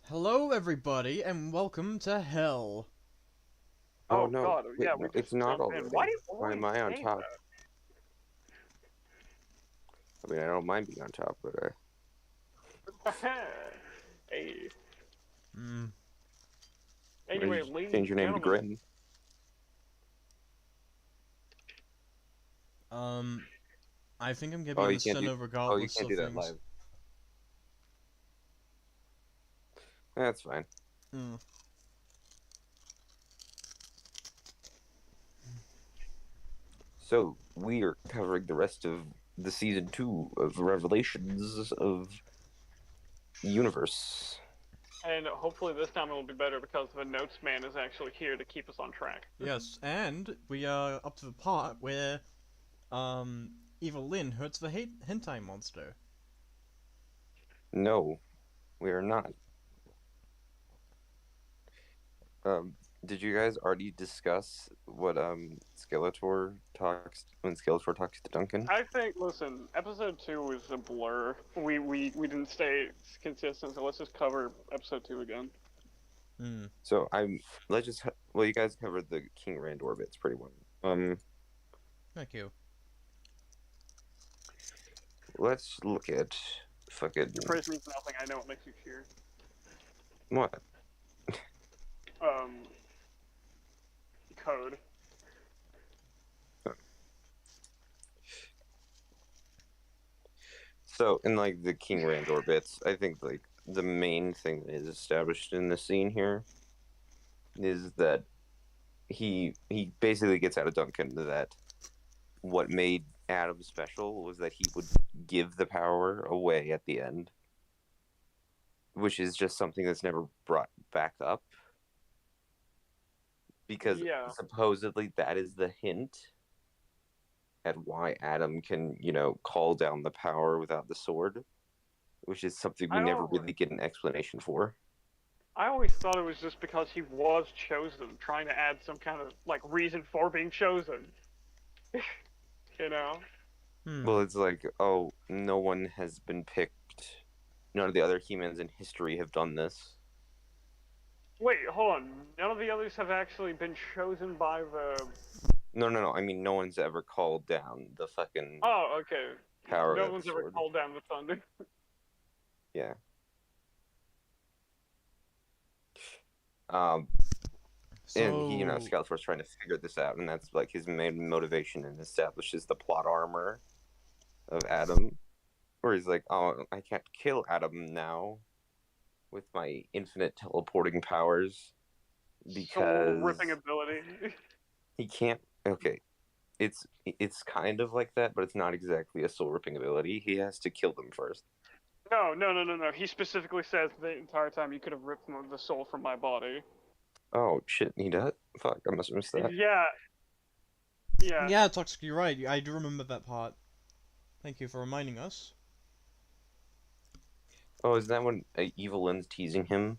Hello, everybody, and welcome to Hell. Oh Oh no, God, wait, yeah, we no, just it's not jumped in. Why already. do you Why am always I on say top? I mean, I don't mind being on top, but that? Hey, Hmm. maybe anyway, just ladies change and your name to gentlemen, Grin. Um, I think I'm gonna be Oh, in you the can't do. center Oh, you regardless can't of do that things. live. That's fine. Hmm. So we are covering the rest of the season two of Revelations of the Universe. and hopefully this time it will be better because the notes man is actually here to keep us on track. Yes, and we are up to the part where, Evil Lynn hurts the hentai monster. No, we are not. Um, did you guys already discuss what Skeletor talks when Skeletor talks to Duncan? I think, listen, episode 2 was a blur. We didn't stay consistent, so let's just cover episode 2 again. Hmm. So I'm let's just well, you guys covered the King Randor bits pretty well. Thank you. Let's look at fucking Your praise means nothing. I know what makes you cheer. what? Um, code. So in like the King Randor bits, I think like the main thing that is established in the scene here is that he basically gets out of Duncan that what made Adam special was that he would give the power away at the end, which is just something that's never brought back up because Yeah. supposedly that is the hint at why Adam can, call down the power without the sword, which is something we I never don't. really get an explanation for. I always thought it was just because he was chosen, trying to add some kind of like reason for being chosen. You know? Hmm. Well, it's like, oh, no one has been picked. None of the other humans in history have done this. Wait, hold on. None of the others have actually been chosen by the. No, no, no. I mean, no one's ever called down the fucking Oh, okay. power No without the one's ever sword. called down the thunder. Yeah. Um, and he, So, Skeletor's trying to figure this out, and that's like his main motivation, and establishes the plot armor of Adam, where he's like, "Oh, I can't kill Adam now with my infinite teleporting powers Soul ripping because ability. he can't." Okay, it's kind of like that, but it's not exactly a soul ripping ability. He has to kill them first. No, no, no, no, no. He specifically says the entire time you could have ripped the soul from my body. Oh shit, he does. Fuck, I must have missed that. Yeah, yeah. yeah, Toxic, you're right. I do remember that part. Thank you for reminding us. Oh, is that when Evil Lynn's teasing him,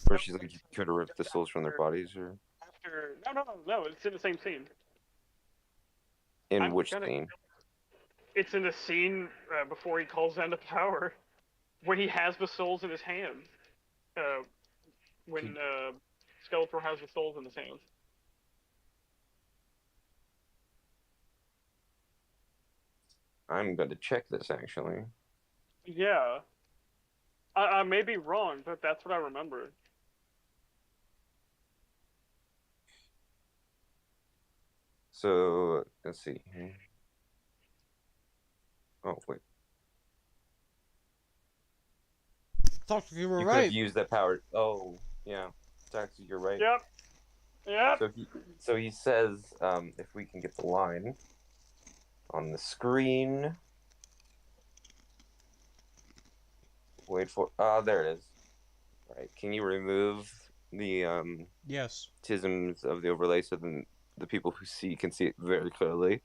where Nope. she's like, "You It's could have ripped the just souls from their bodies," or after. No, no, no, no. It's in the same scene. in I'm which gonna. scene? It's in the scene before he calls down the power, when he has the souls in his hands. Uh, when He, Skeletor has the souls in his hands. I'm going to check this actually. Yeah, I may be wrong, but that's what I remember. So let's see. Oh wait, Toxic, you were you could have right. used that power. Oh yeah, Taxi, you're right. Yep, yep. So he says, if we can get the line on the screen. Wait for. Ah, there it is. All right. Can you remove the Yes. tisms of the overlay so then the people who see can see it very clearly?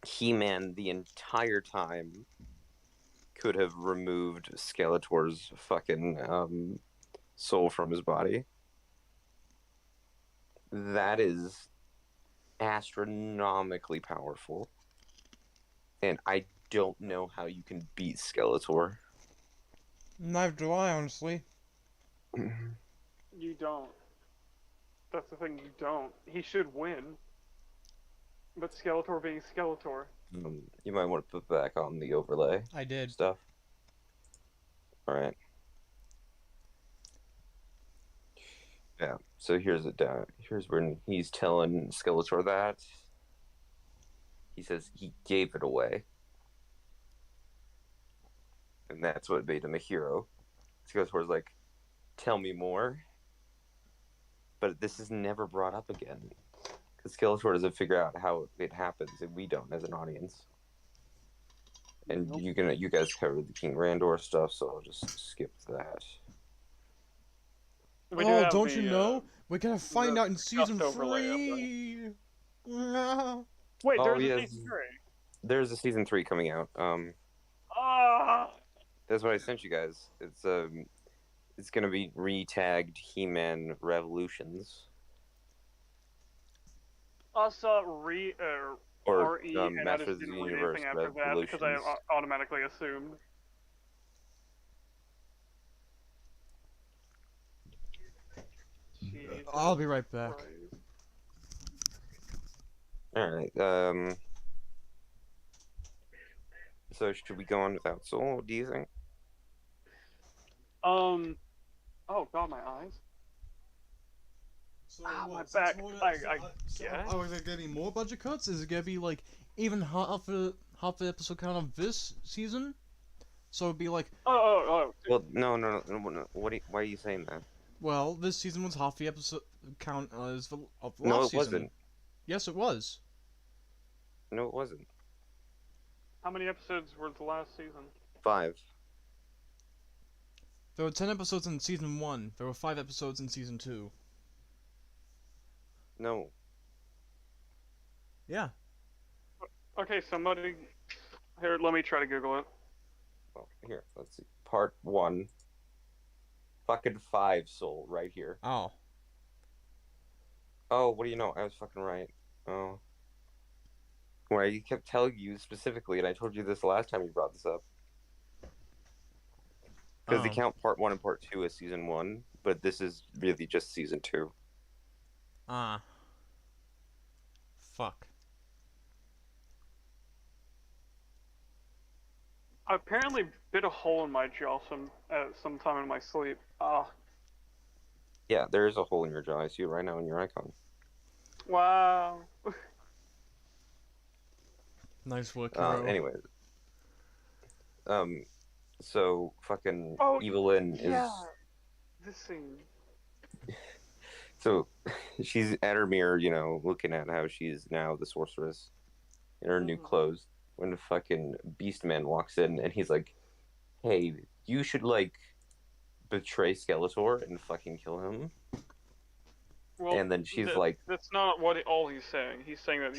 He-Man the entire time could have removed Skeletor's fucking soul from his body. That is astronomically powerful, and I don't know how you can beat Skeletor. Neither do I, honestly. You don't. That's the thing, you don't. He should win. But Skeletor being Skeletor. You might want to put back on the overlay I did. stuff. All right. Yeah. So here's it down. Here's when he's telling Skeletor that he says he gave it away, and that's what made him a hero. Skeletor's like, "Tell me more," but this is never brought up again because Skeletor doesn't figure out how it happens, and we don't as an audience. And Nope. you guys covered the King Randor stuff, so I'll just skip that. We do Oh, have don't the, you know? We're gonna find the out in season discussed overlay of 3! Ah. Wait, Oh, there's yes. a season 3. There's a season 3 coming out. Ah! That's what I sent you guys. It's gonna be re-tagged He-Man Revolutions. I saw Or RE, and I Masters just of the didn't read Universe anything after that because I Revolutions. automatically assumed. Jesus I'll be right back. Christ. All right. So should we go on without Soul? What do you think? Oh god, my eyes. So Ah, my what, back. yeah. Are there gonna be more budget cuts? Is it gonna be like even half the episode count of this season? So it'd be like, Oh. Well, no. Why are you saying that? well, this season was half the episode count as the of last No, it season. wasn't. Yes, it was. No, it wasn't. How many episodes were the last season? 5. There were 10 episodes in season 1. There were 5 episodes in season 2. No. Yeah. Okay, somebody. Here, let me try to Google it. Well, here, let's see. Part 1. Fucking 5 Soul right here. Oh. Oh, what do you know? I was fucking right. Oh. Where you kept telling you specifically, and I told you this the last time you brought this up. Because they Oh. count part 1 and part 2 as season 1, but this is really just season 2. Ah. Fuck. I apparently bit a hole in my jaw sometime in my sleep. Ah. Yeah, there is a hole in your jaw. I see it right now in your icon. Wow. Nice work, hero. Anyways. So fucking Oh, Evelyn yeah. is... This scene. So she's at her mirror, you know, looking at how she's now the sorceress in her new clothes. When the fucking Beastman walks in and he's like, "Hey, you should like betray Skeletor and fucking kill him." Well, And then she's like, "That's not all he's saying. He's saying that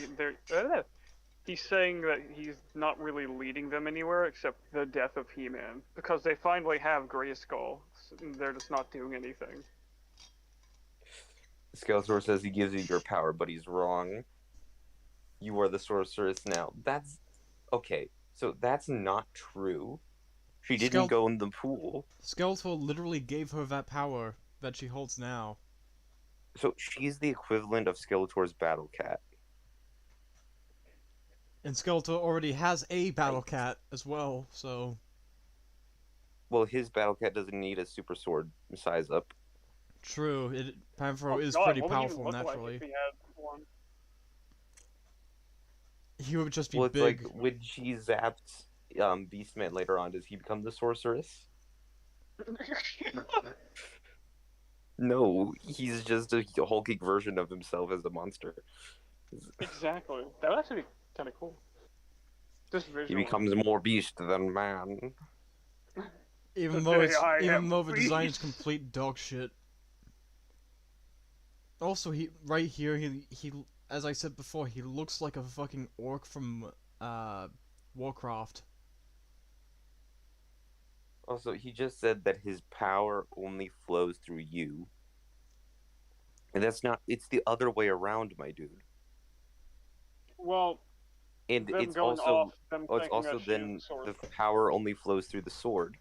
he's saying that he's not really leading them anywhere except the death of He-Man because they finally have Grayskull. And they're just not doing anything." Skeletor says he gives you your power, but he's wrong. You are the sorceress now. That's okay. So that's not true. She didn't go in the pool. Skeletor literally gave her that power that she holds now. So she's the equivalent of Skeletor's Battle Cat. And Skeletor already has a Battle Cat as well, so... Well, his Battle Cat doesn't need a super sword size up. True, Panthro is God, pretty what would he powerful look naturally. Like if he had one? He would just be Well, it's big. like when she zapped Beastman later on, does he become the sorceress? No, he's just a hulking version of himself as a monster. Exactly. That would actually be kind of cool. Just visually. He becomes more beast than man. Even Today though I even am though the design is beast. complete dog shit. Also, right here, he, as I said before, he looks like a fucking orc from, Warcraft. Also, he just said that his power only flows through you. And that's not, it's the other way around, my dude. Well, And them it's going also, off, them it's thinking also that then she's a the sorcerer. power only flows through the sword.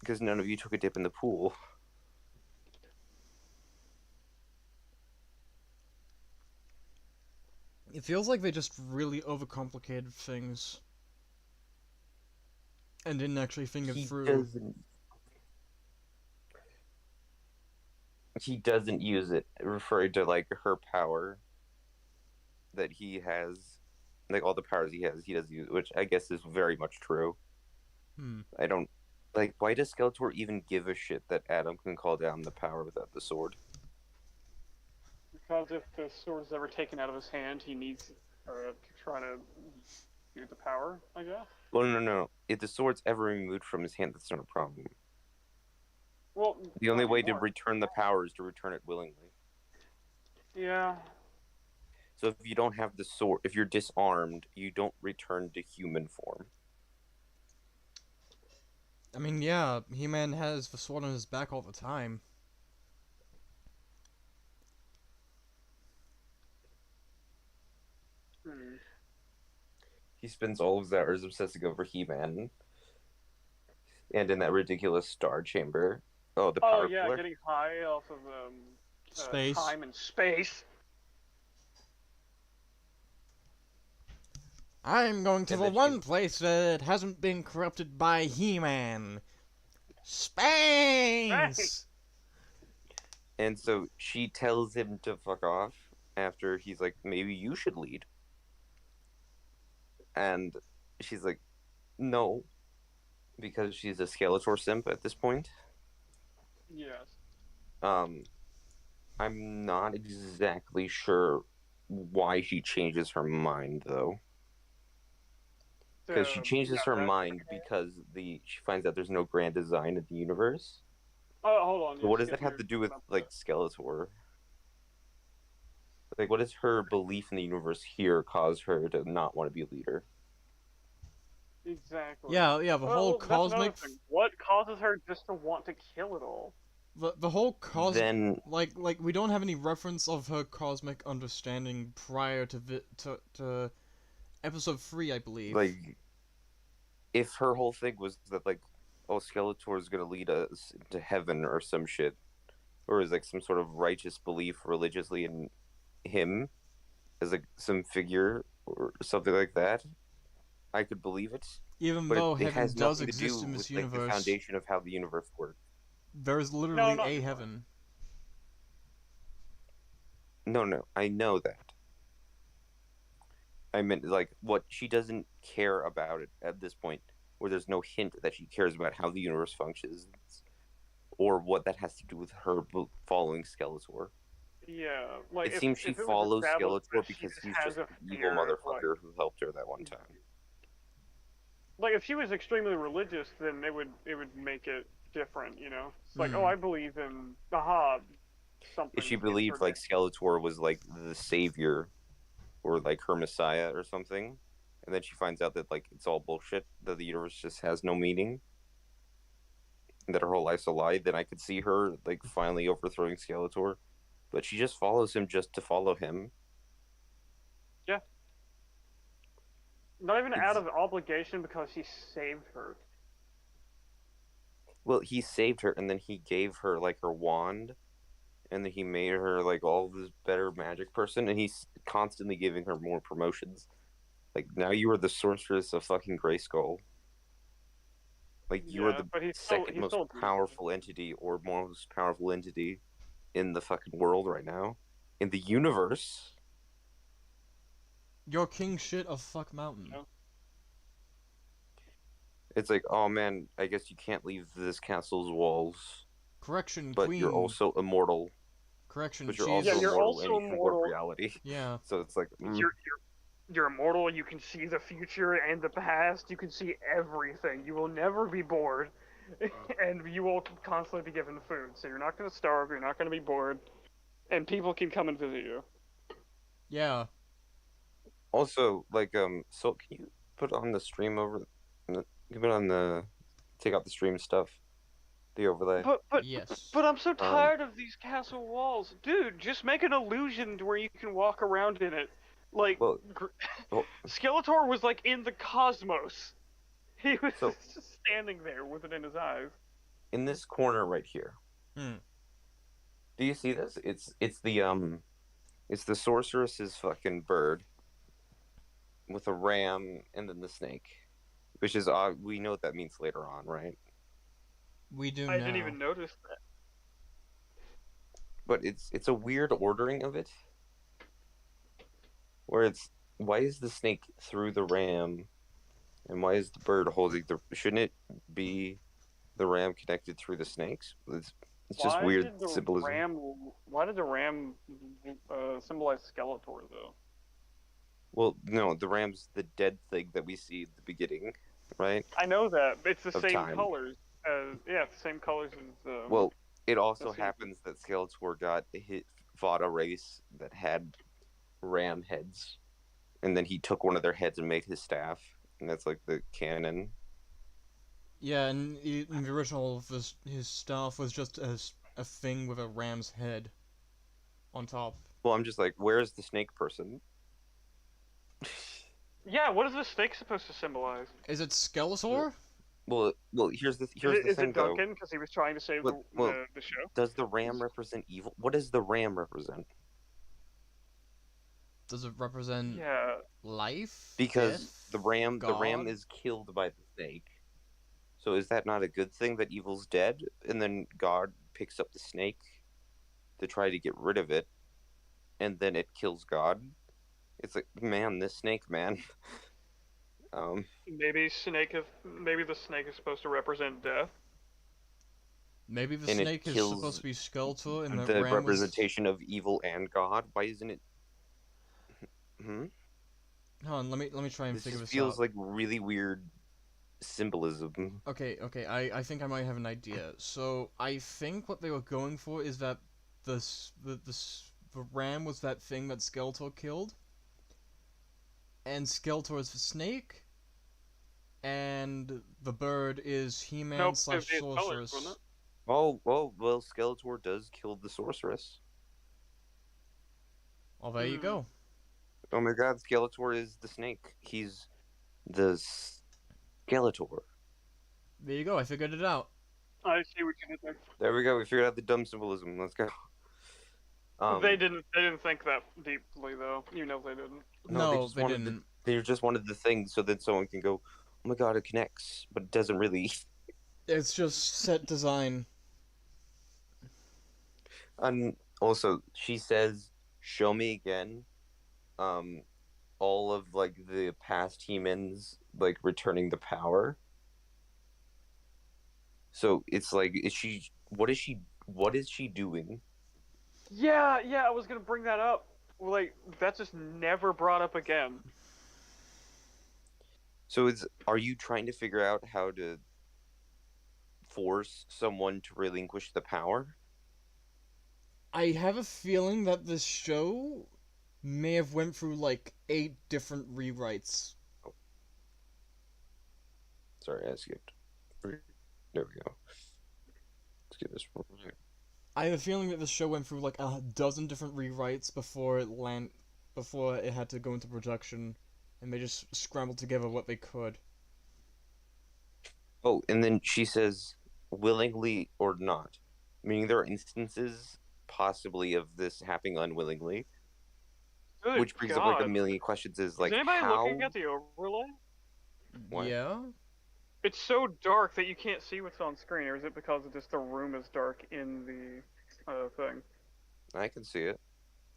because none of you took a dip in the pool. It feels like they just really overcomplicated things and didn't actually think it through. He doesn't use it, referring to like her power that he has, like all the powers he has, he does use, which I guess is very much true. I don't like. Why does Skeletor even give a shit that Adam can call down the power without the sword? Because if the sword is ever taken out of his hand, he needs to try to use the power, I guess. Well, no. If the sword's ever removed from his hand, that's not a problem. Well, the only way to return the power is to return it willingly. Yeah. So if you don't have the sword, if you're disarmed, you don't return to human form. I mean, yeah, He-Man has the sword on his back all the time. He spends all of his hours obsessing over He-Man. And in that ridiculous star chamber. Oh, the power pillar. Getting high off of space. Time and space. I'm going to the one place that hasn't been corrupted by He-Man. Space! And so she tells him to fuck off after he's like, maybe you should lead. And she's like, no. Because she's a Skeletor simp at this point. Yes. I'm not exactly sure why she changes her mind, though. Because she changes her mind because she finds out there's no grand design in the universe. Oh, hold on. But what does that have to do with, like, Skeletor? Like, what does her belief in the universe here cause her to not want to be a leader? Exactly. Yeah, the whole cosmic... What causes her just to want to kill it all? The whole cosmic... Like, we don't have any reference of her cosmic understanding prior to episode 3, I believe. Like, if her whole thing was that, like, oh, Skeletor's gonna lead us to heaven or some shit, or is like some sort of righteous belief religiously in him as like some figure or something like that, I could believe it. Even though heaven does exist in this universe, like, the foundation of how the universe works. There's literally a heaven. No, I know that. I meant, like, what she doesn't care about it at this point, where there's no hint that she cares about how the universe functions, or what that has to do with her following Skeletor. Yeah, like it seems she follows Skeletor because he's just an evil motherfucker who helped her that one time. Like, if she was extremely religious, then it would make it different, you know? It's like, oh, I believe in something. If she believed, like, Skeletor was, like, the savior, or, like, her messiah or something, and then she finds out that, like, it's all bullshit, that the universe just has no meaning, and that her whole life's a lie, then I could see her, like, finally overthrowing Skeletor. But she just follows him just to follow him. Yeah. Not even out of obligation, because he saved her. Well, he saved her, and then he gave her, like, her wand, and then he made her, like, all this better magic person, and he's constantly giving her more promotions. Like, now you are the sorceress of fucking Grayskull. Like, you are the second most powerful entity, or most powerful entity in the fucking world right now. In the universe. You're king shit of fuck mountain. Yeah. It's like, oh man, I guess you can't leave this castle's walls. Correction, but queen. You're also immortal. Correction, but you're also immortal in reality. Yeah. So it's like you're immortal. You can see the future and the past. You can see everything. You will never be bored, and you will constantly be given food. So you're not going to starve. You're not going to be bored, and people can come and visit you. Yeah. Also, like, so can you put on the stream over? You put on the take out the stream stuff, the overlay. But yes. But I'm so tired of these castle walls, dude. Just make an illusion to where you can walk around in it. Like, Skeletor was, like, in the cosmos. He was just standing there with it in his eyes. in this corner right here. Hmm. Do you see this? It's the sorceress's fucking bird with a ram and then the snake, which is we know what that means later on, right? We do I didn't now. even notice that. But it's a weird ordering of it, where it's why is the snake through the ram, and why is the bird holding the? Shouldn't it be the ram connected through the snakes? It's just Why weird did the symbolism. ram? Why did the ram symbolize Skeletor though? Well, no, the ram's the dead thing that we see at the beginning, right? I know that, but it's the Of same time. colors. Yeah, it's the same colors as Well, it the also season. happens that Skeletor fought a race that had ram heads, and then he took one of their heads and made his staff, and that's like the canon. Yeah, and in the original, his staff was just a thing with a ram's head on top. Well, I'm just like, where's the snake person? Yeah, what is the snake supposed to symbolize? Is it Skeletor? Well, here's the Is thing it though. Duncan because he was trying to save the show? Does the ram represent evil? What does the ram represent? Does it represent life? Because Death? the ram God? is killed by the snake. So is that not a good thing that evil's dead, and then God picks up the snake to try to get rid of it, and then it kills God? It's like, man, this snake, man. Maybe the snake is supposed to represent death. Maybe the and snake is supposed to be Skeletor, and the ram representation of evil and God. Why isn't it? Hold on, let me try and figure this out. This feels like really weird symbolism. Okay, I think I might have an idea. So I think what they were going for is that the ram was that thing that Skeletor killed, and Skeletor is the snake, and the bird is He-Man / Sorceress. Oh, well, Skeletor does kill the sorceress. Well, there you go. Oh my god, Skeletor is the snake. He's the Skeletor. There you go, I figured it out. I see what you did there. There we go, we figured out the dumb symbolism. Let's go. They didn't think that deeply though. You know they didn't. No, they didn't. They just wanted the thing so that someone can go, oh my god, it connects, but it doesn't really. It's just set design. And also, she says, show me again, all of, like, the past humans, like, returning the power. So, it's like, what is she doing? Yeah, I was gonna bring that up. Like, that's just never brought up again. So, are you trying to figure out how to force someone to relinquish the power? I have a feeling that this show may have went through like 8 different rewrites. Oh. Sorry, I skipped. There we go. Let's get this right. I have a feeling that this show went through like a dozen different rewrites before it had to go into production, and they just scrambled together what they could. Oh, and then she says, willingly or not. Meaning there are instances, possibly, of this happening unwillingly. Good which brings up, like, a million questions is, like, is anybody how... looking at the overlay? What? Yeah? It's so dark that you can't see what's on screen, or is it because just the room is dark in the thing? I can see it.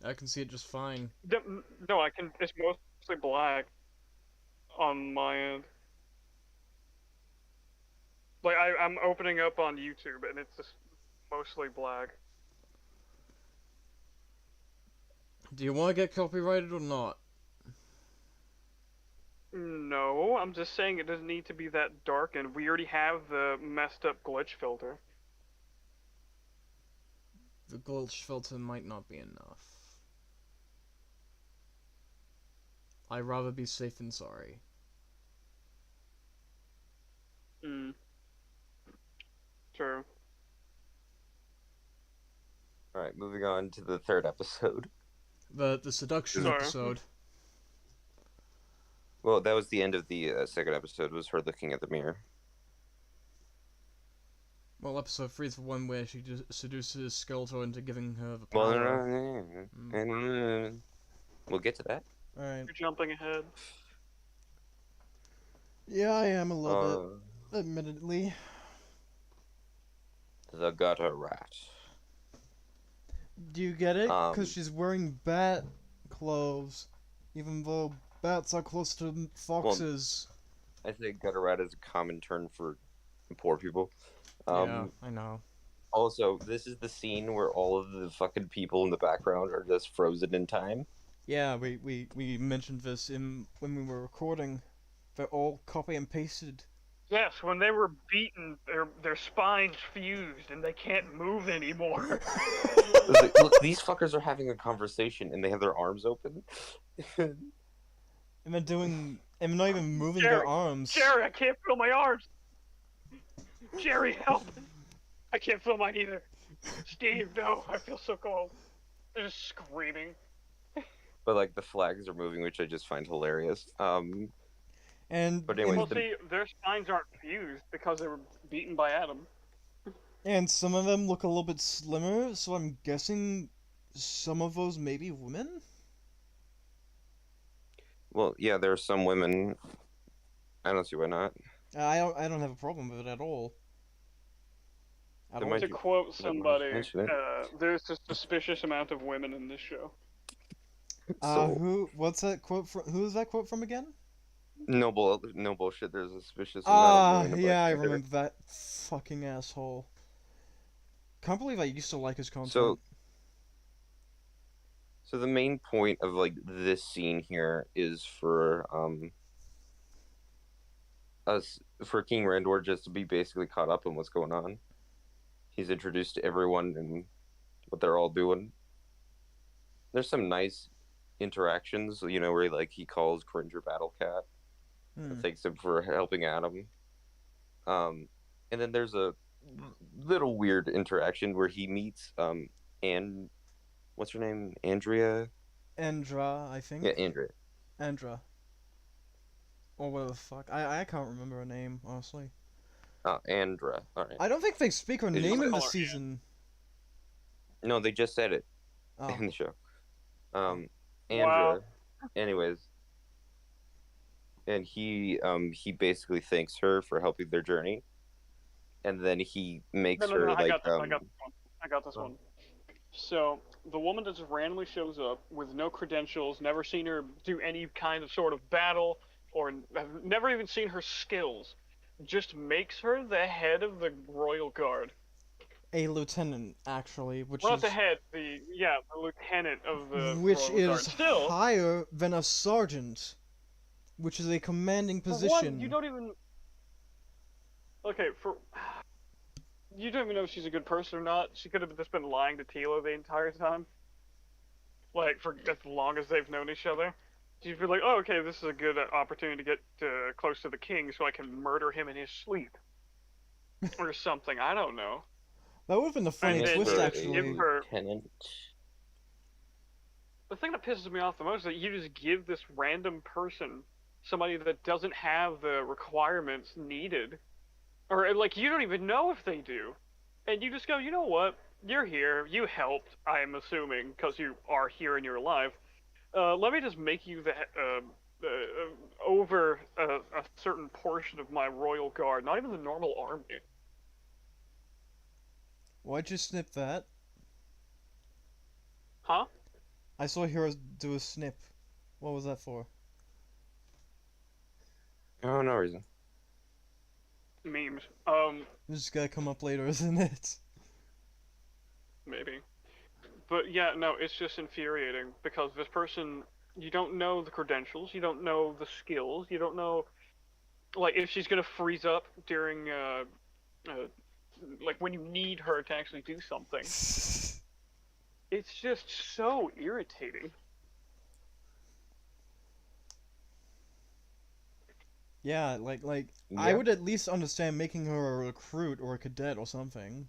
I can see it just fine. No, I can. It's mostly black on my end. Like, I'm opening up on YouTube, and it's just mostly black. Do you want to get copyrighted or not? No, I'm just saying it doesn't need to be that dark, and we already have the messed up glitch filter. The glitch filter might not be enough. I'd rather be safe than sorry. True. Alright, moving on to the third episode. The seduction episode. Well, that was the end of the second episode, was her looking at the mirror. Well, episode 3 is the one where she just seduces Skeletor into giving her the Well, power. we'll get to that. Alright. You're jumping ahead. Yeah, I am a little Uh, bit, admittedly. the gutter rat. Do you get it? Um, Because she's wearing bat clothes, even though bats are close to foxes. I think gutter rat is a common term for poor people. Yeah, I know. Also, this is the scene where all of the fucking people in the background are just frozen in time. Yeah, we mentioned this when we were recording. They're all copy and pasted. Yes, when they were beaten, their spines fused and they can't move anymore. It's like, look, these fuckers are having a conversation and they have their arms open. And they're not even moving their arms. Jerry, I can't feel my arms. Jerry, help! I can't feel mine either. Steve, no, I feel so cold. They're just screaming. But like the flags are moving, which I just find hilarious. And But anyways, Well, see, their spines aren't fused because they were beaten by Adam. and some of them look a little bit slimmer, so I'm guessing some of those may be women. well, yeah, there are some women. I don't see why not. I don't have a problem with it at all. At There all. might To be- quote somebody, mention it. there's a suspicious amount of women in this show. So What's that quote from? Who is that quote from again? no bullshit. There's a suspicious amount of women in Yeah, I Black Panther. remember that fucking asshole. Can't believe I used to like his content. So the main point of like this scene here is for King Randor just to be basically caught up on what's going on. He's introduced to everyone and what they're all doing. There's some nice interactions, you know, where he calls Cringer Battle Cat and thanks him for helping Adam. And then there's a little weird interaction where he meets and what's her name? Andrea? Andra, I think. Yeah, Andrea. Andra. Or what the fuck? I can't remember her name, honestly. Andra. Alright. I don't think they speak her Did name you in call the her season. No, they just said it Oh. in the show. Andra. Wow. Anyways. And he basically thanks her for helping their journey. And then he makes No, her I like got this one. I got this one. So the woman just randomly shows up with no credentials, never seen her do any kind of sort of battle, or I've never even seen her skills. Just makes her the head of the Royal Guard. A lieutenant, actually, which Well, is not the head, the lieutenant of the which Royal Guard. is Still, higher than a sergeant, which is a commanding for position. one, you don't even. Okay, you don't even know if she's a good person or not. She could have just been lying to Tilo the entire time. Like, for as long as they've known each other. She'd be like, oh, okay, this is a good opportunity to get close to the king so I can murder him in his sleep. Or something, I don't know. That would have been a funny And then twist, you actually. give her- Lieutenant. The thing that pisses me off the most is that you just give this random person somebody that doesn't have the requirements needed. Or, like, you don't even know if they do. And you just go, you know what? You're here. You helped, I'm assuming, because you are here and you're alive. Let me just make you over a certain portion of my royal guard, not even the normal army. Why'd you snip that? Huh? I saw Heroes do a snip. What was that for? Oh, no reason. Memes. This is gonna come up later, isn't it? Maybe. But yeah, no, it's just infuriating because this person, you don't know the credentials, you don't know the skills, you don't know, like, if she's gonna freeze up during, like, when you need her to actually do something. It's just so irritating. Yeah, like Yeah. I would at least understand making her a recruit or a cadet or something.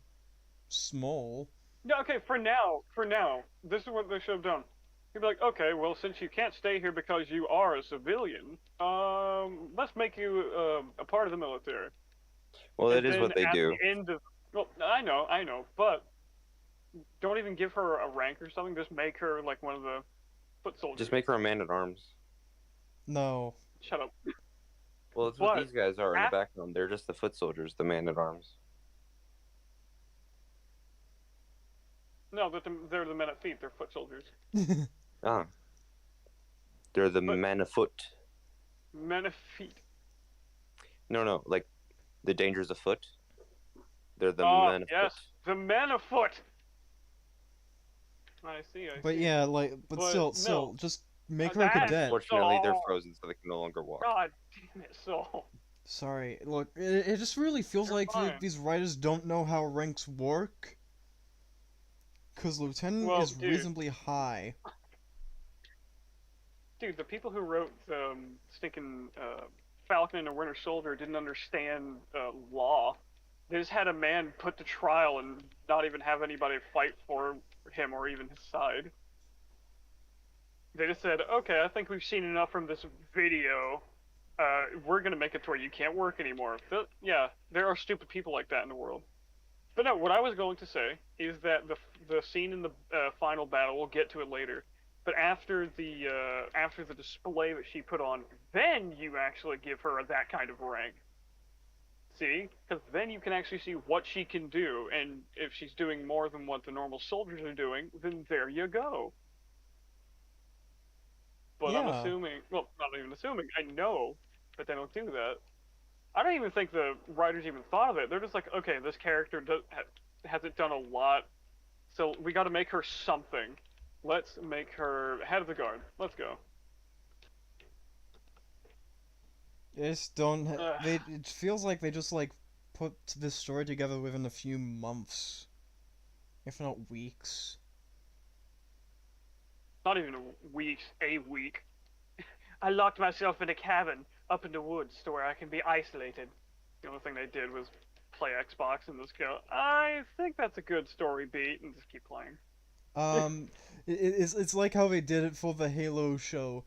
Small. Yeah, okay, for now, this is what they should have done. You'd be like, okay, well, since you can't stay here because you are a civilian, let's make you a part of the military. Well, And that is then what they at do. the end of, Well, I know, but don't even give her a rank or something. Just make her like one of the foot soldiers. Just make her a man-at-arms. No. Shut up. Well, that's what But these guys are in the background. They're just the foot soldiers, the man-at-arms. No, they're the men at feet. They're foot soldiers. Ah. They're the But- men afoot. Men at feet. No, like the dangers afoot. They're the Oh, men afoot. yes, the men afoot. I see. But yeah, like, but But still, no. just make her a That's cadet. Unfortunately, they're So- frozen, so they can no longer walk. God damn it, so. Sorry, look, it just really feels You're like fine. these writers don't know how ranks work. Cause Lieutenant Well, is dude. reasonably high. Dude, the people who wrote stinking Falcon and the Winter Soldier didn't understand law. They just had a man put to trial and not even have anybody fight for him or even his side. They just said, okay, I think we've seen enough from this video. We're gonna make it to where you can't work anymore. Yeah, there are stupid people like that in the world. But no, what I was going to say is that the scene in the final battle, we'll get to it later. But after the display that she put on, then you actually give her that kind of rank. See? Because then you can actually see what she can do, and if she's doing more than what the normal soldiers are doing, then there you go. But I'm Yeah. assuming, well, not even assuming, I know that they don't do that. I don't even think the writers even thought of it. They're just like, okay, this character hasn't done a lot, so we got to make her something. Let's make her head of the guard. Let's go. They just don't. Ugh. It feels like they just like put this story together within a few months, if not weeks. Not even a week. I locked myself in a cabin up in the woods to where I can be isolated. The only thing they did was play Xbox and just go, I think that's a good story beat, and just keep playing. It's like how they did it for the Halo show.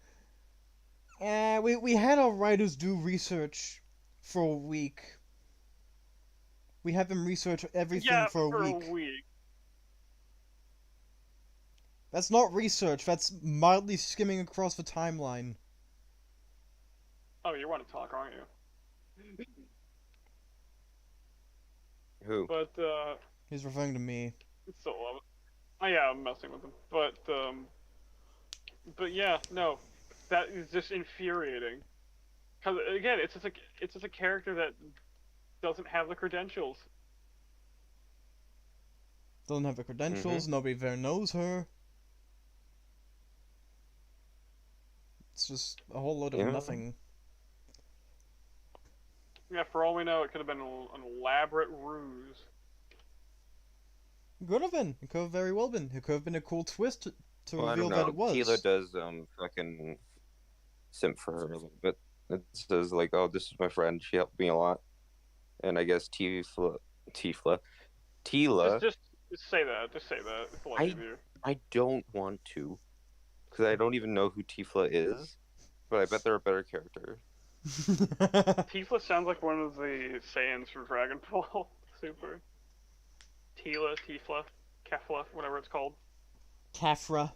We had our writers do research for a week. We had them research everything for a week. That's not research. That's mildly skimming across the timeline. Oh, you want to talk, aren't you? Who? But He's referring to me. so oh yeah, I'm messing with him. But yeah, no, that is just infuriating. Because again, it's just a character that doesn't have the credentials. Doesn't have the credentials. Nobody there knows her. It's just a whole load of Yeah. nothing. Yeah, for all we know, it could have been an elaborate ruse. Could have been. It could have very well been. It could have been a cool twist to Well, I reveal don't that know. it was. Tila does fucking simp for her a little bit. It says like, oh, this is my friend. She helped me a lot. And I guess Tila. Just say that. Just say that. It's a lot easier. I don't want to, because I don't even know who Tifa is, but I bet they're a better character. Tifa sounds like one of the Saiyans from Dragon Ball Super. Tila, Tifla, Kefla, whatever it's called. Kafra.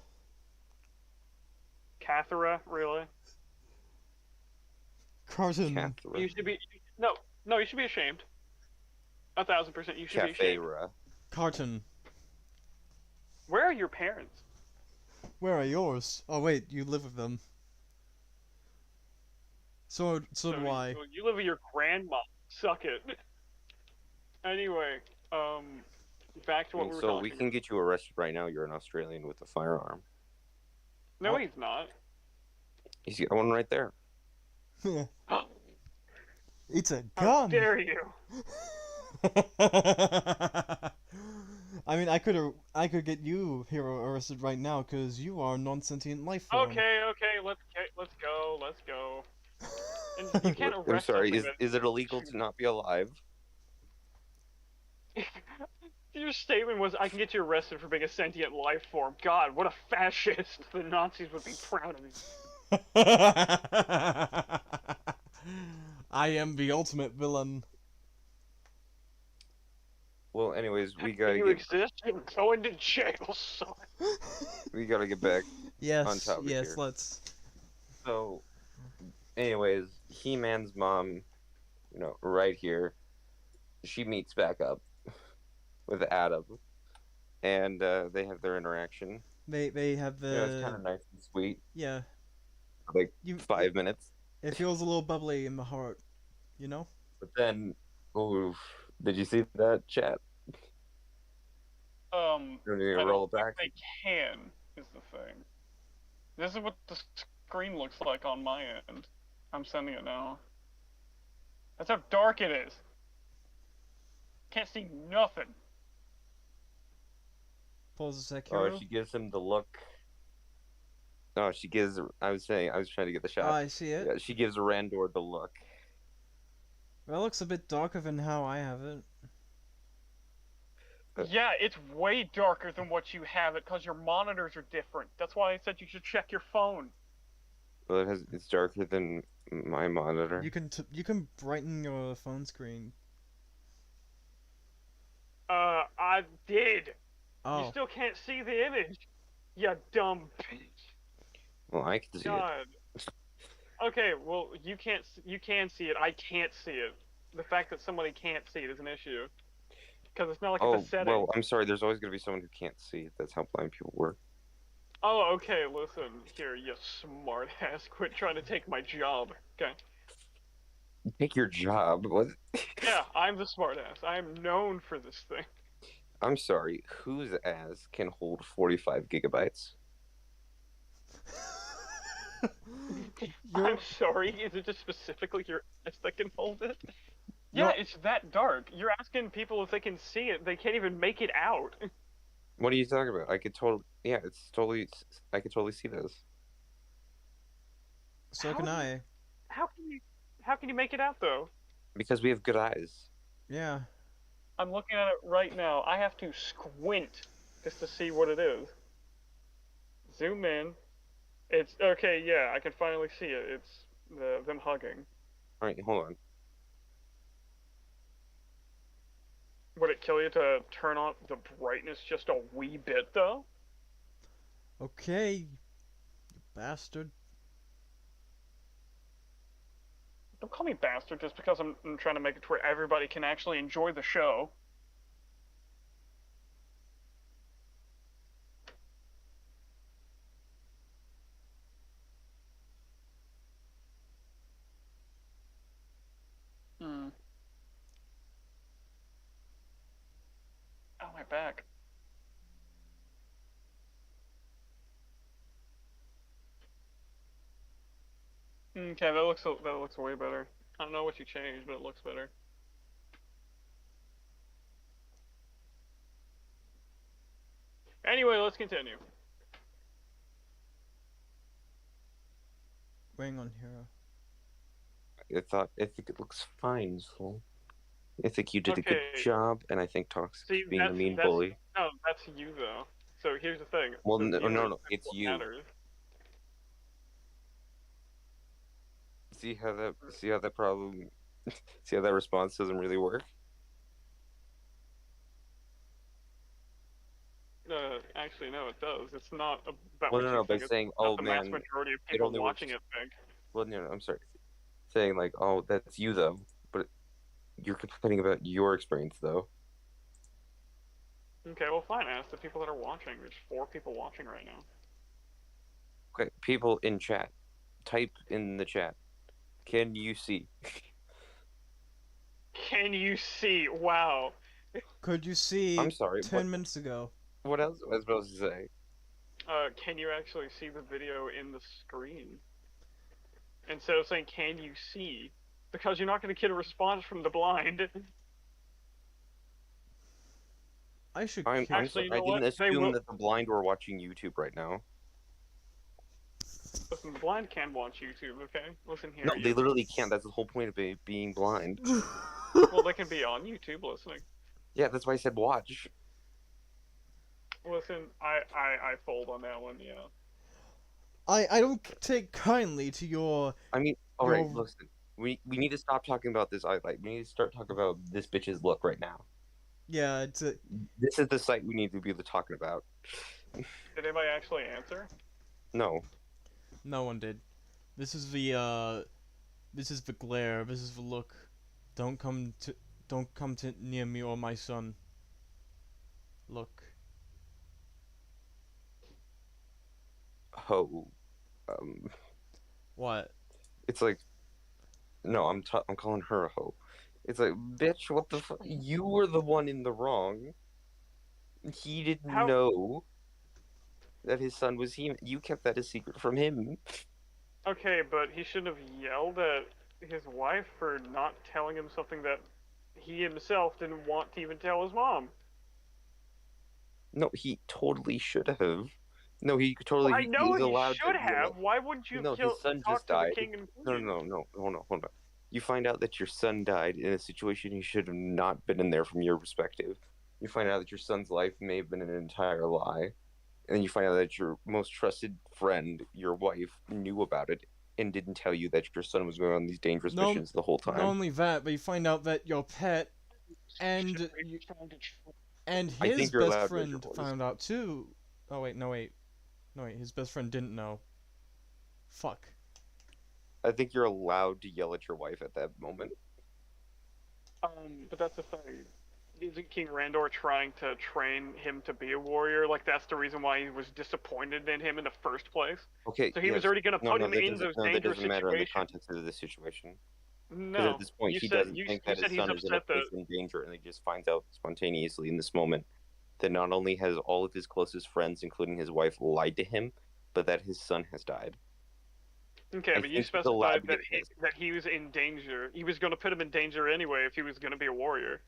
Kathara, really? Carton. Cathra. You should be no. You should be ashamed. 1,000%. You should be ashamed. Cafeira. Carton. Where are your parents? Where are yours? Oh wait, you live with them. So do I. You live with your grandma. Suck it. Anyway, back to what we were So talking we can get you arrested right now. You're an Australian with a firearm. No, Oh. he's not. He's got one right there. It's a How gun. dare you? I mean, I could get you here arrested right now because you are a non-sentient life form. Okay, let's go. And you can't I'm arrest sorry. something Is it illegal to not be alive? Your statement was, I can get you arrested for being a sentient life form. God, what a fascist. The Nazis would be proud of you. I am the ultimate villain. Well, anyways, we Can gotta you get exist? You're going to jail, son. we gotta get back on Yes, topic yes, here. let's. So, anyways, He-Man's mom, right here, she meets back up with Adam, and they have their interaction. They have It's kind the of nice and sweet, yeah. like You 5 minutes. it feels a little bubbly in the heart, you know. But then, oh, did you see that chat? You need to I roll don't it back. think they can, is the thing. This is what the screen looks like on my end. I'm sending it now. That's how dark it is. Can't see nothing. Pulls a sec, Oh, hero. she gives him the look. Oh, she gives. I was trying to get the Oh, shot. I see it. Yeah, she gives Randor the look. That looks a bit darker than how I have it. Yeah, it's way darker than what you have it because your monitors are different. That's why I said you should check your phone. Well, it's darker than my monitor. You can brighten your phone screen. I did. You Oh, still can't see the image. You dumb bitch. Well, I can see God. Okay, well you can't. You can see it. I can't see it. The fact that somebody can't see it is an issue. Because it's not like it. it's a setting. Well, I'm sorry. There's always gonna be someone who can't see. That's how blind people work. Oh, okay. Listen here, you smart ass. Quit trying to take my job. Okay. Take your job. What? Yeah, I'm the smart ass. I am known for this thing. I'm sorry. Whose ass can hold 45 gigabytes? I'm sorry. Is it just specifically your ass that can hold it? Yeah, No. it's that dark. You're asking people if they can see it. They can't even make it out. What are you talking about? I could totally. Yeah, it's totally. I could totally see this. so How can do you- I. How can you make it out though? Because we have good eyes. Yeah. I'm looking at it right now. I have to squint just to see what it is. Zoom in. It's okay. Yeah, I can finally see it. It's them hugging. All right, hold on. Would it kill you to turn on the brightness just a wee bit though? Okay. You bastard. Don't call me bastard just because I'm trying to make it to where everybody can actually enjoy the show. Hmm. Oh, my back. Okay, that looks way better. I don't know what you changed, but it looks better. Anyway, let's continue. Weighing on hero. I think it looks fine, so I think you did a good Okay. job, and I think Toxic's See, being a mean bully. No, that's you though. So here's the thing. Well, The no, viewer no, is it's what you. matters. See how that problem, see how that response doesn't really work. Actually, no, it does. It's not about Well, what no, you no, by think. It's saying, what "Oh the mass man, majority of it people only watching works." it think. Well, no, I'm sorry, saying like, "Oh, that's you though," but you're complaining about your experience though. Okay, well, fine. Ask the people that are watching. There's 4 people watching right now. Okay, people in chat, type in the chat. Can you see? Can you see? Wow. Could you see I'm sorry. 10 minutes ago? What else was I supposed to say? Can you actually see the video in the screen? Instead of saying, can you see? Because you're not going to get a response from the blind. I should I'm kick- Actually, sorry. you know I didn't what? They assume will- that the blind were watching YouTube right now. Listen, the blind can watch YouTube, okay? Listen here. No, you- they literally can't. That's the whole point of being blind. Well, they can be on YouTube listening. Yeah, that's why I said watch. Listen, I fold on that one, yeah. I don't take kindly to your. I mean, all right, Well- listen. We need to stop talking about this highlight. We need to start talking about this bitch's look right now. Yeah, it's a... This is the site we need to be talking about. Did anybody actually answer? No. No one did. This is this is the glare, this is the look. Don't come to... Don't come to near me or my son. Look. Ho. What? It's like, no, I'm calling her a hoe. It's like, bitch, what the fuck? You were the one in the wrong. He didn't How? know that his son was he. You kept that a secret from him. Okay, but he shouldn't have yelled at his wife for not telling him something that he himself didn't want to even tell his mom. No, he totally should have. No, he Well, totally I he know was he allowed to should be allowed. have. Why wouldn't you No, his son talk just to the died. king and No, queen? no, no, hold on, hold on. You find out that your son died in a situation he should have not been in there from your perspective. You find out that your son's life may have been an entire lie. And then you find out that your most trusted friend, your wife, knew about it and didn't tell you that your son was going on these dangerous No, missions the whole not time. only that, but you find out that your pet and and I his think you're best allowed to raise your friend voice. found out too. Oh wait, no wait. No wait, his best friend didn't know. Fuck. I think you're allowed to yell at your wife at that moment. But that's the thing. Isn't King Randor trying to train him to be a warrior? Like that's the reason why he was disappointed in him in the first place. Okay, So he was yes. already going to No, put no, him that in doesn't. those No, that dangerous doesn't matter in the situations. context of this situation. Because No, at this point, you he said doesn't you, think you that said his he's son is in a upset that. place in danger, and he just finds out spontaneously in this moment that not only has all of his closest friends, including his wife, lied to him, but that his son has died. Okay, I but you think he's allowed specified to that get pissed. that he was in danger. He was going to put him in danger anyway if he was going to be a warrior.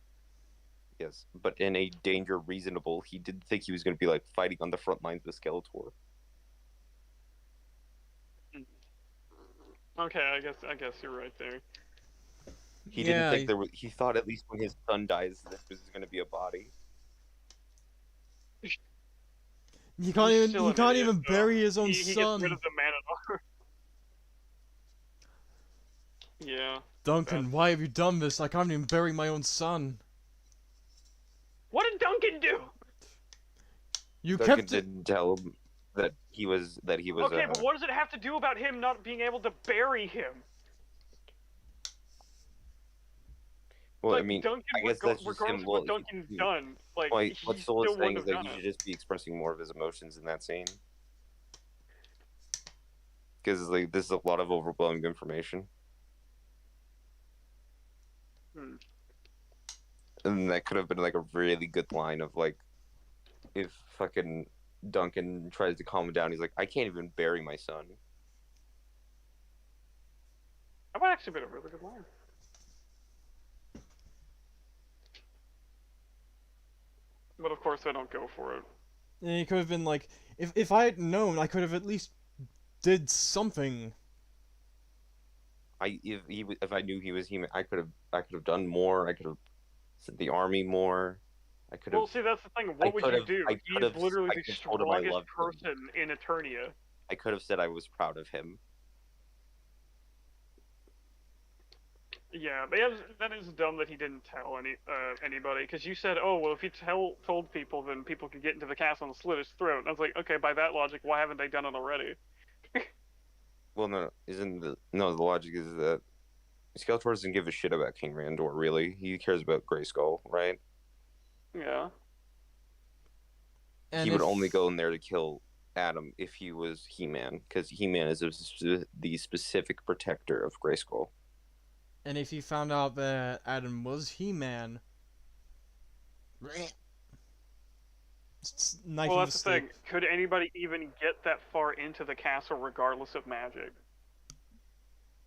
Yes, but in a danger reasonable, he didn't think he was going to be like fighting on the front lines with Skeletor. Okay, I guess you're right there. He didn't Yeah, think there was. He thought at least when his son dies, there was going to be a body. he He's still he an can't idiot. even bury his own He gets rid son. of the man at armor. Yeah. Duncan, That's... why have you done this? I can't even bury my own son. What did Duncan do? You Duncan kept it. didn't tell him that he was Okay, but what does it have to do about him not being able to bury him? Well, Like, I mean, Duncan I guess that's just regardless him. of what Well, Duncan's done, like, what he Soul is still saying wouldn't is have that done he should it. just be expressing more of his emotions in that scene. Because like this is a lot of overwhelming information, Hmm. and that could have been like a really good line of like, if fucking Duncan tries to calm him down, he's like, "I can't even bury my son." That might actually been a really good line. But of course, they don't go for it. And he could have been like, if I had known, I could have at least did something. If I knew he was human, I could have done more. I could have sent the army more. I could have. Well, see, that's the thing. What would you do? He's literally the told him I strongest loved him. person in Eternia. I could have said I was proud of him. Yeah, but that is dumb that he didn't tell anybody. Because you said, oh well, if he told people, then people could get into the castle and slit his throat. And I was like, okay, by that logic, why haven't they done it already? Well, the logic is that Skeletor doesn't give a shit about King Randor, really. He cares about Grayskull, right? Yeah. And He would only go in there to kill Adam if he was He-Man, because He-Man is the specific protector of Grayskull. And if he found out that Adam was He-Man, knife Well, in that's the stick. thing. Could anybody even get that far into the castle regardless of magic?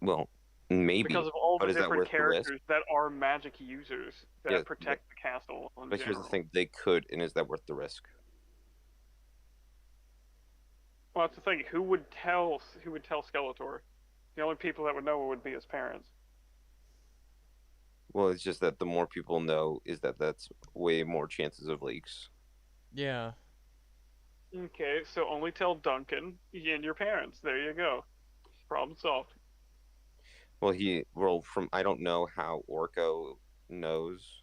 Well, maybe. Because of all but the is that different worth the risk? characters that are magic users that Yeah, protect the castle. But here's the thing: they could, and is that worth the risk? Well, that's the thing. Who would tell Skeletor? The only people that would know would be his parents. Well, it's just that the more people know, is that that's way more chances of leaks. Yeah. Okay, so only tell Duncan and your parents. There you go. Problem solved. Well, I don't know how Orko knows.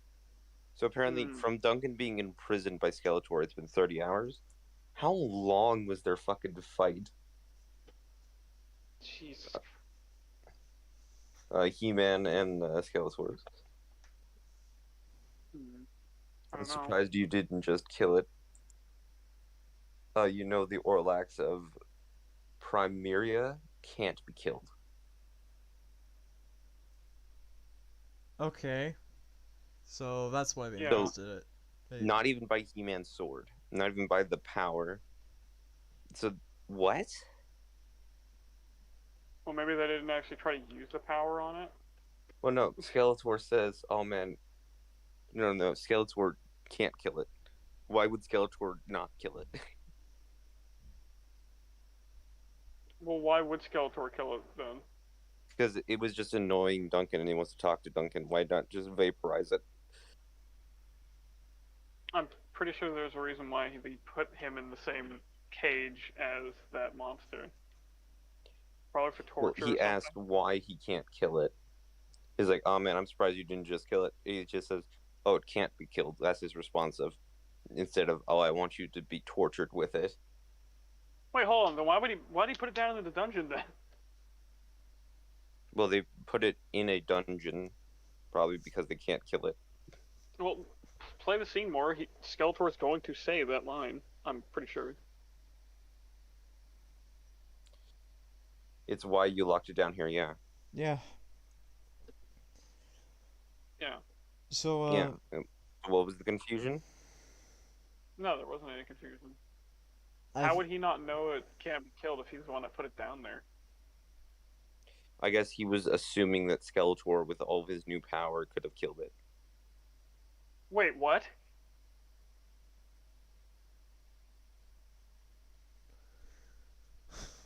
So apparently, from Duncan being imprisoned by Skeletor, it's been 30 hours. How long was their fucking fight? Jesus. He-Man and Skeletor. I I'm don't know. surprised you didn't just kill it. You know the Orlax of Primeria can't be killed. Okay. So that's why they Yeah. invested it. Not even by He-Man's sword. Not even by the power. So, what? Well, maybe they didn't actually try to use the power on it. Well, no. Skeletor says, oh man. No, Skeletor can't kill it. Why would Skeletor not kill it? Well, why would Skeletor kill it then? Because it was just annoying Duncan and he wants to talk to Duncan. Why not just vaporize it? I'm pretty sure there's a reason why they put him in the same cage as that monster. Probably for torture. Well, he asked why he can't kill it. He's like, oh man, I'm surprised you didn't just kill it. He just says, oh, it can't be killed. That's his responsive. Instead of, oh, I want you to be tortured with it. Wait, hold on. Then why'd he put it down in the dungeon then? Well, they put it in a dungeon, probably because they can't kill it. Well, play the scene more. Skeletor's going to say that line. I'm pretty sure. It's why you locked it down here, yeah. Yeah. Yeah. So, Yeah. What was the confusion? No, there wasn't any confusion. How would he not know it can't be killed if he's the one that put it down there? I guess he was assuming that Skeletor, with all of his new power, could have killed it. Wait, what?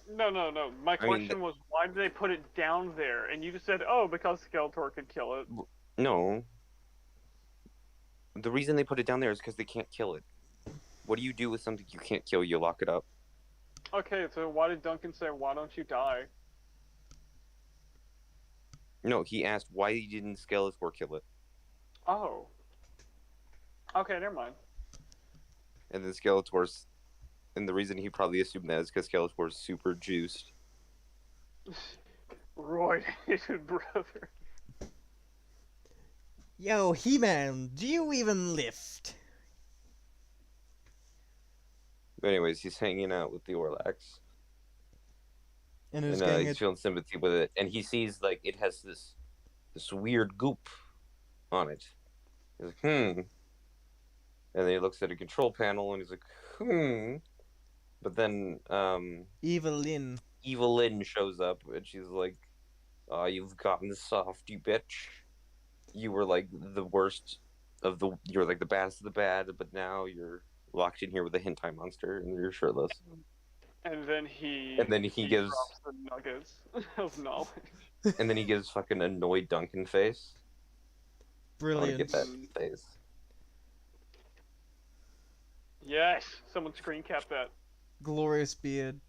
No. My question was, why did they put it down there? And you just said, oh, because Skeletor could kill it. No. The reason they put it down there is because they can't kill it. What do you do with something you can't kill? You lock it up. Okay, so why did Duncan say, why don't you die? No, he asked why didn't Skeletor kill it? Oh. Okay, never mind. And then Skeletor's... And the reason he probably assumed that is because Skeletor's super juiced. Roid-hated brother. Yo, He-Man, do you even lift? But anyways, he's hanging out with the Orlax. And he's feeling sympathy with it. And he sees, like, it has this weird goop on it. He's like, And then he looks at a control panel and he's like, But then, Evelyn shows up and she's like, oh, you've gotten soft, you bitch. You were, like, the worst of the... You were, like, the baddest of the bad, but now you're locked in here with a hentai monster and you're shirtless. And then he gives drops the nuggets of knowledge. And then he gives fucking annoyed Duncan face. Brilliant. I want to get that face. Yes, someone screen capped that. Glorious beard.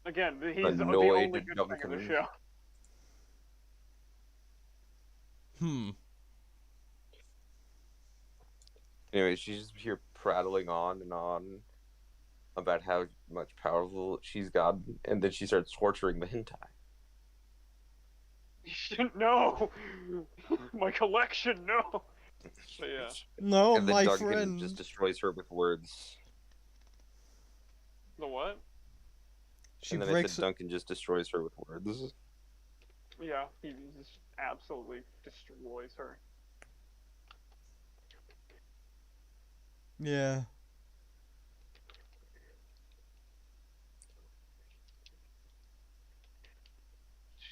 Again, he's the Annoyed only good thing in the Duncan. show. Anyway, she's just here prattling on and on about how much powerful she's got, and then she starts torturing the hentai. No! My collection, no! But yeah. No, and then my Duncan friend. just destroys her with words. The what? And then I said Duncan just destroys her with words. Yeah, he just absolutely destroys her. Yeah.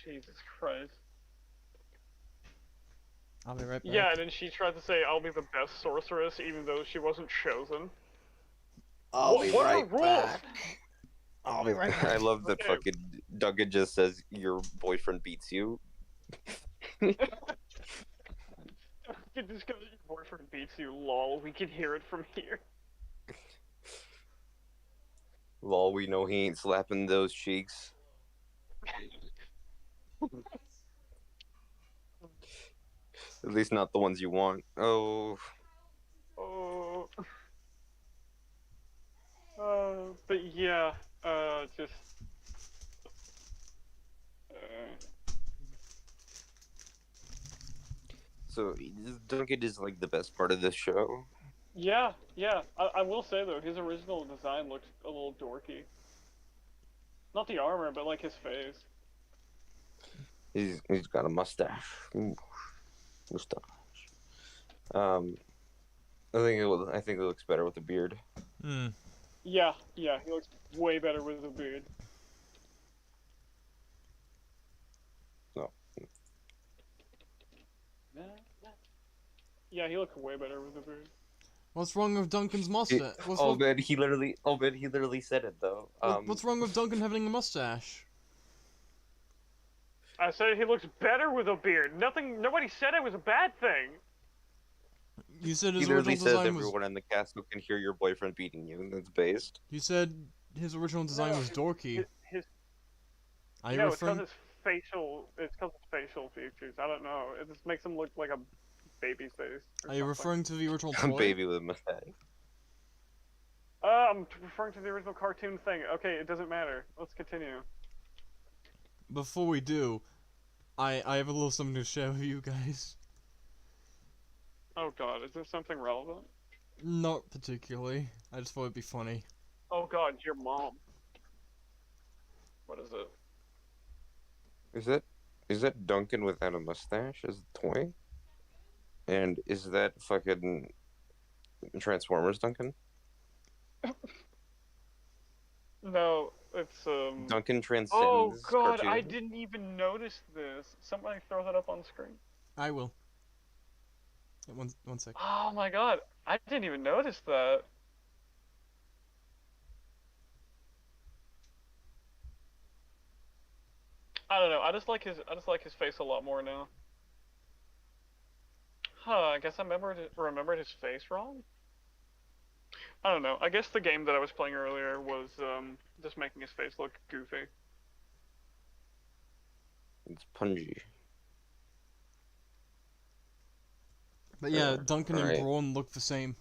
Jesus Christ. I'll be right back. Yeah, and then she tried to say, I'll be the best sorceress, even though she wasn't chosen. I'll be what right are rules? back. I'll be right back. I love that fucking Duncan just says, your boyfriend beats you. Just because your boyfriend beats you, lol, we can hear it from here. Lol, we know he ain't slapping those cheeks. At least not the ones you want. Oh, Oh. But yeah, just. so Duncan is like the best part of this show. Yeah, yeah. I will say though, his original design looked a little dorky. Not the armor, but like his face. He's got a mustache. Ooh, mustache. I think it looks better with a beard. Hmm. Yeah, yeah. He looks way better with a beard. No. Yeah, he looked way better with a beard. What's wrong with Duncan's mustache? Man, he literally said it though. What's wrong with Duncan having a mustache? I said he looks better with a beard. Nobody said it was a bad thing. You said He his literally original says design was. everyone in the castle can hear your boyfriend beating you, and that's based. You said his original design No, was dorky. His Are you no, it's referring? because it's because his facial features. I don't know. It just makes him look like a baby face. Or Are you something. referring to the original A toy? baby with a mustache. I'm referring to the original cartoon thing. Okay, it doesn't matter. Let's continue. Before we do, I have a little something to share with you guys. Oh God, is this something relevant? Not particularly. I just thought it'd be funny. Oh God, your mom. What is it? Is that Duncan without a mustache as a toy? And is that fucking Transformers Duncan? No, it's Duncan transcends Oh God, I cartoon. didn't even notice this. Somebody throw that up on screen. I will. Yeah, one sec. Oh my God, I didn't even notice that. I don't know. I just like his face a lot more now. Huh? I guess I remembered his face wrong. I don't know. I guess the game that I was playing earlier was just making his face look goofy. It's Punji. But yeah, Duncan and Alright. Braun look the same.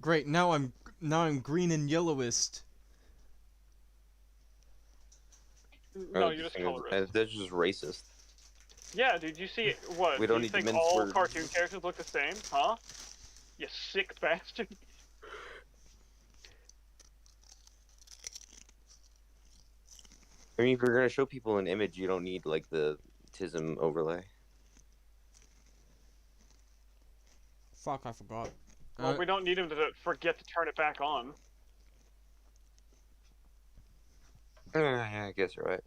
Great. Now I'm green and yellowist. No, you're just colorist. That's just racist. Yeah, dude, you see what? We don't you need to think mince all words. cartoon characters look the same, huh? You sick bastard. I mean, if you're gonna show people an image, you don't need like the tism overlay. Fuck, I forgot. Well, we don't need him to forget to turn it back on. I guess you're right.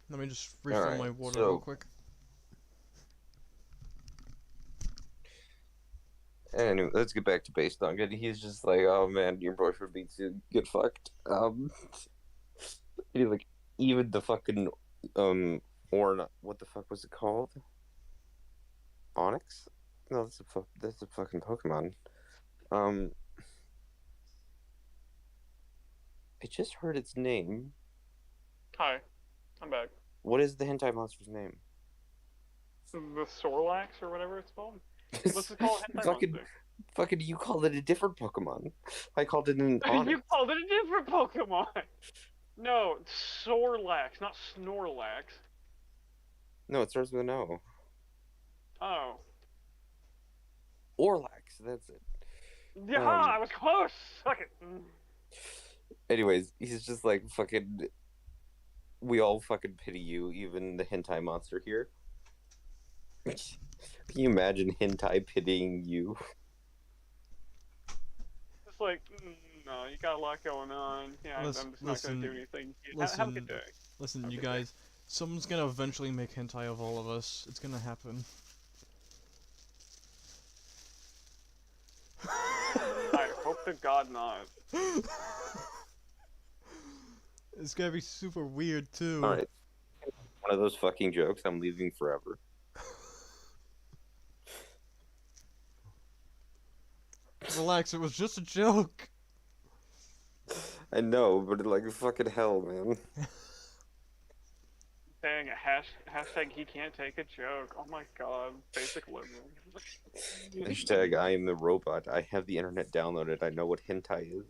Let me just refill Alright, my water so- real quick. Anyway, let's get back to base Duncan. He's just like, oh man, your boyfriend beats you, get fucked. Like even the fucking or what the fuck was it called? Onyx? No, that's a fucking Pokemon. I just heard its name. Hi, I'm back. What is the hentai monster's name? The Sorlax or whatever it's called. Let's call it hentai fucking, monster. fucking, you called it a different Pokemon. I called it an Onyx. You called it a different Pokemon. No, Sorlax, not Snorlax. No, it starts with an O. Oh. Orlax, that's it. Yeah, I was close. Suck it. Anyways, he's just like fucking. We all fucking pity you, even the hentai monster here. Can you imagine hentai pitying you? It's like, no, you got a lot going on. Yeah, I'm just not gonna do anything. Have a good day. Listen, Have a you good day. guys. Someone's gonna eventually make hentai of all of us. It's gonna happen. I hope to God not. It's gonna be super weird too. Alright. One of those fucking jokes, I'm leaving forever. Relax, it was just a joke. I know, but like fucking hell, man. saying a hashtag he can't take a joke. Oh my god, basic liberal. Hashtag I am the robot. I have the internet downloaded. I know what hentai is.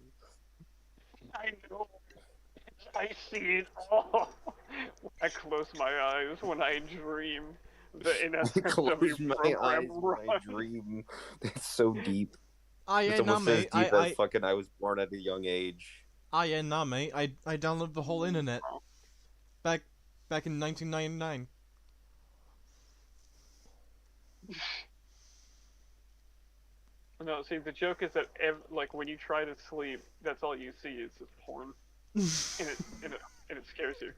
I know. I see it all. I close my eyes when I dream. The in I essence of close a my program eyes when I run. dream. That's so deep. Yeah, It's nah, almost as mate. deep as fucking I was born at a young age. Yeah, nah, mate. I downloaded the whole internet back in 1999. No, see, the joke is that like when you try to sleep, that's all you see is just porn, and it scares you.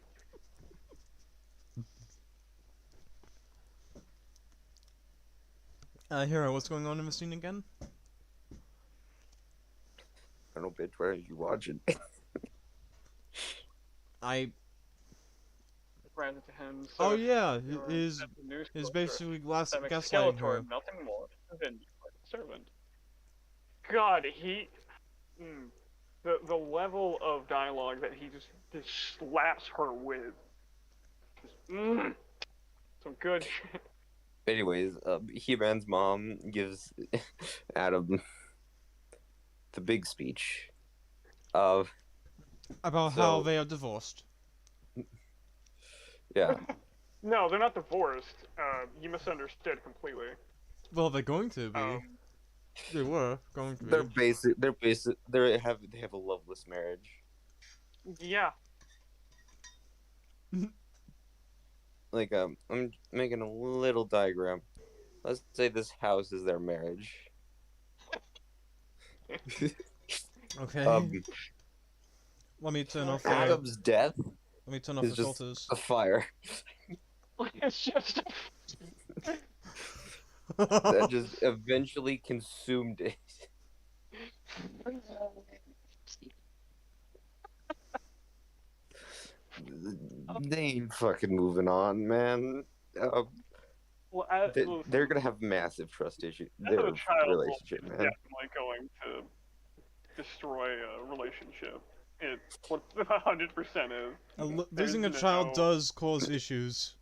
Hero, what's going on in the scene again? I don't know, bitch. Why are you watching? I. Ran into him. So Oh yeah, you're his at the news is poster. basically gaslighting her. Skeletor, nothing more than a servant. God, he. The level of dialogue that he just slaps her with. Just, some good shit. Anyways, He-Man's mom gives Adam the big speech of About how they are divorced. yeah. No, they're not divorced. You misunderstood completely. Well, they're going to be. They were going to be. They have a loveless marriage. Yeah. Like I'm making a little diagram. Let's say this house is their marriage. Okay. Let me turn off. Adam's death. Let me turn off is the just filters. a fire. It's just. That just eventually consumed it. They ain't fucking moving on, man. Well, They're gonna have massive trust issues. as Their a child, relationship, man. definitely going to destroy a relationship. It's what 100% is. Losing a child does cause issues.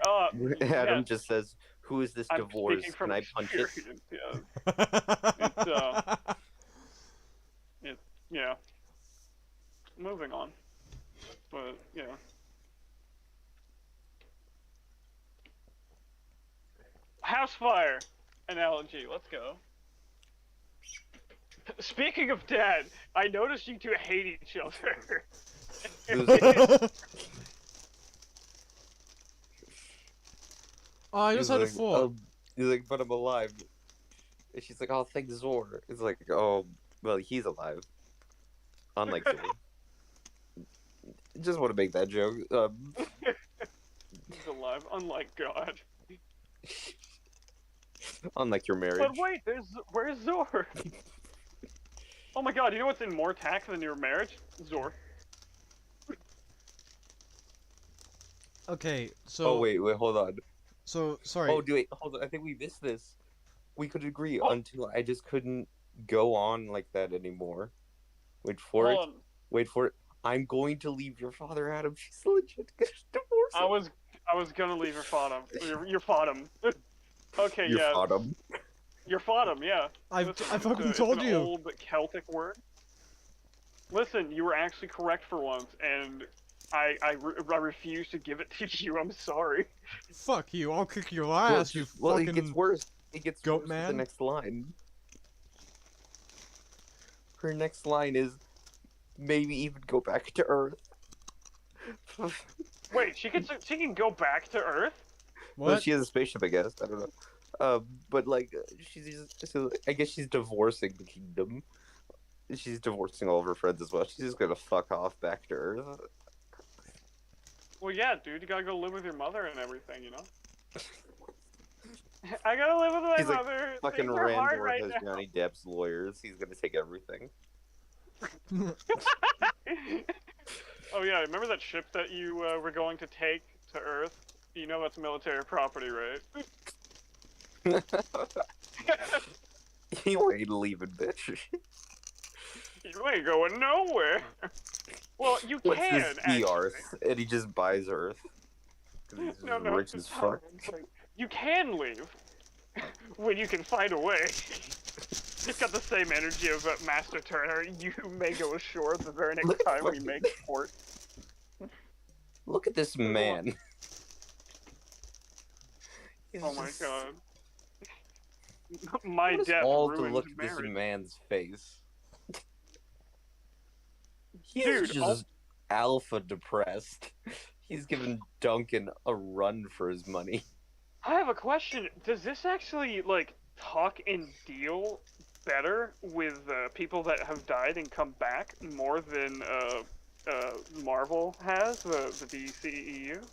Adam Yeah, just says, "Who is this I'm divorce? speaking from Can I punch it?" experience. Yeah. Moving on, but yeah. House fire analogy. Let's go. Speaking of dad, I noticed you two hate each other. Oh, I just had a thought. He's like, "But I'm alive." And she's like, "Oh, thank Zor." It's like, "Oh, well, he's alive." Unlike Zor. Just want to make that joke. He's alive, unlike God. Unlike your marriage. But wait, where's Zor? Oh my god, you know what's in more tax than your marriage? Zor. Okay, so. Oh wait, hold on. So sorry. Oh wait, hold on. I think we missed this. We could agree until I just couldn't go on like that anymore. Wait for it. Wait for it. I'm going to leave your father, Adam. She's legit gonna divorce him. I was gonna leave your father. Your father. Okay, your yeah. Father. Your father, yeah. I fucking told you. It's an old Celtic word. Listen, you were actually correct for once, and I refuse to give it to you. I'm sorry. Fuck you! I'll kick your ass. You well, fucking. It gets worse. It gets goat worse man. with the next line. Her next line is, maybe even go back to Earth. Wait, she can go back to Earth? What? Well, she has a spaceship, I guess. I don't know. But like, I guess she's divorcing the kingdom. She's divorcing all of her friends as well. She's just gonna fuck off back to Earth. Well, yeah, dude, you gotta go live with your mother and everything, you know? I gotta live with my mother. Like, fucking Randor has Johnny Depp's lawyers. He's gonna take everything. Oh yeah, remember that ship that you were going to take to Earth? You know that's military property, right? You ain't leaving, bitch. You ain't going nowhere. Well, you What's can this actually. Earth? And he just buys Earth. Because he's No, rich as it's not fuck. what I'm saying. You can leave when you can find a way. It's got the same energy of Master Turner. You may go ashore the very next Look at time we fucking- make port. Look at this man. He's Oh my just- god. My What is death all to ruined look at this marriage. man's face? He's Dude, just alpha depressed. He's giving Duncan a run for his money. I have a question. Does this actually, like, talk and deal better with people that have died and come back more than Marvel has, the DCEU?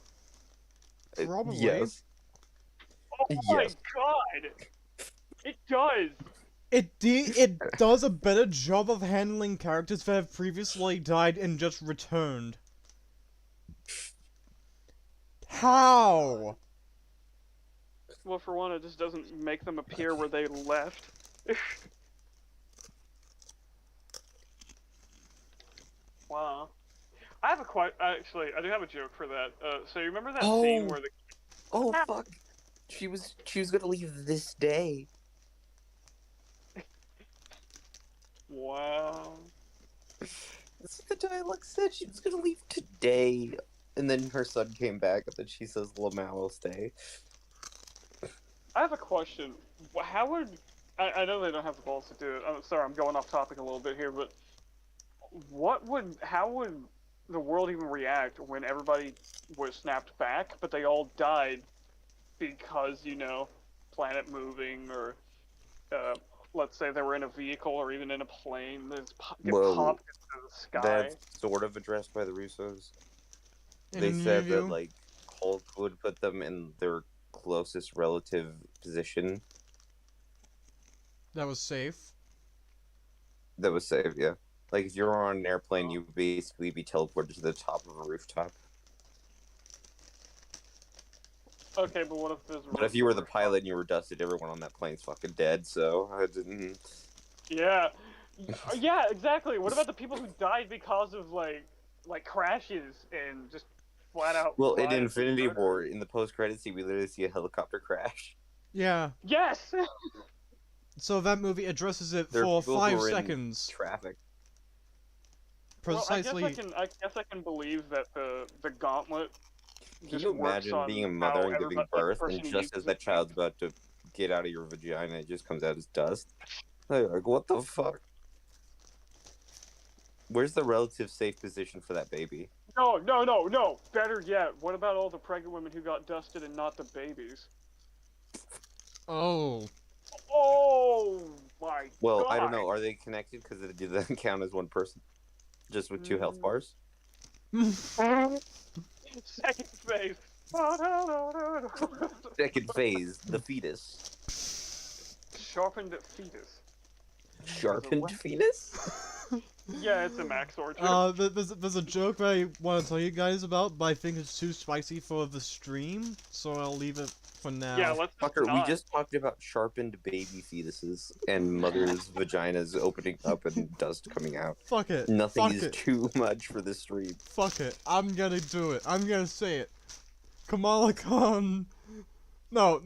Probably. Yes. Oh my Yes. god! It does! It does a better job of handling characters that have previously died and just returned. How? Well, for one, it just doesn't make them appear where they left. Wow. I have actually, I do have a joke for that. So you remember that scene where the... Oh fuck. She was gonna leave this day. Wow. That's what the dialogue said. She was gonna leave today. And then her son came back, and then she says Lamau will stay. I have a question. How would... I know they don't have the balls to do it. I'm sorry, I'm going off topic a little bit here, but... How would the world even react when everybody was snapped back, but they all died because, you know, planet moving, or, let's say they were in a vehicle or even in a plane, they just get Well, popped into the sky? That's sort of addressed by the Russos. In They a new said view? that, like, Hulk would put them in their closest relative position. That was safe. That was safe, yeah. Like, if you're on an airplane, you would basically be teleported to the top of a rooftop. Okay, but what if there's... But if you were the pilot and you were dusted, everyone on that plane's fucking dead, so I didn't... Yeah. Yeah, exactly. What about the people who died because of, like crashes and just flat out... Well, in lives? Infinity War, in the post-credit scene, we literally see a helicopter crash. Yeah. Yes! So that movie addresses it There are for people who 5 are in seconds. Traffic. Precisely. Well, I guess I can believe that the gauntlet. Can just you works imagine on being a how mother and giving everybody- birth, person and just as uses that it. child's about to get out of your vagina, it just comes out as dust? Like, what the fuck? Where's the relative safe position for that baby? No. Better yet, what about all the pregnant women who got dusted and not the babies? Oh. Oh my Well, god. I don't know. Are they connected? Because it doesn't count as one person. Just with 2 health bars? Second phase. Second phase, the fetus. Sharpened fetus. Sharpened fetus? Yeah, it's a Max Orchard. There's a joke that I want to tell you guys about, but I think it's too spicy for the stream, so I'll leave it for now. Yeah, let's just Fucker, we not. just talked about sharpened baby fetuses and mothers' vaginas opening up and dust coming out. Fuck it. Nothing Fuck is it. too much for this stream. Fuck it. I'm gonna do it. I'm gonna say it. Kamala Khan. No.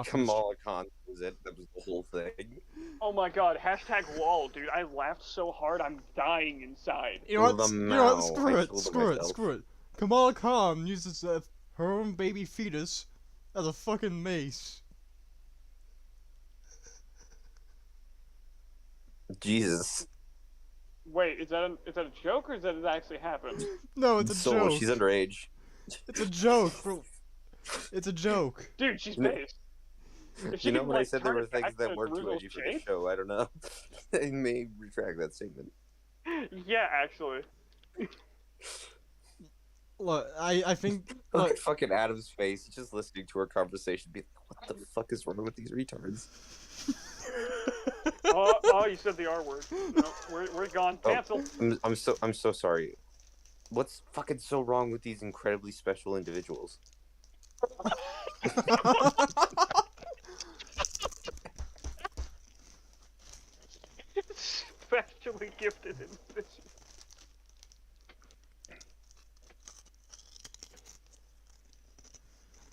Kamala Khan was it. That was the whole thing. Oh my god, hashtag lol, dude. I laughed so hard I'm dying inside. You know what? Lamau. Screw I it. told Screw it. myself. Screw it. Kamala Khan uses her own baby fetus as a fucking mace. Jesus. Wait, is that a joke or does that actually happen? No, it's a So joke. she's underage. It's a joke, bro. It's a joke. Dude, she's No. based. If she You know can, when I like, said there turn were it back things to that its weren't too original edgy for the shape? show, I don't know. I may retract that statement. Yeah, actually. Look, I think. Look Look, at fucking Adam's face, just listening to our conversation, be like, what the fuck is wrong with these retards? Oh, you said the R word. No, we're gone. Oh. Cancel. I'm so sorry. What's fucking so wrong with these incredibly special individuals? actually gifted in this.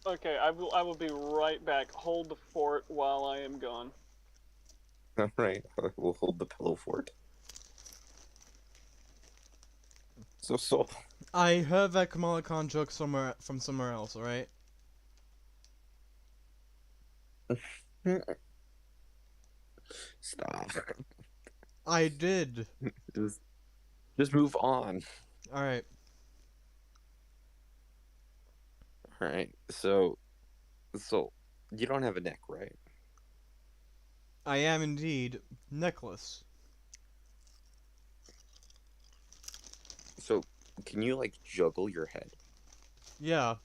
Okay, I will be right back. Hold the fort while I am gone. Alright, we'll hold the pillow fort. So, I heard that Kamala Khan joke from somewhere else, alright? stop. I did. Just move on. Alright. Alright, so, you don't have a neck, right? I am indeed necklace. So, can you, like, juggle your head? Yeah.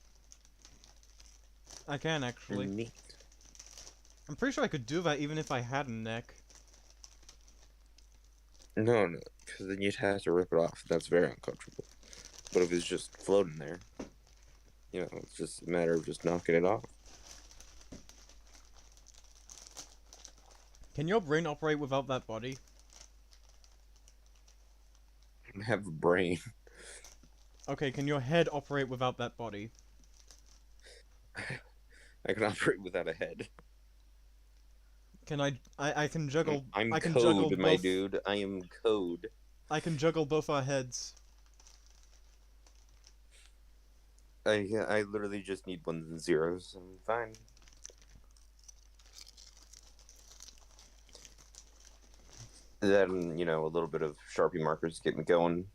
I can, actually. Neat. I'm pretty sure I could do that even if I had a neck. No, because then you'd have to rip it off. That's very uncomfortable. But if it's just floating there, you know, it's just a matter of just knocking it off. Can your brain operate without that body? I have a brain. Okay, can your head operate without that body? I can operate without a head. Can I can juggle. I'm I can code, juggle my both. dude. I am code. I can juggle both our heads. I literally just need ones and zeros. I'm fine. Then, you know, a little bit of Sharpie markers get me going.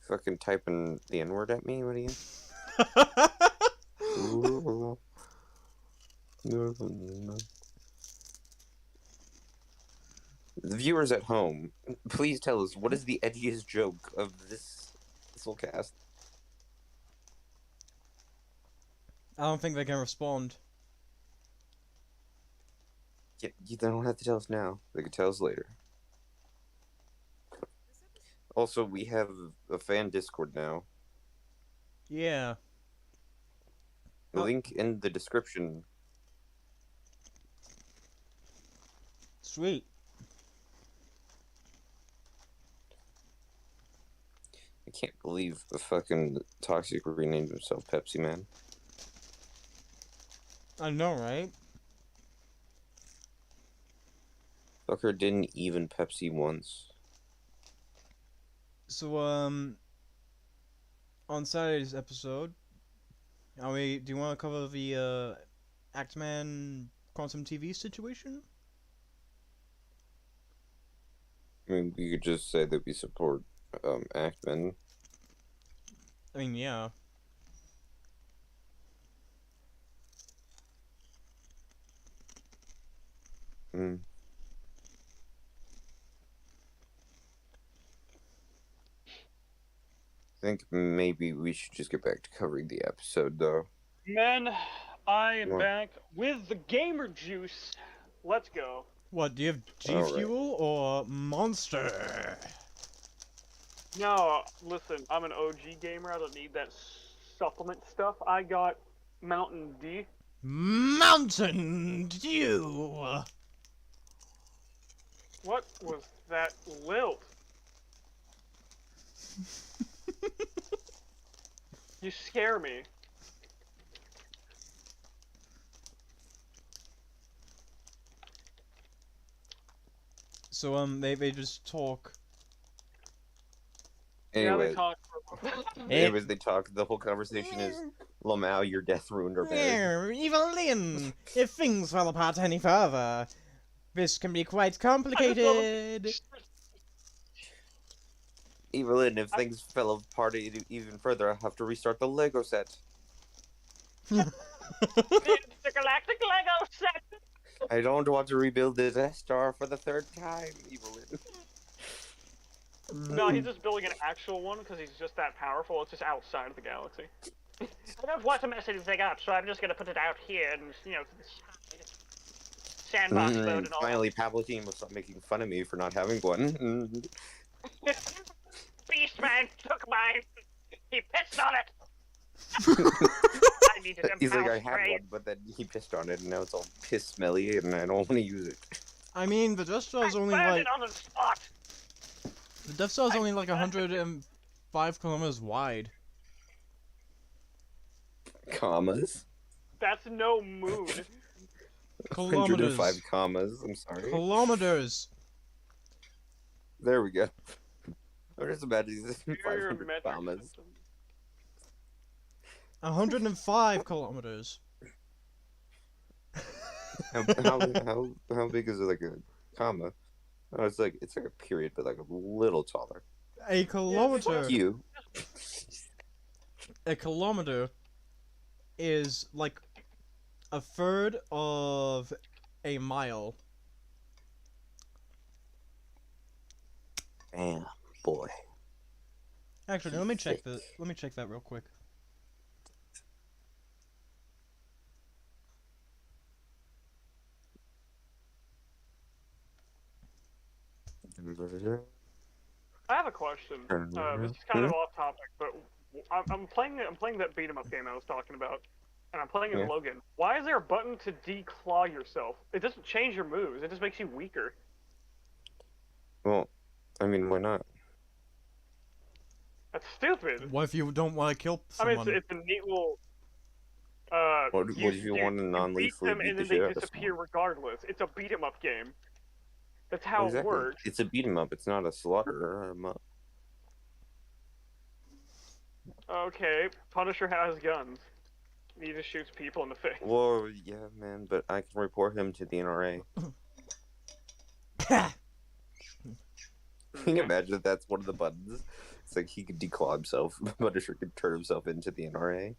Fucking typing the N-word at me? What are you? The viewers at home, please tell us, what is the edgiest joke of this Soulcast? I don't think they can respond. Yeah, you don't have to tell us now. They can tell us later. Also, we have a fan Discord now. Yeah. The Oh. link in the description. Sweet. I can't believe the fucking Toxic renamed himself Pepsi Man. I know, right? Fucker didn't even Pepsi once. So, on Saturday's episode, do you want to cover the, Actman Quantum TV situation? I mean, we could just say that we support, Ackman. I mean, yeah. Mm. I think maybe we should just get back to covering the episode, though. Men, I am What? back with the gamer juice. Let's go. What, do you have G Alright. Fuel or Monster? No, listen, I'm an OG gamer. I don't need that supplement stuff. I got Mountain D. Mountain Dew! What was that lilt? You scare me. So, they just talk. Yeah, they Anyway, talk. anyways, they talk. The whole conversation is, Lamau, your death ruined our marriage. Evelyn, if things fell apart any further, this can be quite complicated. Evelyn, if things fell apart even further, I'll have to restart the Lego set. It's the Galactic Lego set. I don't want to rebuild the Death Star for the third time, Evelyn. No, he's just building an actual one because he's just that powerful. It's just outside of the galaxy. I don't want to mess anything up, so I'm just gonna put it out here and, you know, sandbox mode and all. Finally, Palpatine will stop making fun of me for not having one. Beastman took mine. He pissed on it. needed a He's like, mouse I had spray. one, but then he pissed on it, and now it's all piss smelly, and I don't want to use it. I mean, the Death Star is I only found like it on the spot. the Death Star is I only like found it. 105 kilometers wide. Commas. That's no moon. 105 105 commas. I'm sorry. kilometers. There we go. I'm just imagining this Superior 500 metric commas. system. 105 kilometers. How big is it, like a comma? Oh, it's like a period, but like a little taller. A kilometer. Fuck you. A kilometer is like a third of a mile. Damn, boy. Actually, let me check that real quick. I have a question. This is kind of off topic, but I'm playing that beat 'em up game I was talking about, and I'm playing as Yeah. Logan. Why is there a button to declaw yourself? It doesn't change your moves. It just makes you weaker. Well, I mean, why not? That's stupid. What if you don't want to kill I mean, someone? it's a neat little. What if you want to beat non-lethally them beat and the then shit they out of disappear someone? regardless. It's a beat 'em up game. That's how Exactly. it works. It's a beat 'em up. It's not a slaughter 'em up. Okay, Punisher has guns. He just shoots people in the face. Well, yeah, man, but I can report him to the NRA. Can you imagine if that's one of the buttons? It's like he could declaw himself. Punisher could turn himself into the NRA.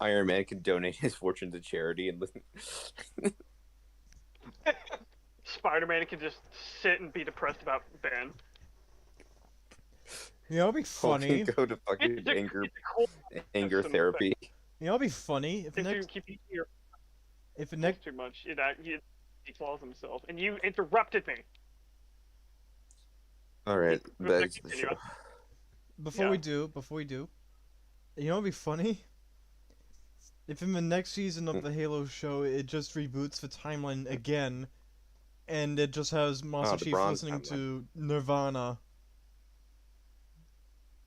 Iron Man can donate his fortune to charity and Spider-Man can just sit and be depressed about Ben. You know, it'd be funny. go to fucking It's a cool anger system therapy. You know, it'd be funny if If you next keep eating your if neck next too much, he declaws himself. And you interrupted me. All right, Let's back to the continue. show. before Yeah. we do, you know, it'd be funny if in the next season of the Halo show it just reboots the timeline again, and it just has Master the Chief bronze listening timeline. to Nirvana.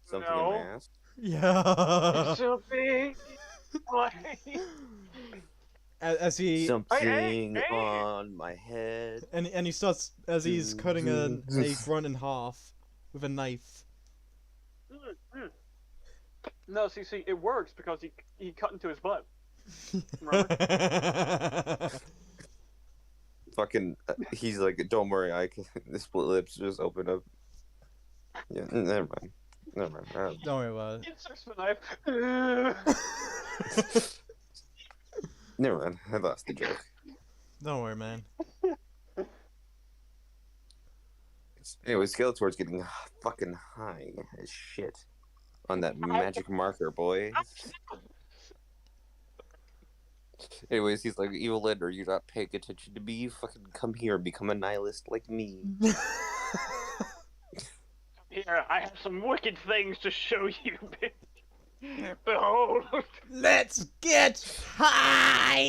Something No. in my ass. Yeah. Something like as he Something hey. on my head. and he starts as he's cutting a front in half with a knife. No, see, it works because he cut into his butt. Remember? Fucking, he's like, don't worry, I can. The split lips just open up. Yeah, never mind. Don't worry about it. Inserts the knife. Never mind. I lost the joke. Don't worry, man. Anyway, Skeletor's getting fucking high as shit on that magic marker, boys. Anyways, he's like, Evil Ender, you're not paying attention to me. You fucking come here and become a nihilist like me. Here, I have some wicked things to show you, bitch. Behold. Let's get high.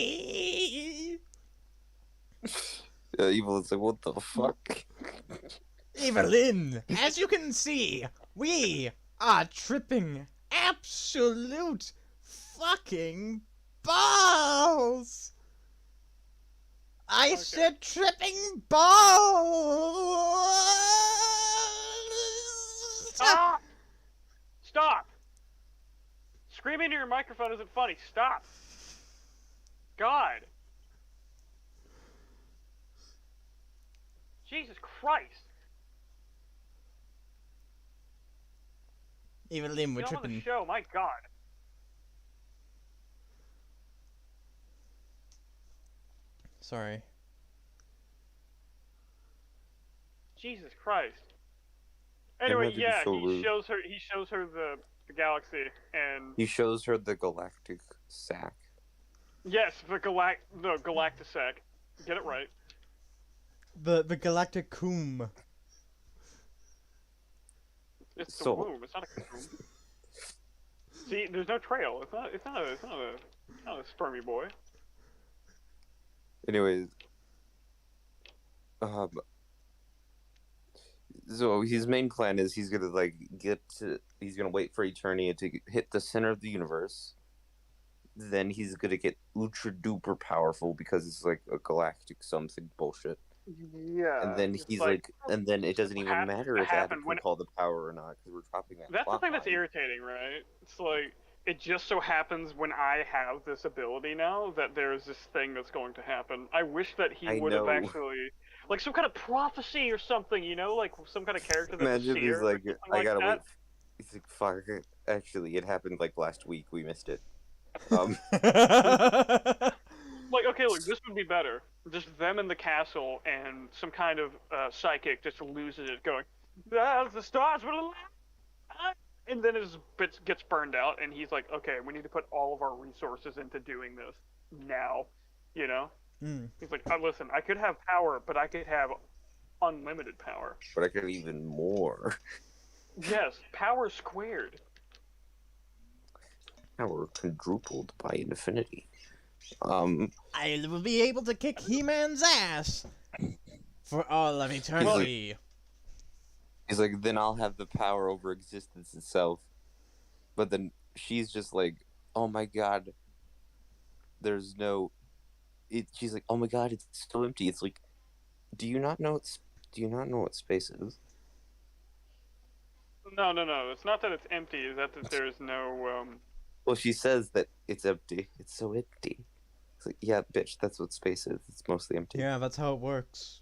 Evil is like, what the fuck? Evelyn, as you can see, we are tripping absolute fucking balls. I said tripping balls. Stop! Stop! Screaming into your microphone isn't funny. Stop! God! Jesus Christ! Evelyn, we're Get on with the tripping. show, my God! Sorry. Jesus Christ! had Anyway, to be yeah, so he rude. shows her the galaxy, and He shows her the galactic sack. yes, the Galactisac. Get it right. The Galactic Coom. It's a So womb. It's not a comb. See, there's no trail. It's not a spermy boy. anyways, um, so his main plan is he's gonna he's gonna wait for Eternia to hit the center of the universe. Then he's gonna get ultra duper powerful because it's like a galactic something bullshit. Yeah. And then it's he's and then it doesn't even matter if Adam when can call the power or not because we're dropping that. that's the thing that's line. irritating, right? It's like it just so happens when I have this ability now that there's this thing that's going to happen. I wish that he I would have know. actually, like some kind of prophecy or something, you know, like some kind of character that's Imagine a he's seer. like, Or I gotta that. wait. He's like, fuck. Actually, it happened like last week. We missed it. Um, Like, okay, look, this would be better. Just them in the castle and some kind of psychic just loses it, going, the stars will align. And then his bit gets burned out, and he's like, okay, we need to put all of our resources into doing this now. You know? Mm. He's like, listen, I could have power, but I could have unlimited power. but I could have even more. Yes, power squared. Power quadrupled by infinity. I will be able to kick He-Man's ass for all of eternity. He's like, then I'll have the power over existence itself. But then she's just like, oh my god, there's no. She's like, oh my god, it's so empty. It's like, do you not know what space is? No. It's not that it's empty. It's that there's no. Well, she says that it's empty. It's so empty. It's like, yeah, bitch, that's what space is. It's mostly empty. Yeah, that's how it works.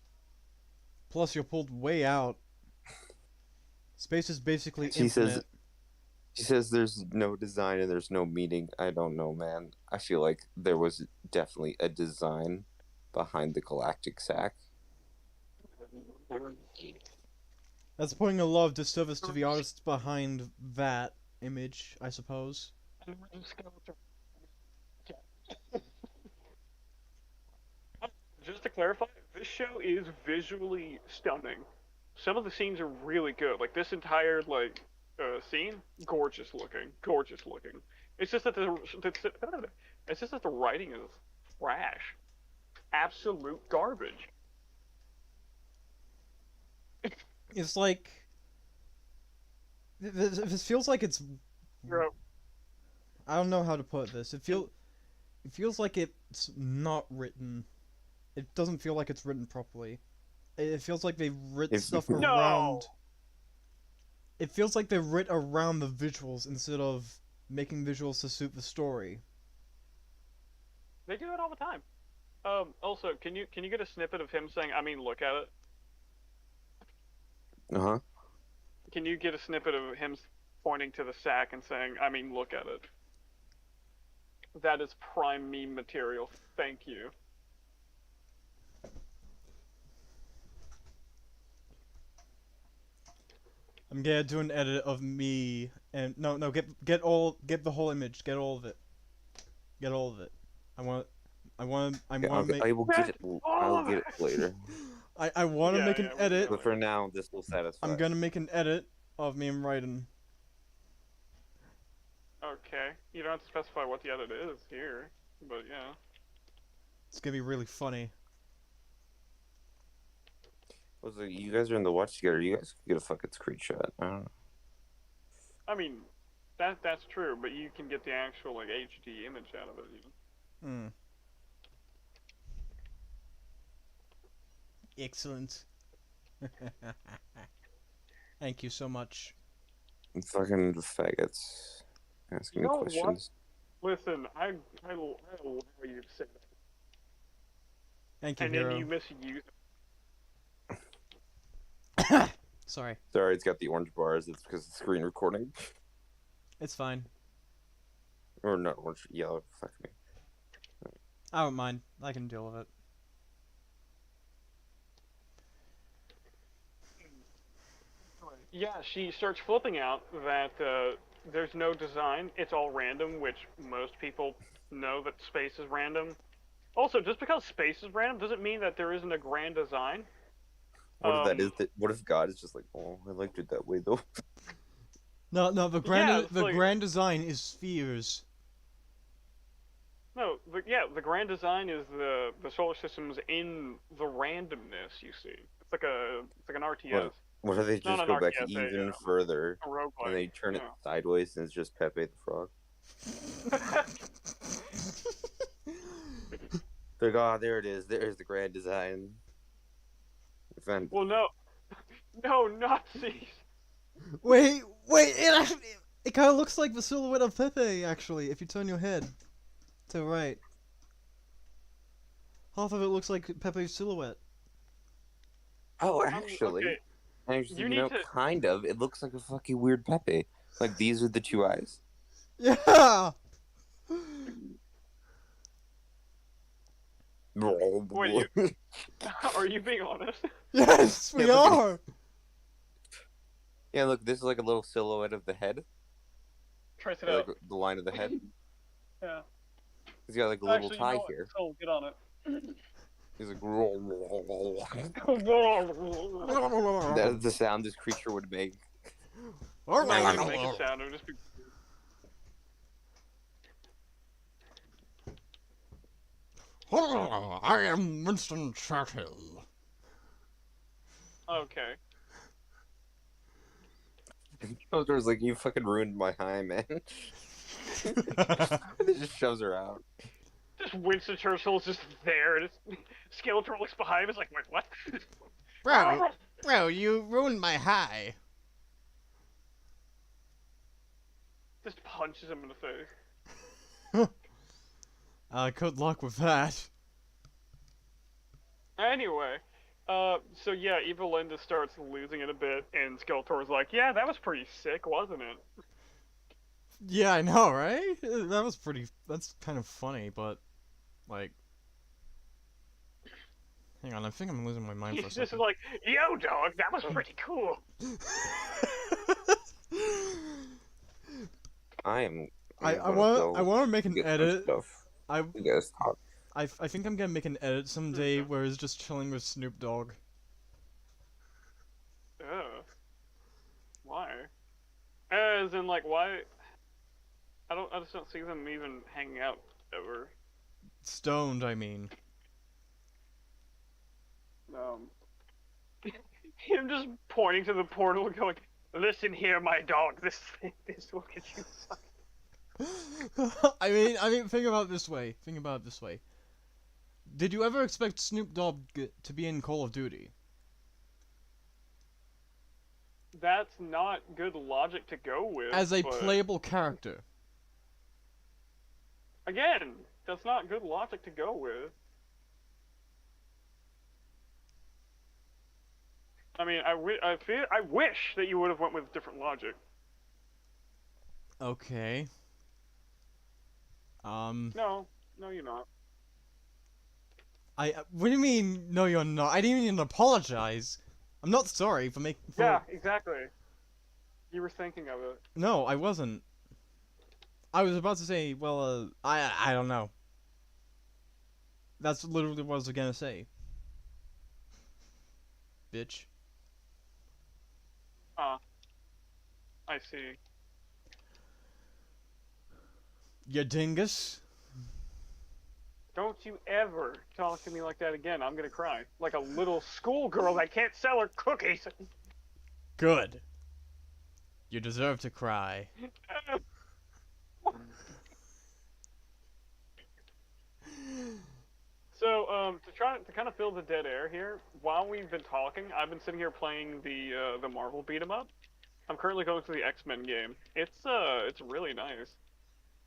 Plus, you're pulled way out. Space is basically infinite. She says there's no design and there's no meaning. I don't know, man. I feel like there was definitely a design behind the galactic sack. That's putting a lot of disservice to the artists behind that image, I suppose. Just to clarify, this show is visually stunning. Some of the scenes are really good. Like this entire scene, gorgeous looking. It's just that the writing is trash, absolute garbage. It's like this feels like it's. I don't know how to put this. It feels like it's not written. It doesn't feel like it's written properly. It feels like they've written stuff around. No! It feels like they've written around the visuals instead of making visuals to suit the story. They do it all the time. Also, can you get a snippet of him saying, "I mean, look at it"? Uh-huh. Can you get a snippet of him pointing to the sack and saying, "I mean, look at it"? That is prime meme material. Thank you. I'm gonna do an edit of me and no, get the whole image, get all of it. I want I will get it. I'll get it later. I want to make an edit. But for now, this will satisfy. I'm gonna make an edit of me and Raiden. Okay, you don't have to specify what the edit is here, but yeah. It's gonna be really funny. Was like, you guys are in the watch together. You guys could get a fucking screenshot. I don't know. I mean, that's true, but you can get the actual HD image out of it. Even. Excellent. Thank you so much. Fucking faggots asking me questions. What? Listen, I allow you to say that. Thank you, and Hero. then you misuse it. Sorry. Sorry, it's got the orange bars. It's because it's screen recording. It's fine. Or not orange, yellow. Fuck me. I don't mind. I can deal with it. Yeah, she starts flipping out that there's no design. It's all random, which most people know that space is random. Also, just because space is random doesn't mean that there isn't a grand design. What if that is? What if God is just like, oh, I liked it that way though? No, the Yeah, it's like- grand design is spheres. No, the grand design is the solar system's in the randomness. You see, it's like an RTS, What if they not just an go back RTS, even further a roguelike. and they turn it Yeah. sideways and it's just Pepe the Frog? They're like, oh, there it is. There's the grand design. Well, no, no Nazis. Wait, it kind of looks like the silhouette of Pepe, actually, if you turn your head to the right. Half of it looks like Pepe's silhouette. Oh, actually, Okay. actually, You you need know, to- kind of. It looks like a fucking weird Pepe. Like these are the two eyes. Yeah! Wait, are you being honest? Yes, we Yeah, look at are! Yeah, look, this is like a little silhouette of the head. Trace it Or, out. like the line of the head. Yeah. He's got like a little Actually, tie you know what? here. Soul, get on it. He's like, that's the sound this creature would make. I'm not gonna make a sound. It would just be. I am Winston Churchill. Okay. Joker's like, you fucking ruined my high, man. He just shoves her out. Just Winston Churchill's just there, and Skeletor looks behind him. It's like, wait, what? Bro, you ruined my high. Just punches him in the face. Good luck with that. Anyway, so yeah, Evil Linda starts losing it a bit, and Skeletor's like, yeah, that was pretty sick, wasn't it? Yeah, I know, right? That's kind of funny, but, like... Hang on, I think I'm losing my mind for a He's just second. like, yo, dog, that was pretty cool. I want to make an edit. Stuff. I You guys talk. I think I'm gonna make an edit someday where it's just chilling with Snoop Dogg. Ugh. Why? As in, like, why? I just don't see them even hanging out ever. Stoned, I mean. Him just pointing to the portal and going, "Listen here, my dog. This will get you fucked." I mean, think about it this way. Did you ever expect Snoop Dogg to be in Call of Duty? That's not good logic to go with. As a but playable character. again, that's not good logic to go with. I mean, I wish that you would have went with different logic. Okay. No, you're not. What do you mean, no you're not? I didn't even apologize. I'm not sorry for making... Yeah, exactly. You were thinking of it. No, I wasn't. I was about to say, well, I don't know. That's literally what I was gonna say. Bitch. I see. You dingus. Don't you ever talk to me like that again. I'm gonna cry. Like a little schoolgirl that can't sell her cookies. Good. You deserve to cry. So, to kind of fill the dead air here, while we've been talking, I've been sitting here playing the Marvel beat 'em up. I'm currently going through the X-Men game. It's really nice.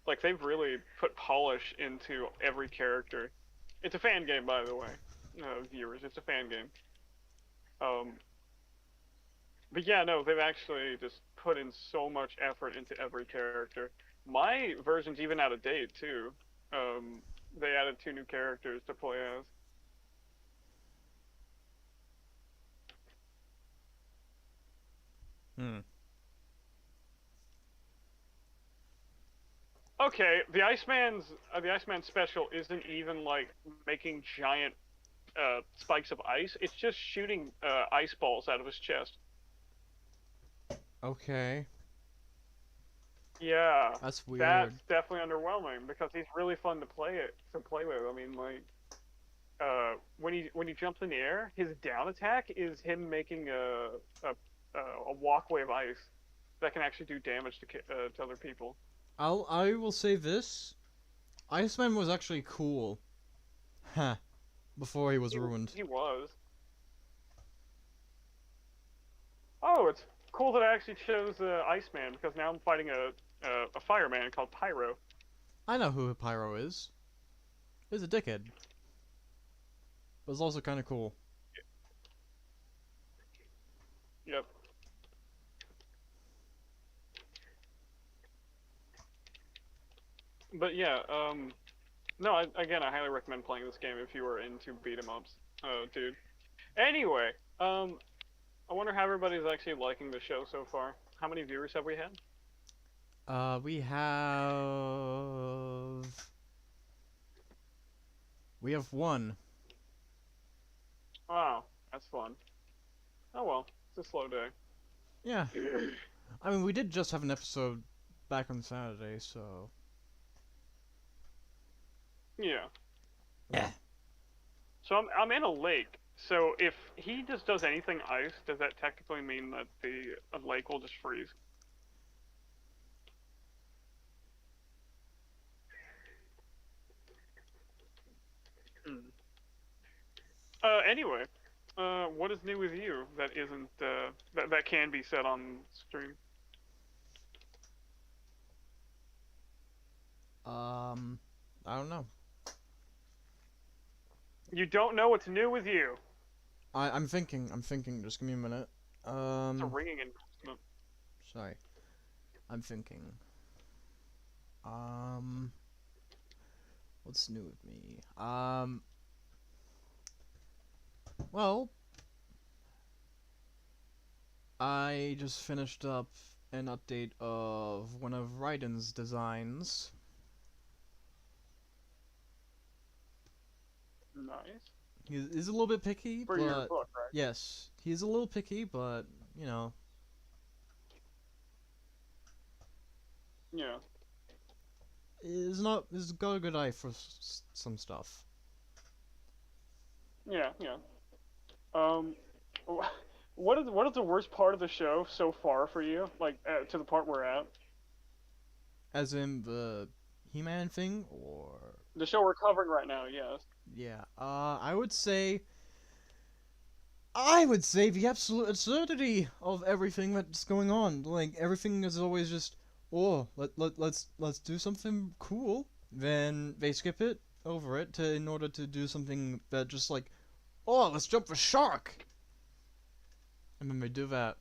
Like, they've really put polish into every character. It's a fan game, by the way, viewers. It's a fan game. But yeah, no, they've actually just put in so much effort into every character. My version's even out of date too. They added 2 new characters to play as. Okay, the Iceman special isn't even like making giant spikes of ice. It's just shooting ice balls out of his chest. Okay. Yeah, That's weird. that's definitely underwhelming because he's really fun to play with. I mean, like, when he jumps in the air, his down attack is him making a walkway of ice that can actually do damage to other people. I will say this. Iceman was actually cool. Huh. Before he was ruined. He was. Oh, it's cool that I actually chose Iceman because now I'm fighting a fireman called Pyro. I know who Pyro is. He's a dickhead. But it's also kind of cool. Yep. But yeah, no, again, I highly recommend playing this game if you are into beat 'em ups, dude. Anyway, I wonder how everybody's actually liking the show so far. How many viewers have we had? We have... We have one. Wow, that's fun. Oh well, it's a slow day. Yeah. I mean, we did just have an episode back on Saturday, so... Yeah. Yeah. So I'm in a lake. So if he just does anything ice, does that technically mean that the lake will just freeze? Hmm. Anyway, what is new with you that isn't that can be said on stream? I don't know. You don't know what's new with you. I'm thinking, just give me a minute. It's a ringing investment. Sorry. I'm thinking. What's new with me? Well, I just finished up an update of one of Raiden's designs. Nice. He's a little bit picky, For but your book, right? yes, he's a little picky, but you know, Yeah. he's got a good eye for some stuff. Yeah, yeah. Um, what is the worst part of the show so far for you? Like to the part we're at. As in the He-Man thing, or The show we're covering right now, yes. yeah, I would say the absolute absurdity of everything that's going on. Like everything is always just, oh, let's do something cool. Then they skip it over it in order to do something that just like, oh, let's jump the shark. And then they do that.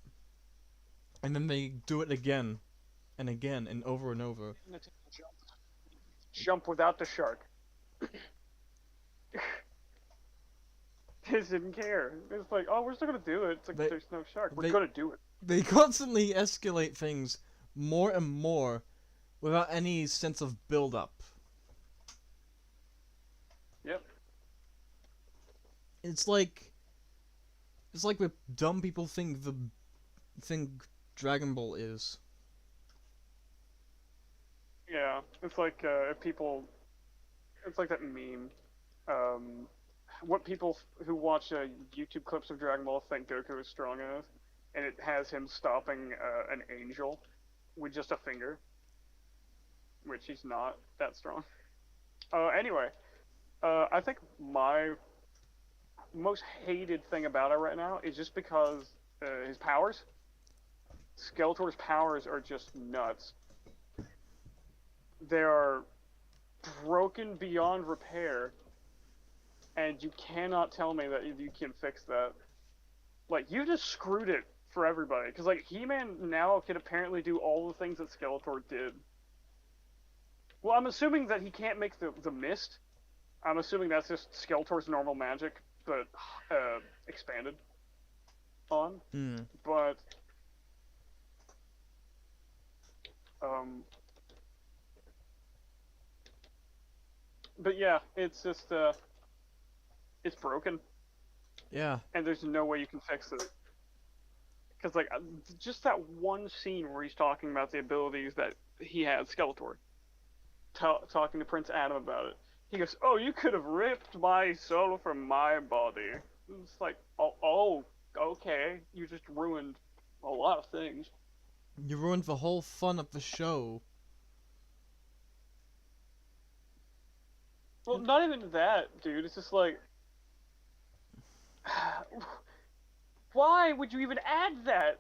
And then they do it again and again and over and over. Jump without the shark. Just didn't care. It's like, oh, we're still gonna do it. It's like there's no shark. We're gonna do it. They constantly escalate things more and more without any sense of build-up. Yep. It's like the dumb people think Dragon Ball is. Yeah, it's like if people, it's like that meme. What people who watch YouTube clips of Dragon Ball think Goku is strong as, and it has him stopping an angel with just a finger, which he's not that strong. Anyway, I think my most hated thing about it right now is just because his powers. Skeletor's powers are just nuts. They are broken beyond repair, and you cannot tell me that you can fix that. Like, you just screwed it for everybody, because, like, He-Man now can apparently do all the things that Skeletor did. Well, I'm assuming that he can't make the mist. I'm assuming that's just Skeletor's normal magic, but expanded on. But but yeah, it's just it's broken. Yeah. And there's no way you can fix it. Because like just that one scene where he's talking about the abilities that he had, Skeletor, talking to Prince Adam about it. He goes, "Oh, you could have ripped my soul from my body." It's like, oh, okay, you just ruined a lot of things. You ruined the whole fun of the show. Well, not even that, dude. It's just like, why would you even add that?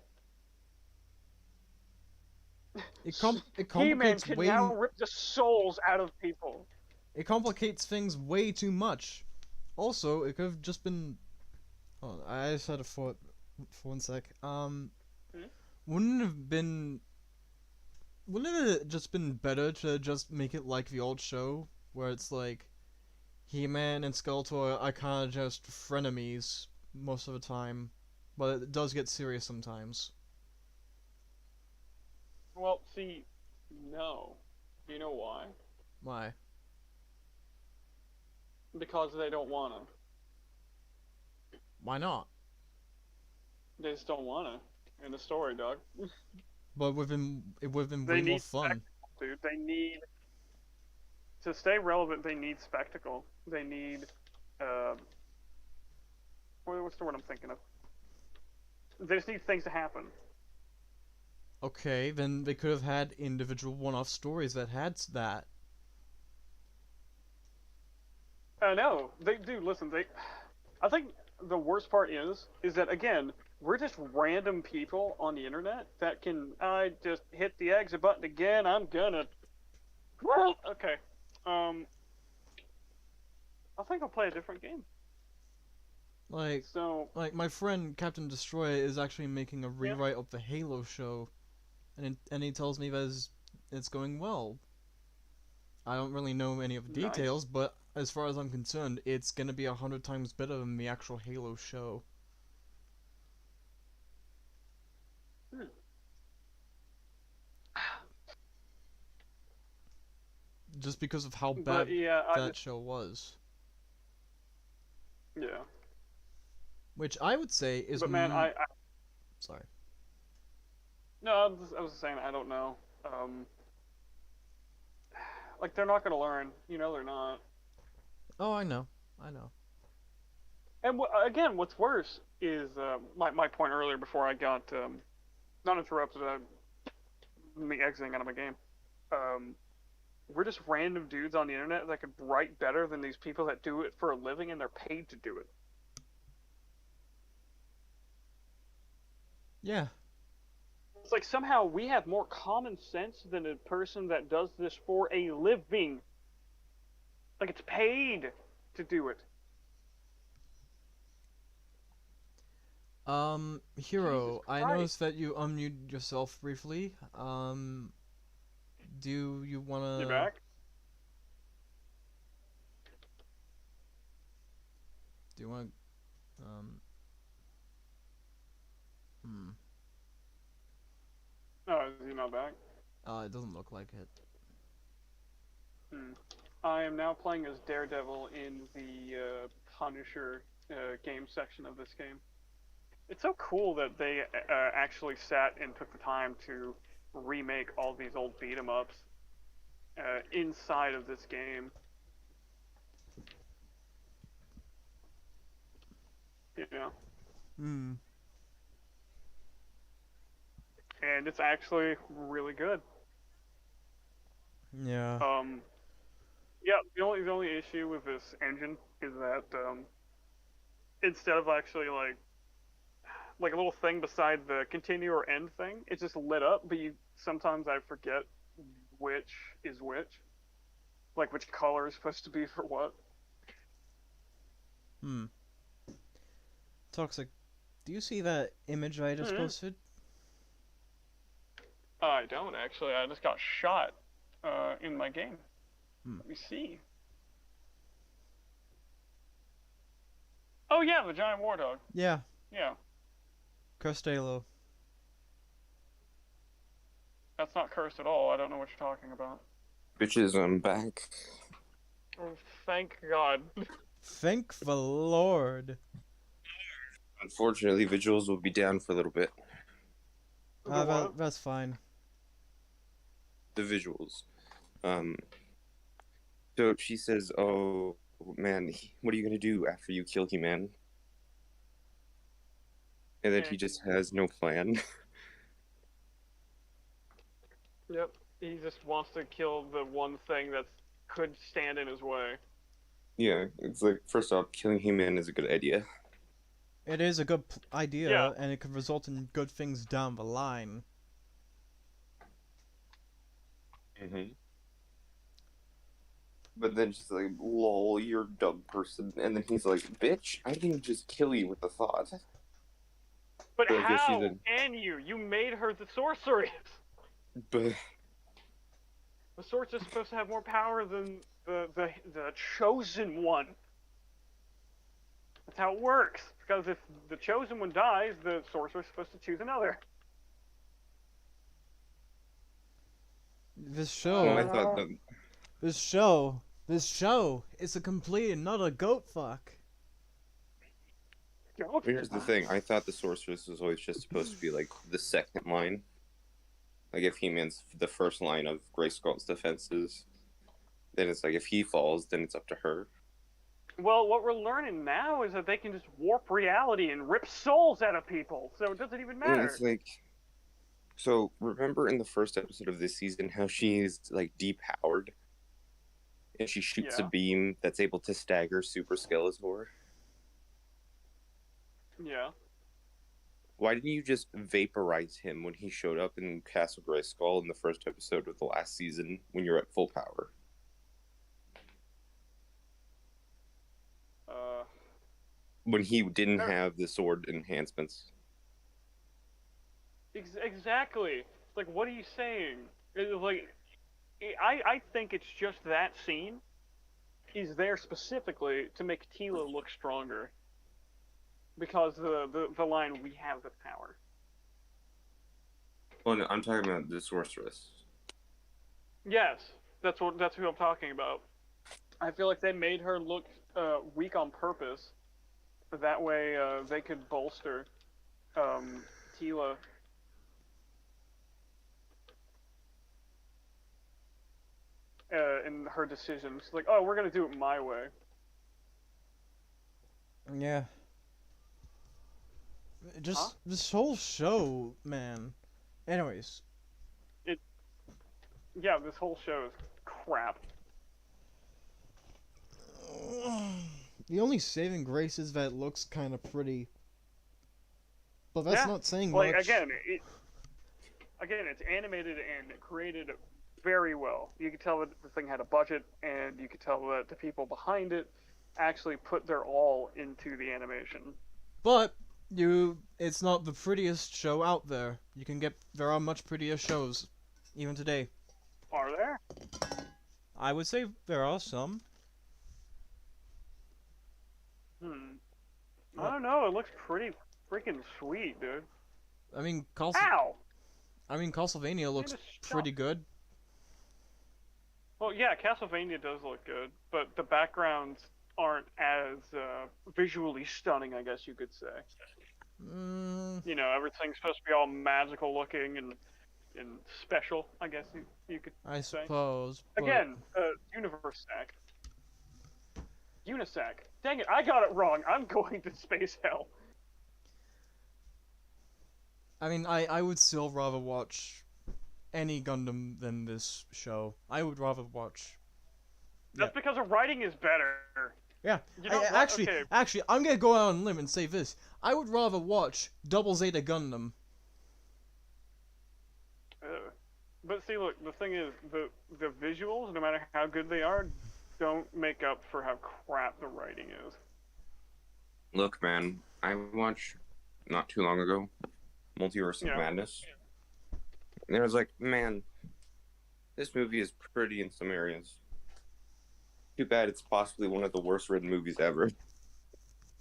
It He-Man complicates can way. now rip the souls out of people. It complicates things way too much. Also, it could have just been. Oh, I just had a thought for 1 sec. Wouldn't it have been? Wouldn't it have just been better to just make it like the old show, where it's like, He-Man and Skeletor are kind of just frenemies most of the time, but it does get serious sometimes. Well, see, no. You know why? Why? Because they don't want to. Why not? They just don't want to. In the story, dog. But it would have been They way more need fun. Dude, they need to stay relevant. They need spectacle. They need what's the word I'm thinking of? They just need things to happen. Okay, then they could have had individual one-off stories that had that. No, they do. Listen, I think the worst part is that again, we're just random people on the internet that can. I just hit the exit button again. I'm gonna. Well, okay. I think I'll play a different game. Like my friend Captain Destroyer is actually making a rewrite of the Halo show, and he tells me that it's going well. I don't really know any of the details, but as far as I'm concerned, it's gonna be 100 times better than the actual Halo show. Just because of how bad that show was. Yeah. Which I would say is. But man, Sorry. No, I was saying I don't know. Like they're not gonna learn. You know they're not. Oh, I know. And again, what's worse is my point earlier before I got not interrupted. Me exiting out of my game. We're just random dudes on the internet that could write better than these people that do it for a living and they're paid to do it. Yeah. It's like somehow we have more common sense than a person that does this for a living. Like it's paid to do it. Hero, I noticed that you unmuted yourself briefly. Do you wanna... You back? Do you wanna... Oh, is he not back? It doesn't look like it. I am now playing as Daredevil in the Punisher game section of this game. It's so cool that they actually sat and took the time to remake all these old beat-em-ups inside of this game. You know? And it's actually really good. Yeah. Yeah, the only issue with this engine is that instead of actually like a little thing beside the continue or end thing, it's just lit up, but sometimes I forget which is which. Like which color is supposed to be for what. Toxic, do you see that image I just posted? I don't actually. I just got shot in my game. Let me see. Oh yeah, the giant war dog. Yeah. Yeah. Costello. That's not cursed at all. I don't know what you're talking about. Bitches, I'm back. Oh, thank God. Thank the Lord. Unfortunately, visuals will be down for a little bit. what? That's fine. The visuals. Um, so she says, "Oh man, what are you gonna do after you kill He-Man?" And then he just has no plan. Yep. He just wants to kill the one thing that could stand in his way. Yeah, it's like, first off, killing He-Man is a good idea. It is a good idea, Yeah. and it could result in good things down the line. Mm-hmm. But then she's like, "Lol, you're a dumb person," and then he's like, "Bitch, I didn't just kill you with the thought." But So I guess how she's in- can you? You made her the sorceress. But The sorceress is supposed to have more power than the chosen one. That's how it works. Because if the chosen one dies, the sorceress is supposed to choose another. This well, I show, thought that this show is a complete and utter goat fuck. here's the thing. I thought the sorceress was always just supposed to be like the second line. Like if He-Man's the first line of Grayskull's defenses, then it's like if he falls, then it's up to her. Well, what we're learning now is that they can just warp reality and rip souls out of people, so it doesn't even And matter. it's like, so remember in the first episode of this season how she's like depowered, and she shoots a Yeah. beam that's able to stagger Super Skeletor. Yeah. Why didn't you just vaporize him when he showed up in Castle Grayskull in the first episode of the last season when you're at full power? When he didn't have the sword enhancements. Exactly. Like, what are you saying? It's like, I think it's just that scene is there specifically to make Tila look stronger. Because the line, "we have the power." Well, no, I'm talking about the sorceress. Yes, that's who I'm talking about. I feel like they made her look weak on purpose. That way, they could bolster Tila. In her decisions, like, oh, we're gonna do it my way. Yeah. Just this whole show, man. Anyways, Yeah, this whole show is crap. the only saving grace is that it looks kind of pretty. But that's Yeah, not saying Like much. again, it's animated and created very well. You could tell that the thing had a budget, and you could tell that the people behind it actually put their all into the animation. But it's not the prettiest show out there. There are much prettier shows, even today. Are there? I would say there are some. I don't know. It looks pretty freaking sweet, dude. I mean, Ow! Castlevania looks just stop. pretty good. Well, yeah, Castlevania does look good, but the backgrounds aren't as visually stunning, I guess you could say. You know, everything's supposed to be all magical looking and special, I guess you could I say. suppose. But Again, Universac. Unisac. Dang it, I got it wrong. I'm going to space hell. I mean, I would still rather watch any Gundam than this show. I would rather watch. That's because the writing is better. Yeah. You know what? Actually, Okay. I'm gonna go out on a limb and say this. I would rather watch Double Zeta Gundam. But see, look, the thing is, the visuals, no matter how good they are, don't make up for how crap the writing is. Look, man, I watched not too long ago Multiverse of Madness. And I was like, man, this movie is pretty in some areas. Too bad it's possibly one of the worst written movies ever.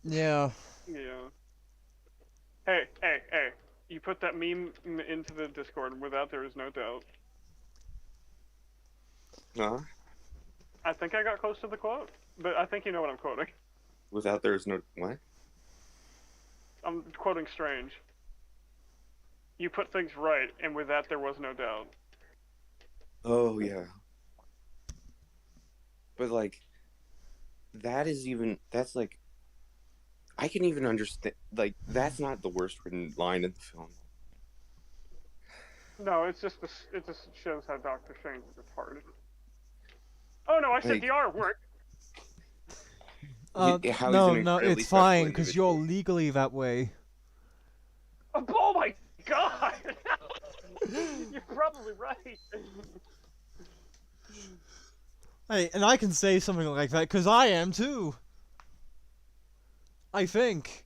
Yeah. Yeah. Hey. You put that meme into the Discord. Without there is no doubt. Huh? I think I got close to the quote, but I think you know what I'm quoting. Without there's no... What? I'm quoting Strange. You put things right, and with that there was no doubt. Oh yeah. But like, that's like, I can even understand. Like, that's not the worst written line in the film. No, it just shows how Doctor Strange is retarded. Oh no, I said Like, the R word. how he's No, an incredibly it's special fine, because you're individual. legally that way. Oh my god! You're probably right. Hey, and I can say something like that, because I am too. I think.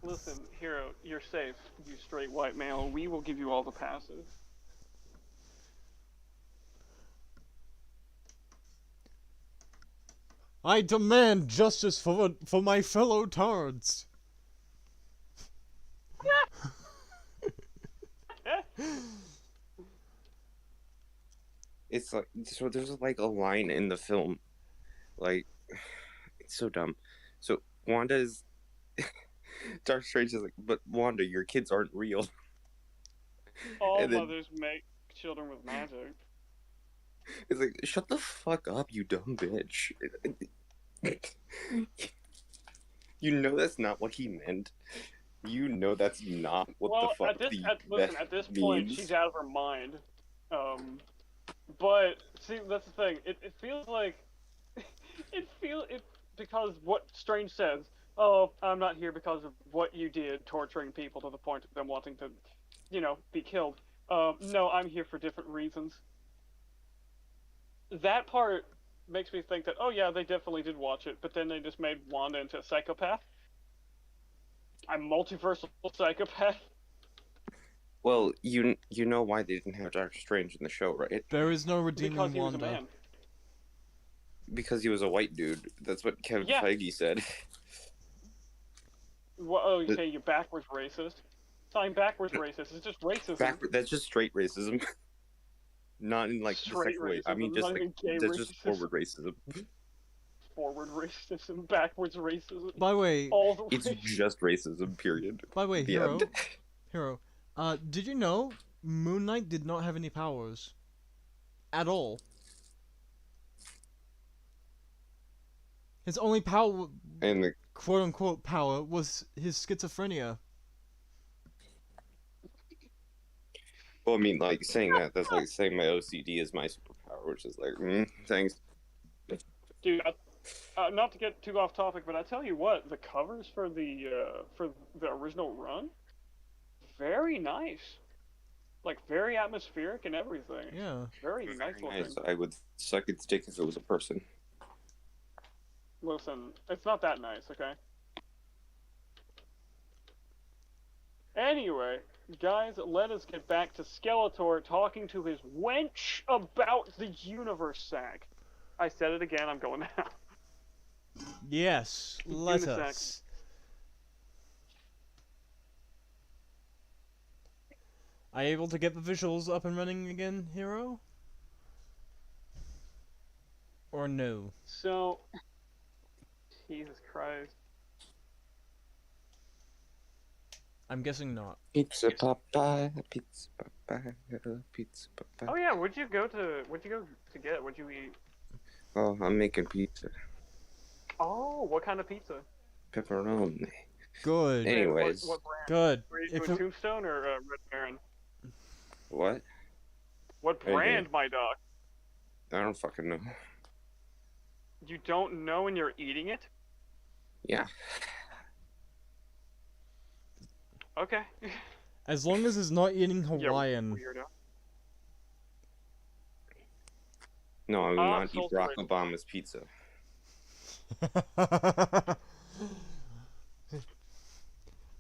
Listen, Hero, you're safe, you straight white male. We will give you all the passes. I demand justice for my fellow tards. It's like, so there's like a line in the film, like, it's so dumb. So Wanda is, Dark Strange is like, but Wanda, your kids aren't real. All And then mothers make children with magic. it's like, shut the fuck up, you dumb bitch. You know that's not what he meant. You know that's not what the fuck at this point, means. she's out of her mind. But see, that's the thing. It feels like because what Strange says. Oh, I'm not here because of what you did, torturing people to the point of them wanting to, be killed. No, I'm here for different reasons. That part makes me think that, oh yeah, they definitely did watch it, but then they just made Wanda into a psychopath. A multiversal psychopath. Well, you know why they didn't have Doctor Strange in the show, right? There is no redeeming Because he was Wanda. a man. Because he was a white dude. That's what Kevin Yeah. Feige said. Well, oh, you say you're backwards racist? I'm backwards racist. It's just racism. That's just straight racism. Not in like Straight the sexual way. I mean, racism, just not like even gay that's just racism. forward racism. Forward racism, backwards racism. By the way, All the It's way. just racism. Period. by the way, The Hero, end. Hero, did you know Moon Knight did not have any powers at all? His only power, And the, quote unquote power, was his schizophrenia. well, I mean, like saying that's like saying my OCD is my superpower, which is like, thanks. Dude, not to get too off topic, but I tell you what, the covers for the original run, very nice. Like, very atmospheric and everything. Yeah. Very nice looking. Nice. I would suck its dick if it was a person. Listen, it's not that nice, okay? Anyway, guys, let us get back to Skeletor talking to his wench about the universe sack. I said it again, I'm going now. Yes, let Unisex. us. Are you able to get the visuals up and running again, Hero? Or no? So, Jesus Christ. I'm guessing not. Pizza Popeye, pizza Popeye, pizza Popeye. Oh yeah, what'd you go to get? What'd you eat? Oh, I'm making pizza. Oh, what kind of pizza? Pepperoni. Good. Hey. Anyways. What brand? Good. Were you If doing it- Tombstone or Red Baron? What? What Hey, brand, my dog? I don't fucking know. You don't know and you're eating it? Yeah. Okay. As long as it's not eating Yeah, Hawaiian. weirdo. No, I will not eat Soul Barack Food. Obama's pizza.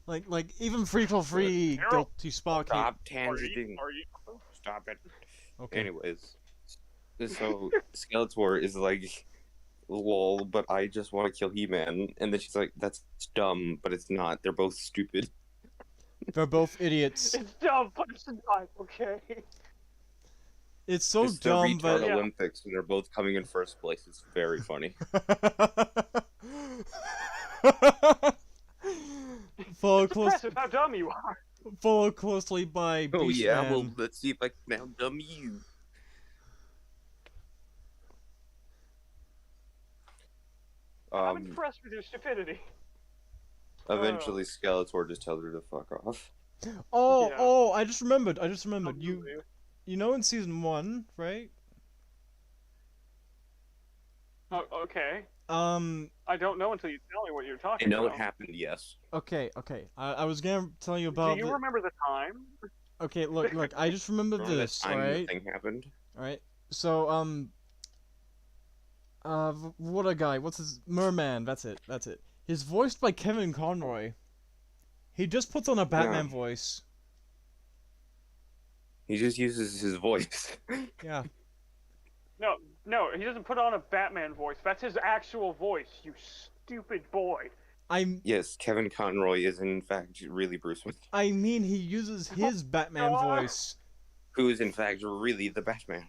like even free for free Harold, guilty spark. Stop Are tangenting. you? Stop it. Okay. Anyways, so Skeletor is like, lol, but I just want to kill He-Man. And then she's like, that's dumb, but it's not. They're both stupid. They're both idiots. It's dumb, but it's not, okay? It's so It's the dumb, retard but Yeah. Olympics, and they're both coming in first place. It's very funny. Folks, It's impressive how dumb you are. followed closely by Oh yeah, Beastman. well let's see if I can outdumb you. I'm impressed with your stupidity. Eventually Skeletor just tells her to fuck off. Oh, Yeah. oh, I just remembered. You Absolutely. you know in season 1, right? Oh, okay. Um, I don't know until you tell me what you're I talking know about. it happened, yes. okay. I was gonna tell you Do about you remember the time? Okay, look, I just remembered Remember that this, time alright? the thing happened? Alright. So, what a guy, what's his, Merman, that's it. He's voiced by Kevin Conroy. He just puts on a Batman Yeah. voice. He just uses his voice. Yeah. No, he doesn't put on a Batman voice. That's his actual voice, you stupid boy. Yes, Kevin Conroy is in fact really Bruce Wayne. I mean, he uses his Batman God. voice. Who is in fact really the Batman.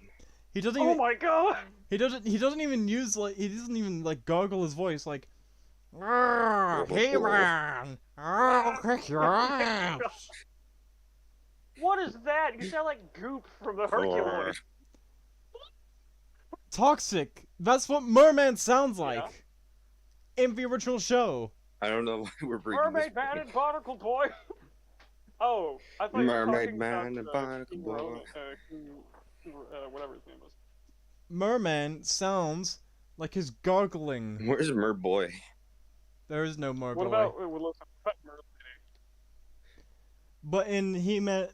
He doesn't Oh even, my god! he doesn't even use, like, he doesn't even, like, gargle his voice, like, hey man, I'll kick your ass. What is that? You sound like Goop from the Hercules. Toxic. That's what Merman sounds like. Yeah. In the original show. I don't know why we're bringing Mermaid Man and Barnacle Boy. Oh, I thought Mermaid you were talking Man about, and Barnacle King Boy. whatever his name was. Merman sounds like his gargling. Where's Merboy? There is no Merboy. What about listen, But in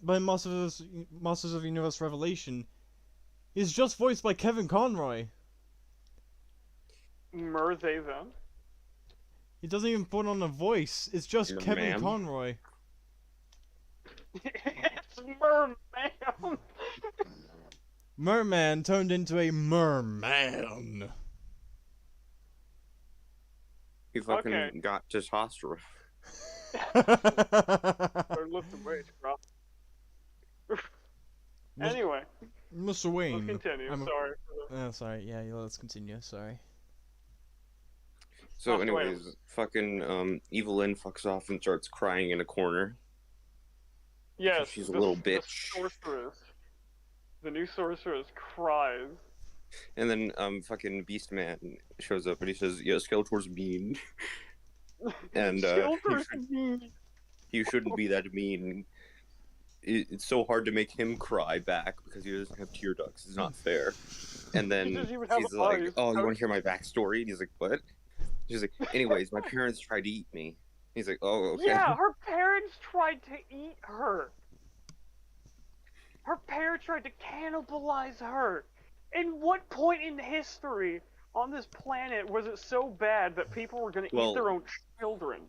Masters of the Universe Revelation, he's just voiced by Kevin Conroy. They then? He doesn't even put on a voice. It's just Kevin Merman? Conroy. It's Merman. Merman turned into a merman. He fucking Okay. got testosterone. Or lift the weight, bro. Mis- Anyway, Mr. let's Wayne. continue. I'm- Sorry. Sorry, yeah, let's continue, sorry. So Oh, anyways, fucking Evelyn fucks off and starts crying in a corner. Yes, She's a little The bitch. sorceress. The new sorceress cries. And then fucking Beastman shows up and he says, "Yeah, Skeletor's mean." And Skeletor's mean. he shouldn't be that mean. It's so hard to make him cry back because he doesn't have tear ducts. It's not fair. And then He doesn't even have she's like, eyes. "Oh, you want to hear my backstory?" And he's like, "What?" She's like, "Anyways, my parents tried to eat me." He's like, "Oh, okay." Yeah, her parents tried to eat her. Her parents tried to cannibalize her. In what point in history on this planet was it so bad that people were going to Well, eat their own children?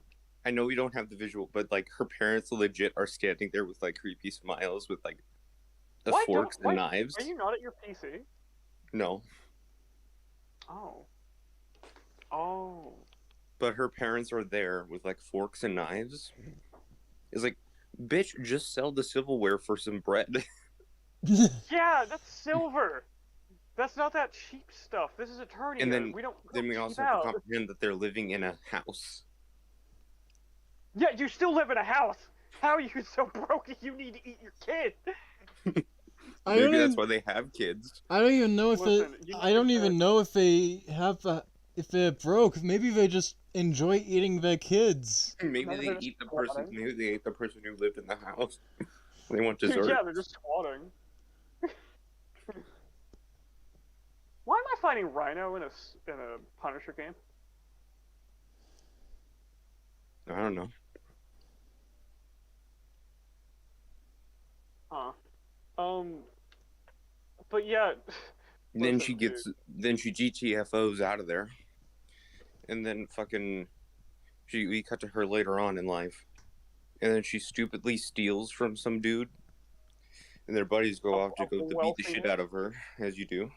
I know we don't have the visual, but like her parents legit are standing there with like creepy smiles with like forks and knives. Are you not at your PC? No, Oh. Oh. but her parents are there with like forks and knives. It's like, bitch, just sell the silverware for some bread. Yeah, that's silver. That's not that cheap stuff. This is Eternia. And then- we don't Then we cheap also have out. to comprehend that they're living in a house. Yeah, you still live in a house. How are you so broke you need to eat your kid? Maybe that's why they have kids. I don't even know if Listen, you I don't need to- even know if they have if they're broke. Maybe they just enjoy eating their kids. Maybe Maybe they they're eat the just person. squatting. Maybe they ate the person who lived in the house. They want Dude, dessert. yeah, they're just squatting. Why am I fighting Rhino in a Punisher game? I don't know. Huh. But yeah. Then Listen, she gets. Then she GTFOs out of there. And then fucking. We cut to her later on in life. And then she stupidly steals from some dude. And their buddies go off to Of go the to beat the wealthy shit man? out of her, as you do.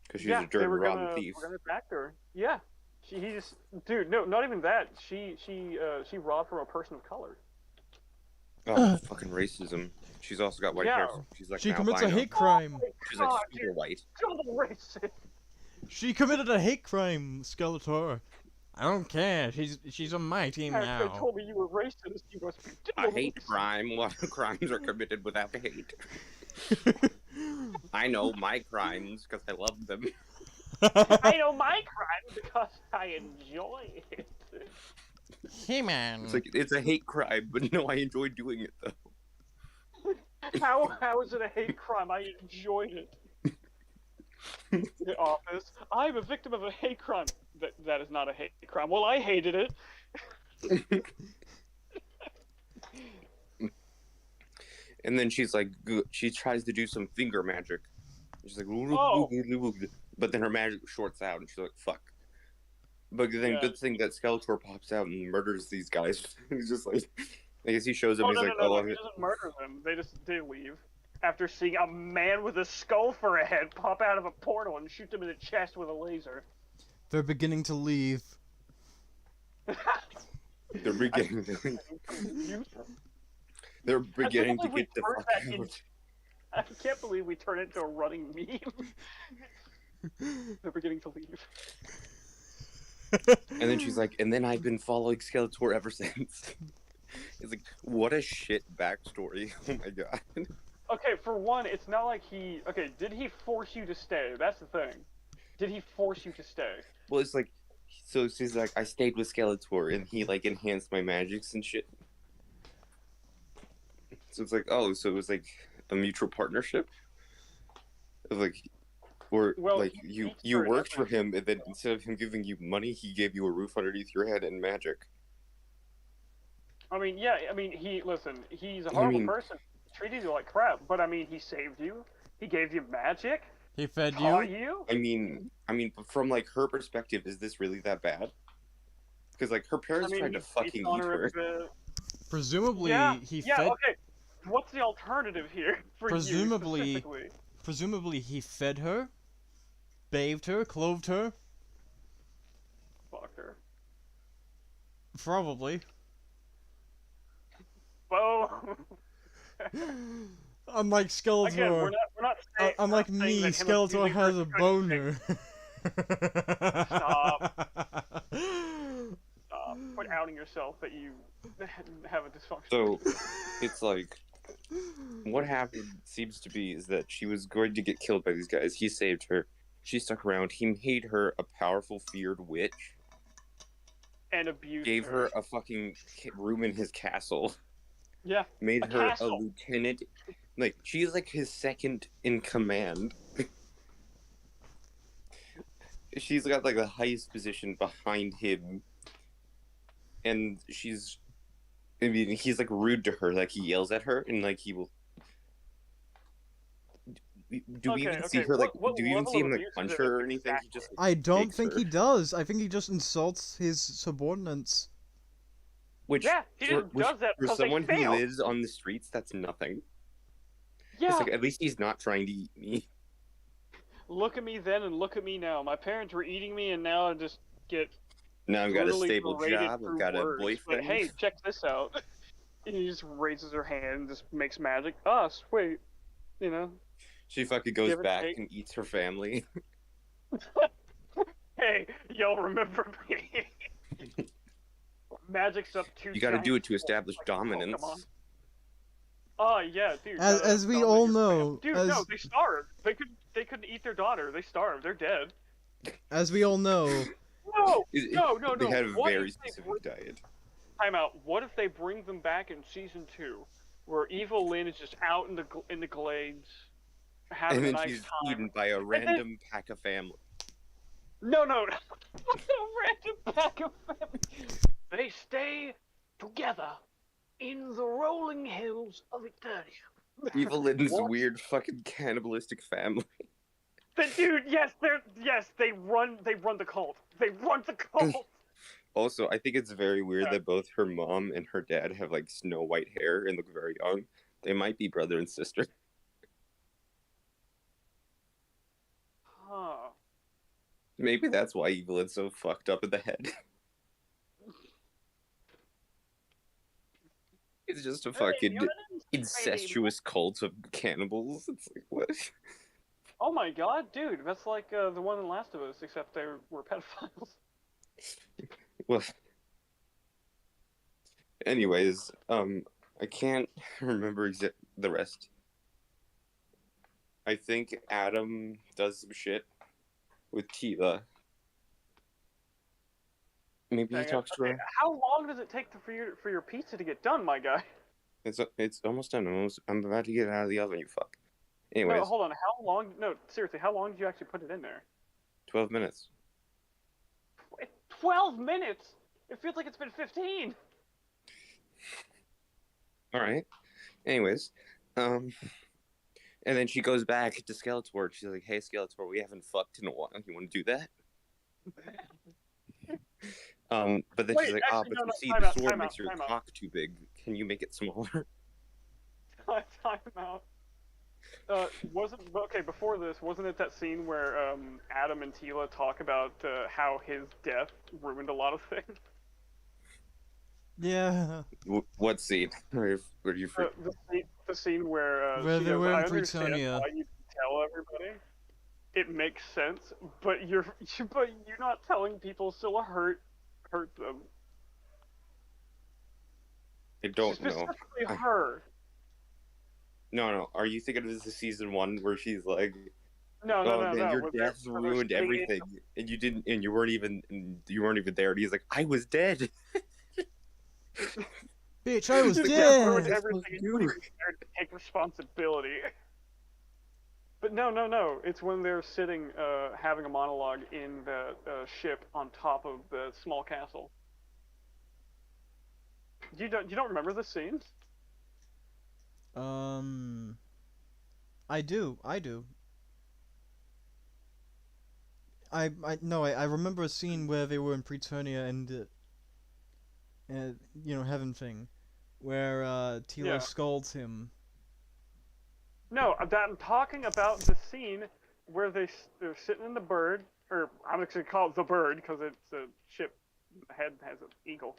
Because she's Yeah, a they dirty, were rotten gonna, thief. we're gonna back her. Yeah. He just, dude, no, not even that. She robbed from a person of color. Oh, fucking racism. She's also got white Yeah. hair. So she's like She an commits a albino. hate crime. She's like God, super white. Double racist. She committed a hate crime, Skeletor. I don't care. She's on my team They now. told me you were racist. You must be I hate crime. What crimes are committed without hate? I know my crimes because I love them. I know my crime because I enjoy it. Hey man. It's like it's a hate crime, but no, I enjoy doing it though. How is it a hate crime? I enjoyed it. The office. I'm a victim of a hate crime. That is not a hate crime. Well, I hated it. And then she's like, she tries to do some finger magic. She's like, Oh. but then her magic shorts out, and she's like, fuck. But then Yeah. good thing that Skeletor pops out and murders these guys. He's just like, I guess he shows them. Oh, He's no, like, no, oh, he doesn't murder them. They leave after seeing a man with a skull for a head pop out of a portal and shoot them in the chest with a laser. They're beginning to leave. they're beginning. They're beginning to get the fuck out. I can't believe we turned it into a running meme. They're beginning to leave. And then she's like, and then I've been following Skeletor ever since. It's like, what a shit backstory. Oh my god. Okay, for one, it's not like he... Okay, did he force you to stay? That's the thing. Did he force you to stay? Well, it's like, so she's like, I stayed with Skeletor, and he, like, enhanced my magics and shit. So it's like, oh, so it was, like, a mutual partnership? Of, like, or, Well, like, he you for worked for everything. him, and then instead of him giving you money, he gave you a roof underneath your head and magic. I mean, yeah, I mean, listen, he's a horrible person. He treated you like crap, but I mean, he saved you. He gave you magic. He fed Taught you. you. I mean, but from, like, her perspective, is this really that bad? Because, like, her parents tried to he fucking on eat her a her. bit. Presumably he Yeah, fed. okay. What's the alternative here for Presumably- you specifically? Presumably he fed her, bathed her, clothed her. Fuck her. Probably. Well, Unlike Skeletor. again, we're not saying. Unlike we're not saying me, that him Skeletor abusing has her a couldn't boner. Stop. Quit outing yourself that you have a dysfunction. So, it's like, what happened seems to be is that she was going to get killed by these guys. He saved her. She stuck around. He made her a powerful, feared witch. And abused Gave her a fucking room in his castle. Yeah. Made A her castle. a lieutenant. Like, she's like his second in command. She's got like the highest position behind him. And she's... I mean, he's like rude to her. Like, he yells at her and like he will... Do we even see her like... What do we even level see of him like abuse is punch it her or anything? He just... I don't Takes think her. he does. I think he just insults his subordinates. Which, Yeah, he just does that for because someone they who fail. lives on the streets, that's nothing. Yeah. It's like, at least he's not trying to eat me. Look at me then and look at me now. My parents were eating me, and now I just get Now I've got a brutally stable berated job, through I've got a words. boyfriend. But hey, check this out. And he just raises her hand and just makes magic. Ah, sweet. You know. She fucking goes Give or back take. and eats her family. Hey, y'all remember me? Magic's up two. You gotta do it to giant establish like dominance. Pokemon. Oh yeah, dude. As we dominate all your know, Dude, as- no, they starved. They couldn't eat their daughter. They starved. They're dead. As we all know, No, It- no. They had a What very if they specific diet. Time out. What if they bring them back in season 2, where Evil Lynn is just out in the glades, having And a then nice she's time? eaten by a random pack of family. No. A random pack of family. They stay together in the rolling hills of Eternia. Evil Lynn's What? weird fucking cannibalistic family. Dude, they run the cult. They run the cult. Also, I think it's very weird Yeah. that both her mom and her dad have like snow white hair and look very young. They might be brother and sister. Huh. Maybe that's why Evil Lynn's so fucked up in the head. It's just a fucking incestuous cult of cannibals. It's like, what? Oh my god, dude, that's like the one in Last of Us, except they were pedophiles. Well, anyways, I can't remember the rest. I think Adam does some shit with Tila. Maybe he talks to her. How long does it take for your pizza to get done, my guy? It's almost done. I'm about to get it out of the oven. You fuck. Anyways, No, hold on. How long? No, seriously, how long did you actually put it in there? 12 minutes. 12 minutes. It feels like it's been 15. All right. Anyways, and then she goes back to Skeletor. She's like, "Hey, Skeletor, we haven't fucked in a while. You want to do that?" But then she's like, actually, but no, you see, time the out, sword time makes out, your time out. cock too big. Can you make it smaller? Time out. Before this, wasn't it that scene where Adam and Tila talk about how his death ruined a lot of things? Yeah. What scene? Were you free? The scene where Where she they goes, were in I understand Pretonia. why you tell everybody. It makes sense, but you're not telling people still hurt them. I don't know. Specifically her. No. Are you thinking of the season 1 where she's like, No. your death ruined everything, and you weren't even there. And he's like, I was dead. Bitch, I was Ruined dead! everything. And you wouldn't even there to take responsibility. But no. It's when they're sitting, having a monologue in the ship on top of the small castle. You don't remember this scene? I do. I remember a scene where they were in Pretonia and heaven thing, where Tila scolds him. No, I'm talking about the scene where they're sitting in the bird, or I'm actually call it the bird because it's a ship. The head has an eagle.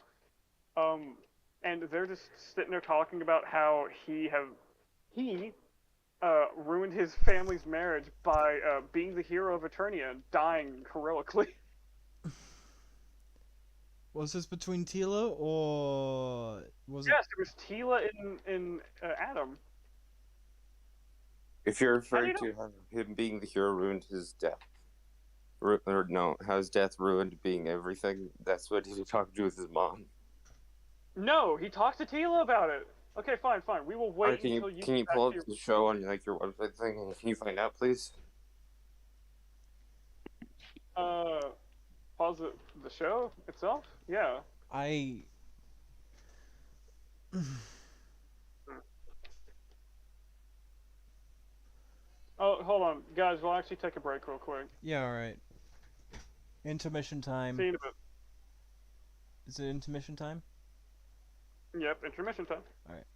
And they're just sitting there talking about how he ruined his family's marriage by being the hero of Eternia and dying heroically. Was this between Tila or was Yes, it was Tila and Adam. If you're referring to him being the hero ruined his death, how his death ruined being everything, that's what he talked to with his mom. No, he talked to Tila about it. Okay, fine. We will wait until you. Can you pull up the show on your website thing? And can you find out, please? Pause the show itself. Yeah. Oh, hold on, guys. We'll actually take a break real quick. Yeah, all right. Intermission time. See you in a bit. Is it intermission time? Yep, intermission time. All right.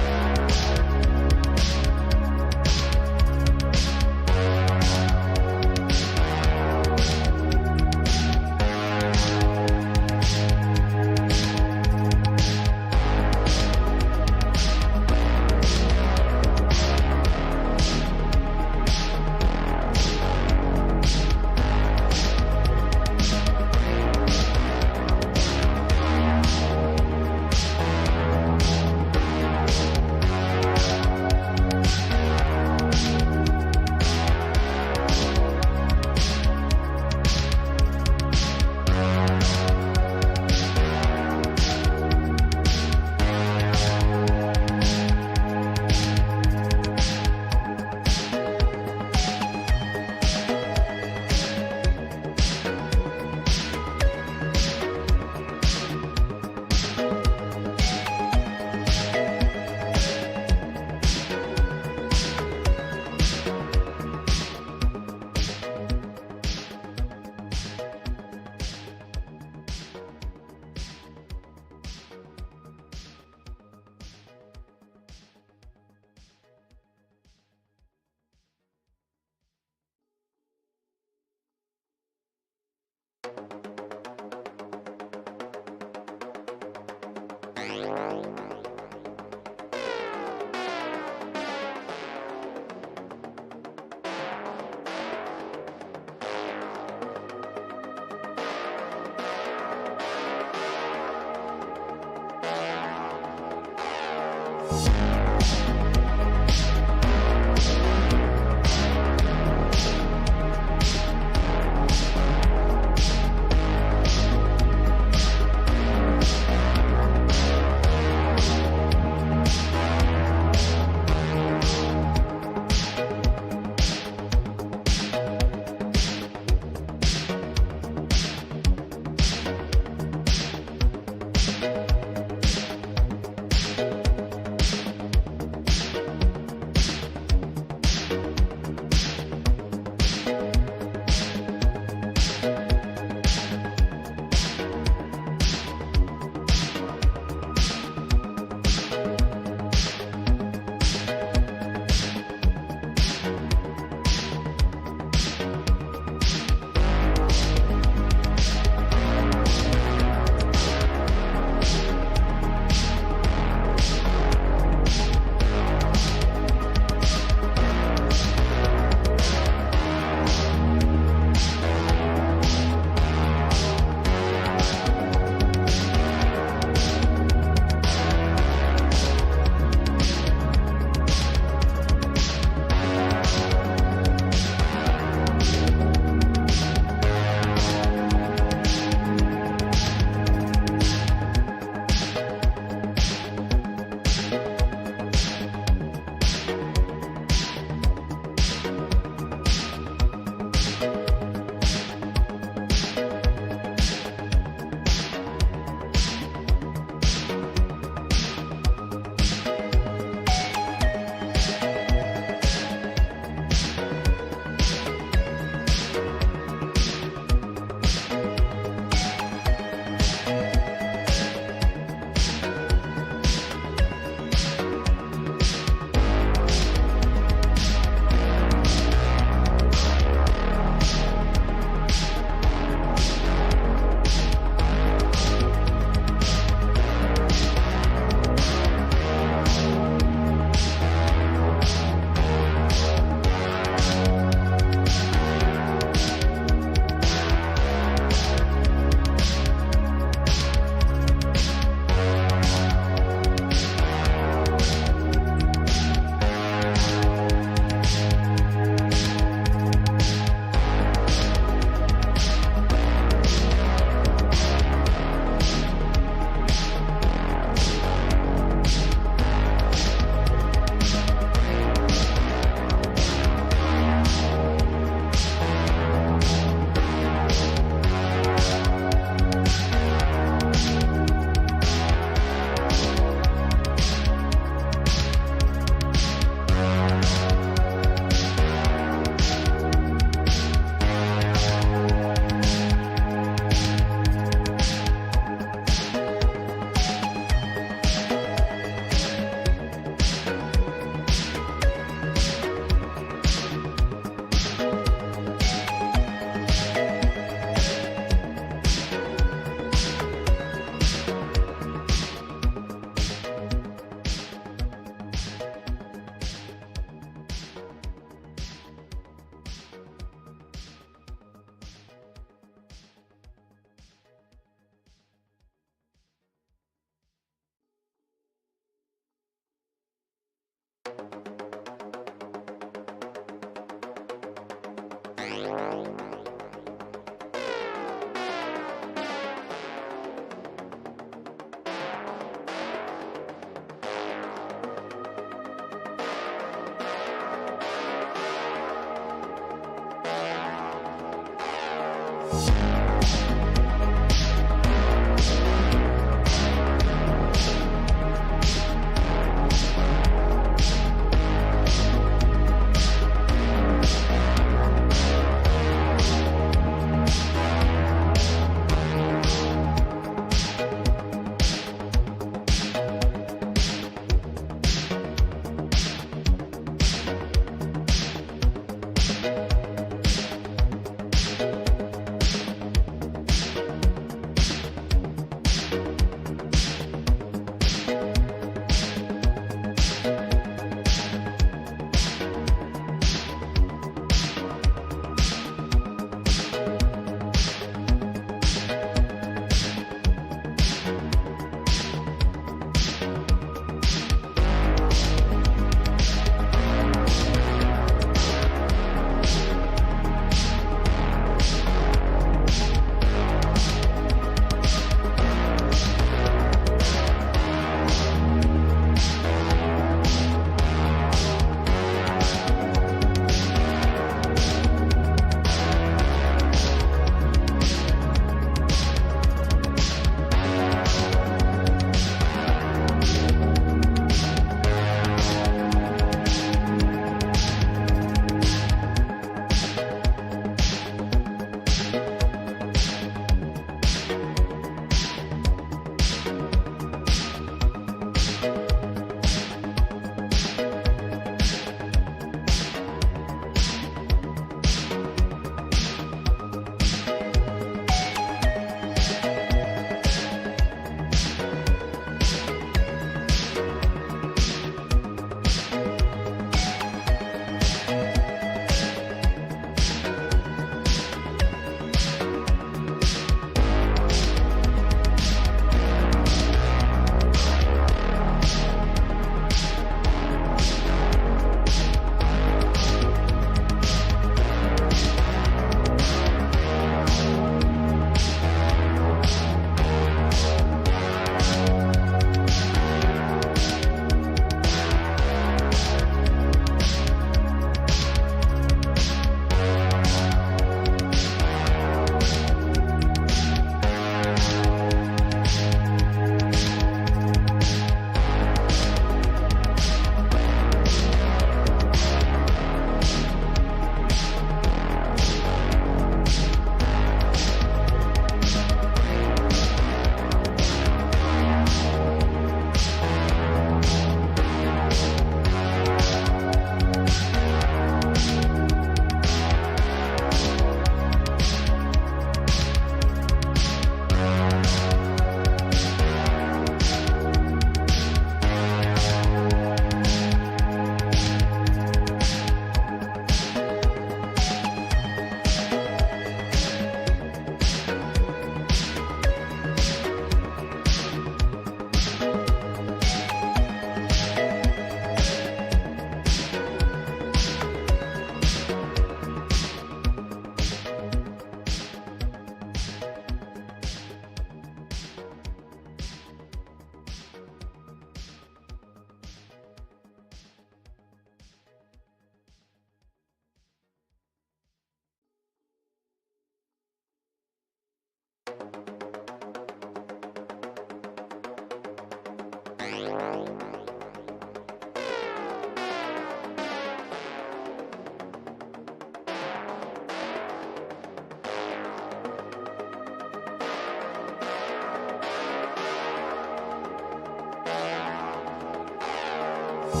Hey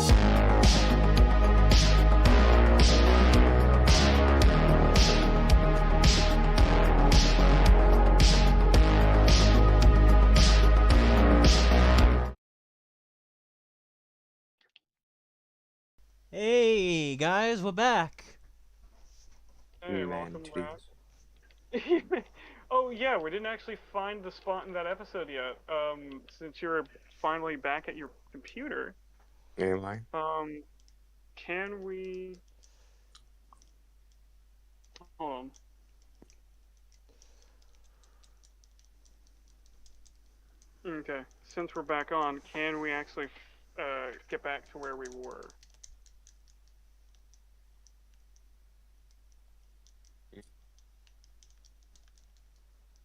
guys, we're back. Hey, Man, welcome jeez. back. Oh yeah, we didn't actually find the spot in that episode yet. Since you're finally back at your computer, Am I? can we? Hold on. Okay, since we're back on, can we actually get back to where we were?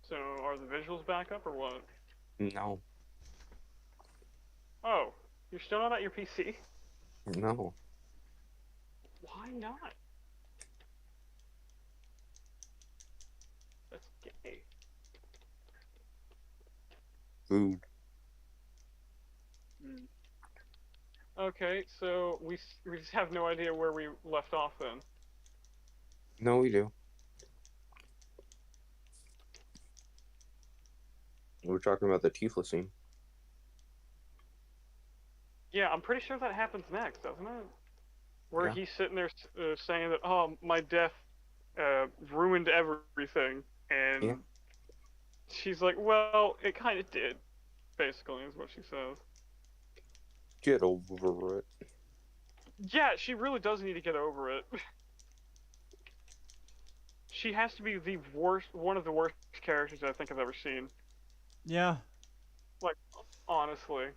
So, are the visuals back up or what? No. Oh, you're still not at your PC? No. Why not? That's gay. Food. Okay, so we just have no idea where we left off then. No, we do. We're talking about the Tifa scene. Yeah, I'm pretty sure that happens next, doesn't it? Where Yeah. he's sitting there saying that, oh, my death ruined everything, and Yeah. she's like, well, it kind of did, basically, is what she says. Get over it. Yeah, she really does need to get over it. She has to be the worst, one of the worst characters I think I've ever seen. Yeah. Like, honestly.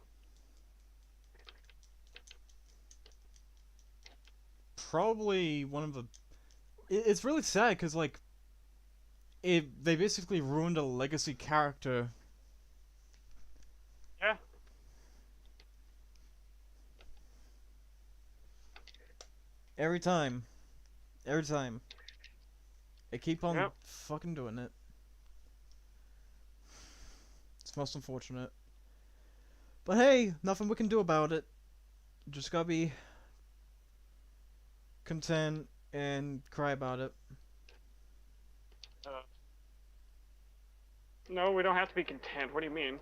Probably one of the. It's really sad because like, they basically ruined a legacy character. Yeah. Every time. They keep on Yep. fucking doing it. It's most unfortunate. But hey, nothing we can do about it. Just gotta be content and cry about it. No, we don't have to be content. What do you mean?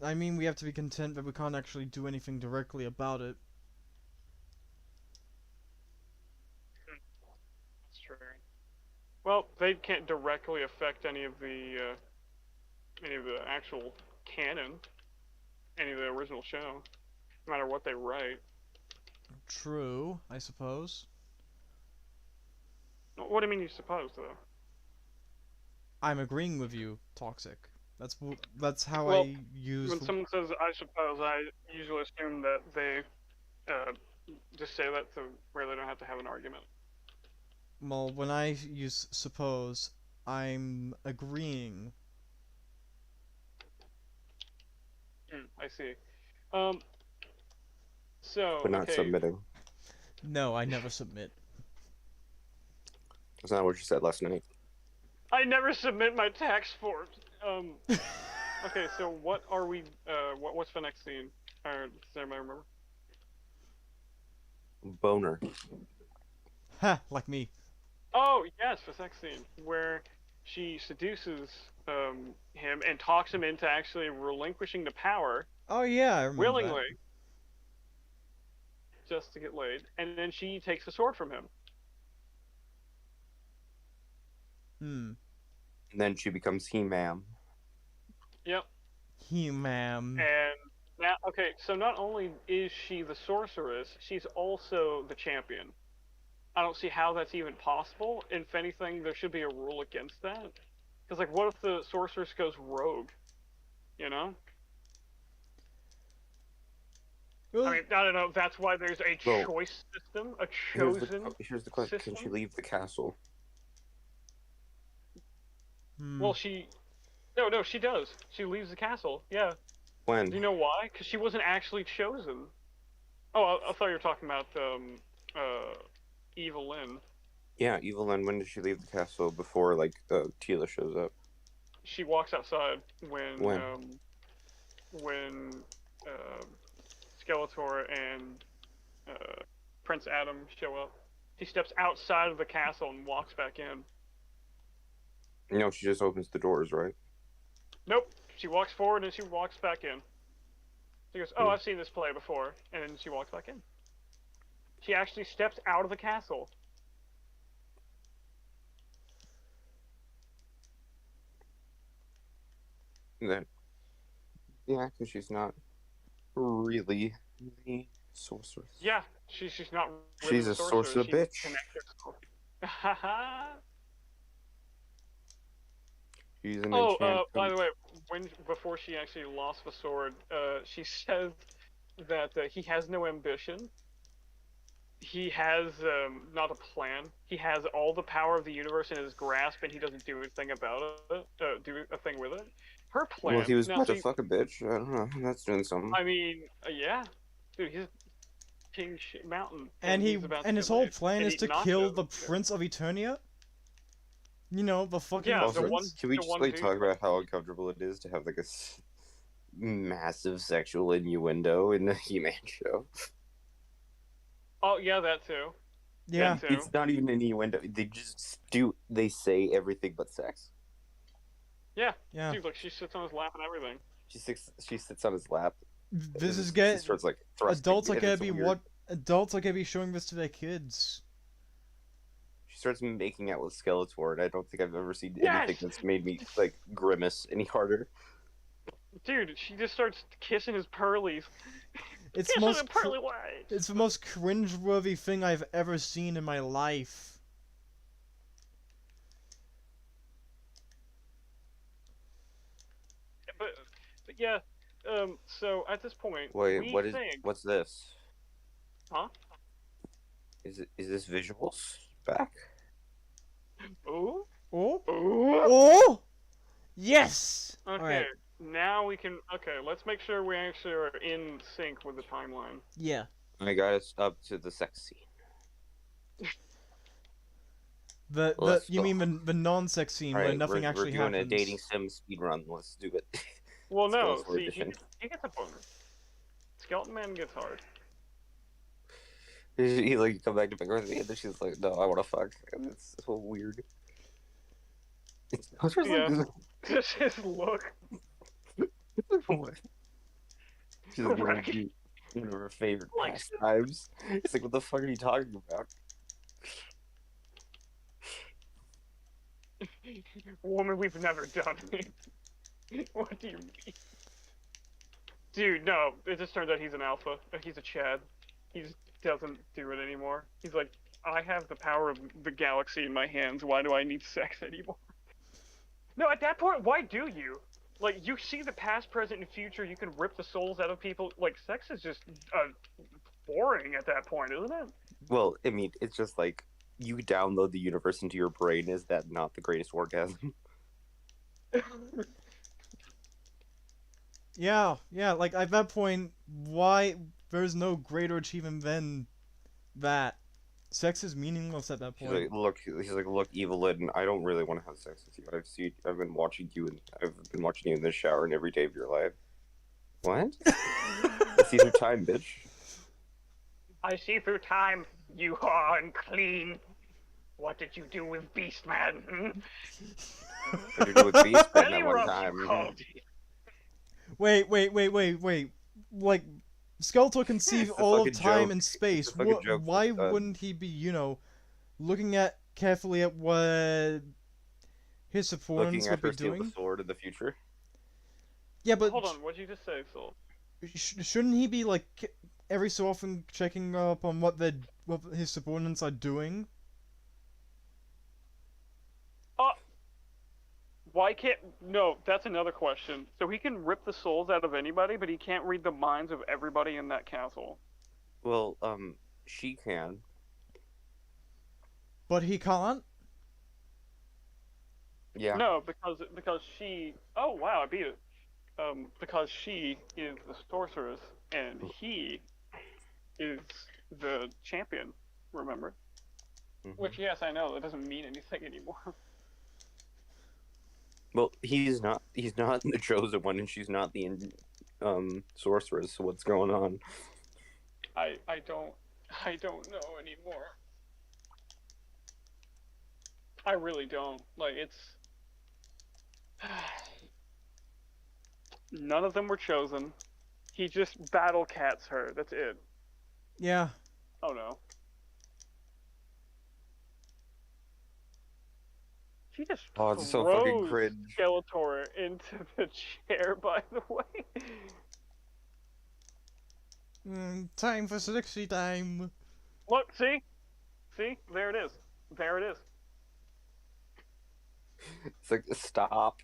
I mean, we have to be content that we can't actually do anything directly about it. That's true. Well, they can't directly affect any of the actual canon, any of the original show, no matter what they write. True, I suppose. What do you mean you suppose, though? I'm agreeing with you, Toxic. That's how Well, I use. When someone says "I suppose," I usually assume that they just say that to where they don't have to have an argument. Well, when I use suppose, I'm agreeing. I see. So, But not okay. submitting. No, I never submit. That's not what you said last night. I never submit my tax forms. Okay, so what are we? What's the next scene? Does anybody remember? Boner. Ha, like me. Oh yes, the sex scene where she seduces him and talks him into actually relinquishing the power Oh yeah, I remember willingly, just to get laid, and then she takes the sword from him. that. And then she becomes He-Man. Yep. He-Man. And now, okay, so not only is she the sorceress, she's also the champion. I don't see how that's even possible. If anything, there should be a rule against that. Because, like, what if the sorceress goes rogue? You know? Well, I mean, I don't know. That's why there's a Well, choice system, a chosen. Here's the question: system? Can she leave the castle? Well, she. No, she does. She leaves the castle. Yeah. When? Do you know why? Because she wasn't actually chosen. Oh, I thought you were talking about Evelyn. Yeah, Evelyn. When did she leave the castle before like Tila shows up? She walks outside when uh, Skeletor and Prince Adam show up. She steps outside of the castle and walks back in. No, she just opens the doors, right? Nope. She walks forward and she walks back in. She goes, "Oh, Hmm. I've seen this play before," and then she walks back in. She actually steps out of the castle. Then, yeah, because she's not really the sorceress. Yeah, she's not really She's the a sorcerer. sorcerer She bitch. connected herself. Haha. She's an Oh, enchantment. by the way, before she actually lost the sword, she says that he has no ambition. He has not a plan. He has all the power of the universe in his grasp, and he doesn't do anything about it. Do a thing with it. Her plan. Well, he was Now, about to see, fuck a bitch. I don't know. That's doing something. I mean, yeah, dude, he's King Mountain, And he's about to and get his whole laid. plan And is eat to kill nachos. the Prince of Eternia. You know, the fucking Yeah, the prince. one- Can we the just one like dude- talk about how uncomfortable it is to have like a massive sexual innuendo in a He-Man show? Oh yeah, that too. Yeah. That too. It's not even an innuendo. They just do. They say everything but sex. Yeah. Yeah. Dude, look, she sits on his lap and everything. She sits on his lap. This is She get starts like thrusting. adults are and gonna it's be weird. adults are gonna be showing this to their kids. She starts making out with Skeletor, and I don't think I've ever seen Yes! anything that's made me like grimace any harder. Dude, she just starts kissing his pearlies. It's Kissing most his pearly whites. It's the most cringeworthy thing I've ever seen in my life. But yeah, so at this point, Wait, we what is? think, What's this? huh? Is this visuals back? Ooh, Oh? ooh. Oh! Yes! Okay, Alright, now we can. Okay, let's make sure we actually are in sync with the timeline. yeah. I got us up to the sex scene. Let's You go. mean the non-sex scene where Alright, nothing actually we're doing happens. a dating sim speed run. Let's do it. Well, no, Skeletor see, edition. he gets a bonus. Skeleton Man gets hard. He like come back to pick her with me, and then she's like, "No, I want to fuck." And it's so weird. I was just Yeah. like, Just his look. what? She's like, Right. one of her favorite Like- pastimes. It's like, what the fuck are you talking about? Woman we've never done. What do you mean? Dude, no, it just turns out he's an alpha. He's a Chad. He just doesn't do it anymore. He's like, I have the power of the galaxy in my hands. Why do I need sex anymore? No, at that point, why do you? Like, you see the past, present, and future. You can rip the souls out of people. Like, sex is just boring at that point, isn't it? Well, I mean, it's just like you download the universe into your brain. Is that not the greatest orgasm? Yeah, like at that point, why there's no greater achievement than that. Sex is meaningless at that He's point. like, look, Evelyn, I don't really want to have sex with you. I've been watching you, and I've been watching you in the shower and every day of your life. What? I see through time, bitch. I see through time. You are unclean. What did you do with Beastman? Hmm? What did you do with Beast that Belly one rub, time? you called it. Wait. Like, Skeletor can see It's a all of fucking time joke. and space. It's a fucking joke. Why wouldn't he be, looking at carefully at what his opponents Looking would at her be steal the doing? sword in the future. Yeah, but Hold on, what'd you just say, Soul? shouldn't he be like every so often checking up on what his opponents are doing? Why can't... No, that's another question. So he can rip the souls out of anybody, but he can't read the minds of everybody in that castle. Well, she can. But he can't. Yeah. No, because she... Oh, wow, I beat it. Because she is the sorceress, and he is the champion, remember? Mhm. Which, yes, I know, that doesn't mean anything anymore. Well, he's not the chosen one, and she's not the sorceress. What's going on? I don't know anymore. I really don't. Like, it's none of them were chosen. He just battle cats her. That's it. Yeah. Oh no. She just Oh, it's so fucking throws cringe. Skeletor into the chair, by the way. Time for sexy time. Look, see? See? There it is. There it is. It's like, stop.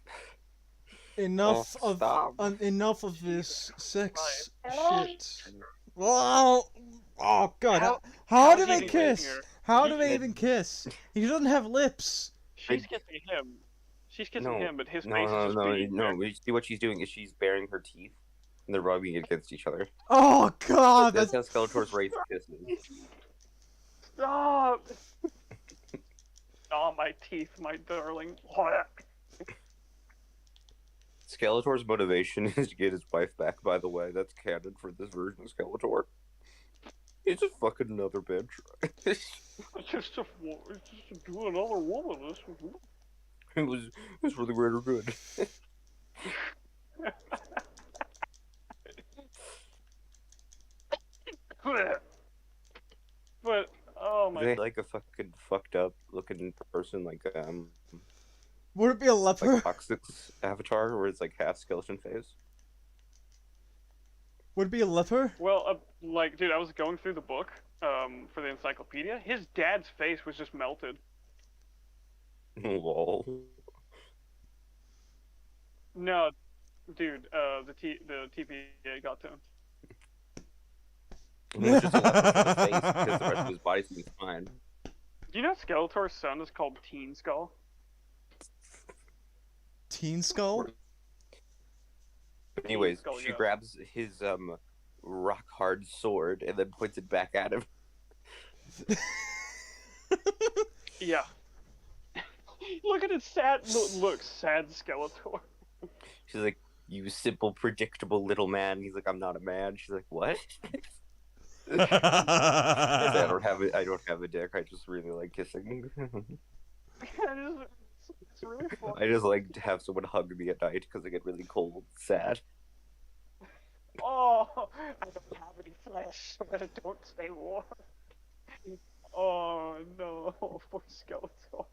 Enough Oh, stop. enough of this sex Christ. shit. Oh, oh god. How- How do how's they he kiss? raising her? How He- do they even kiss? He doesn't have lips. She's kissing him. She's kissing No, him, but his no, face is no, just no, being no. You see what she's doing is she's baring her teeth, and they're rubbing against each other. Oh god, That's how Skeletor's raised kisses. Stop! Oh, my teeth, my darling. Skeletor's motivation is to get his wife back, by the way. That's canon for this version of Skeletor. He's just fucking another bitch. It's just to do another woman. it was really weird or good. But, oh my They like a fucking fucked up looking person, like would it be a leper? like Toxic's avatar, where it's like half skeleton face. Would it be a leper? Well, like, dude, I was going through the book, for the encyclopedia. His dad's face was just melted. Lol. No, dude, the TPA got to him. I mean, it's just a leper for the face because the rest of his body seems fine. Do you know Skeletor's son is called Teen Skull? Teen Skull? Anyways, Skull, she yeah. grabs his rock hard sword and then points it back at him. Yeah. Look at his sad look, sad Skeletor. She's like, "You simple, predictable little man." He's like, "I'm not a man." She's like, "What?" I don't have a dick. I just really like kissing. It's really funny. I just like to have someone hug me at night because I get really cold and sad. Oh, I don't have any flesh, but it don't stay warm. Oh no, poor Skeletor.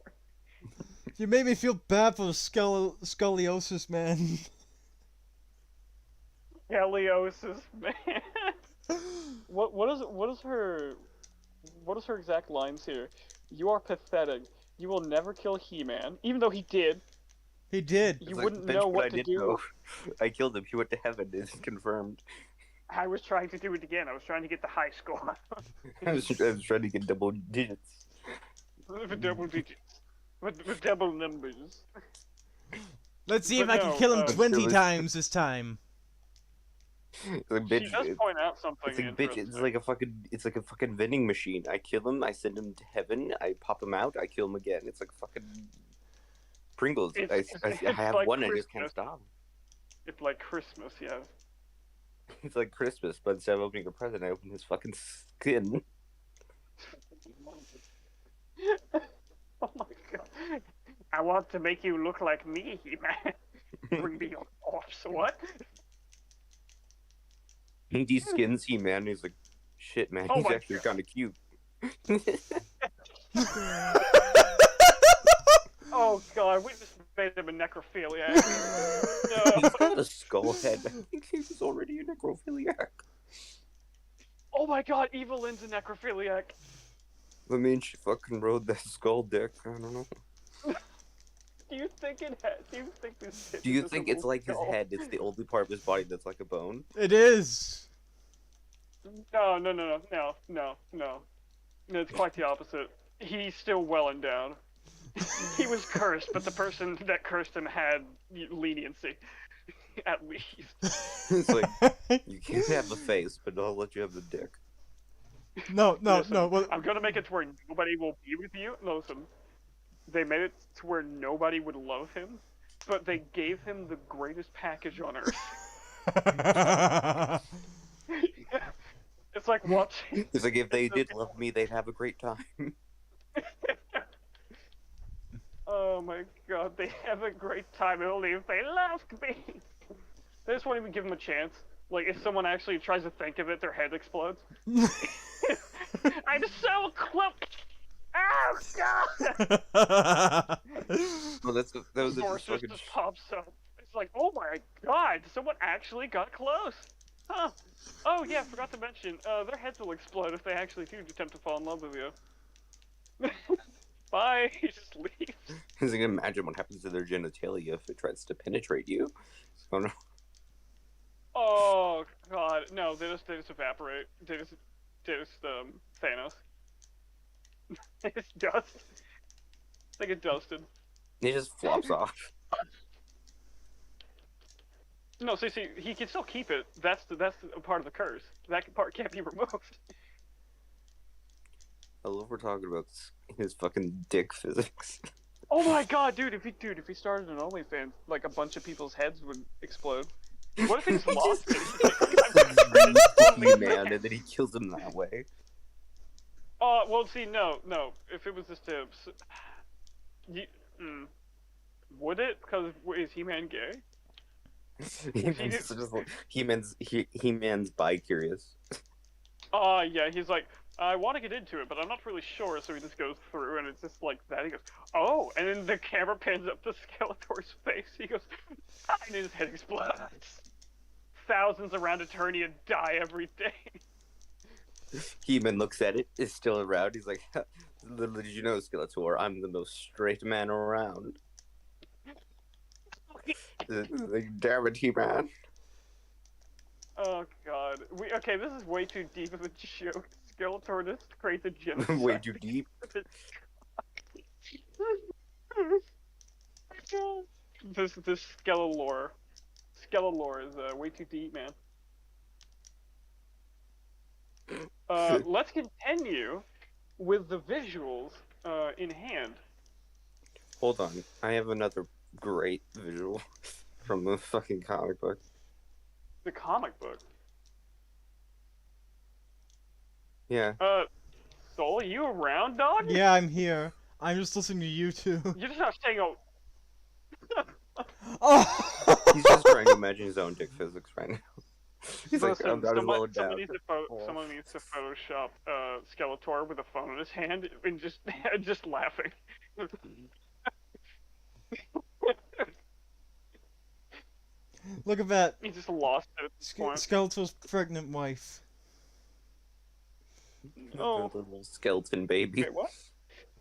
You made me feel bad for scoliosis, man. Scoliosis, man. What is her exact lines here? You are pathetic. You will never kill He-Man, even though he did. He did. You It's like, wouldn't "Bitch, know but what I to did do. know. I killed him. He went to heaven. It's confirmed. I was trying to do it again. I was trying to get the high score. I was trying to get double digits. With double digits. With double numbers. Let's see if But I can no, kill him uh, 20 times this time. It's like, She bitch, does point out something it's like, bitch, interesting. it's like a fucking vending machine. I kill him, I send him to heaven, I pop him out, I kill him again. It's like fucking Pringles. It's I have like one, I just can't Christmas. stop. It's like Christmas, yeah. It's like Christmas, but instead of opening a present, I open his fucking skin. Oh my god. I want to make you look like me, He-Man. Bring me your corpse. What? He skins He-Man, he's like, shit, man, Oh he's my actually God. kind of cute. Oh god, we just made him a necrophiliac. He's No. got a skull head. I think he was already a necrophiliac. Oh my god, Evelyn's a necrophiliac. I mean, she fucking rode that skull dick. I don't know. Do you think this bitch Do you is think a it's like his skull? head? It's the only part of his body that's like a bone? It is. No. No, it's quite the opposite. He's still well endowed. He was cursed, but the person that cursed him had leniency. At least. It's like, you can't have the face, but I'll let you have the dick. No. Listen, Well, I'm gonna make it to where nobody will be with you. No, listen. They made it to where nobody would love him, but they gave him the greatest package on earth. It's like watching. It's like if they did love me, they'd have a great time. Oh my god, they have a great time only if they loved me. They just won't even give them a chance. Like, if someone actually tries to think of it, their head explodes. I'm so close! Oh god! Well, that was Or just fucking. just pops up. It's like, oh my god, someone actually got close! Huh. Oh yeah, forgot to mention, their heads will explode if they actually do attempt to fall in love with you. Bye, he just leaves. Because you can imagine what happens to their genitalia if it tries to penetrate you. Oh no. Oh god, no, they just evaporate. They just Thanos. They just dust. They get dusted. It just flops off. No, see, he can still keep it. That's a part of the curse. That part can't be removed. I love we're talking about his fucking dick physics. Oh my god, dude! If he started an OnlyFans, like a bunch of people's heads would explode. What if he's lost He man, and then he kills him that way. Well, see, no. If it was just him, would it? Because is He-Man gay? He-Man's bi-curious. Yeah, he's like, I want to get into it, but I'm not really sure, so he just goes through, and it's just like that. He goes, oh, and then the camera pans up to Skeletor's face. He goes, and his head explodes. Thousands around Eternia die every day. He-Man looks at it, is still around. He's like, little did you know, Skeletor, I'm the most straight man around. Like, damn it, He-Man. Oh god. Okay, this is way too deep of a joke. Skeletor just creates a genocide. Way too deep. This Skeletor. Skeletor is way too deep, man. Let's continue with the visuals in hand. Hold on, I have another great visual from the fucking comic book. The comic book. Yeah. Soul, you around, dog? Yeah, I'm here. I'm just listening to you two. You're just not saying, oh. Oh! He's just trying to imagine his own dick physics right now. He's like, Listen, I'm not as well endowed. someone needs to Photoshop Skeletor with a phone in his hand and just laughing. Look at that. He just lost it at this point. Skeletor's pregnant wife. Oh. The little skeleton baby. Wait, what?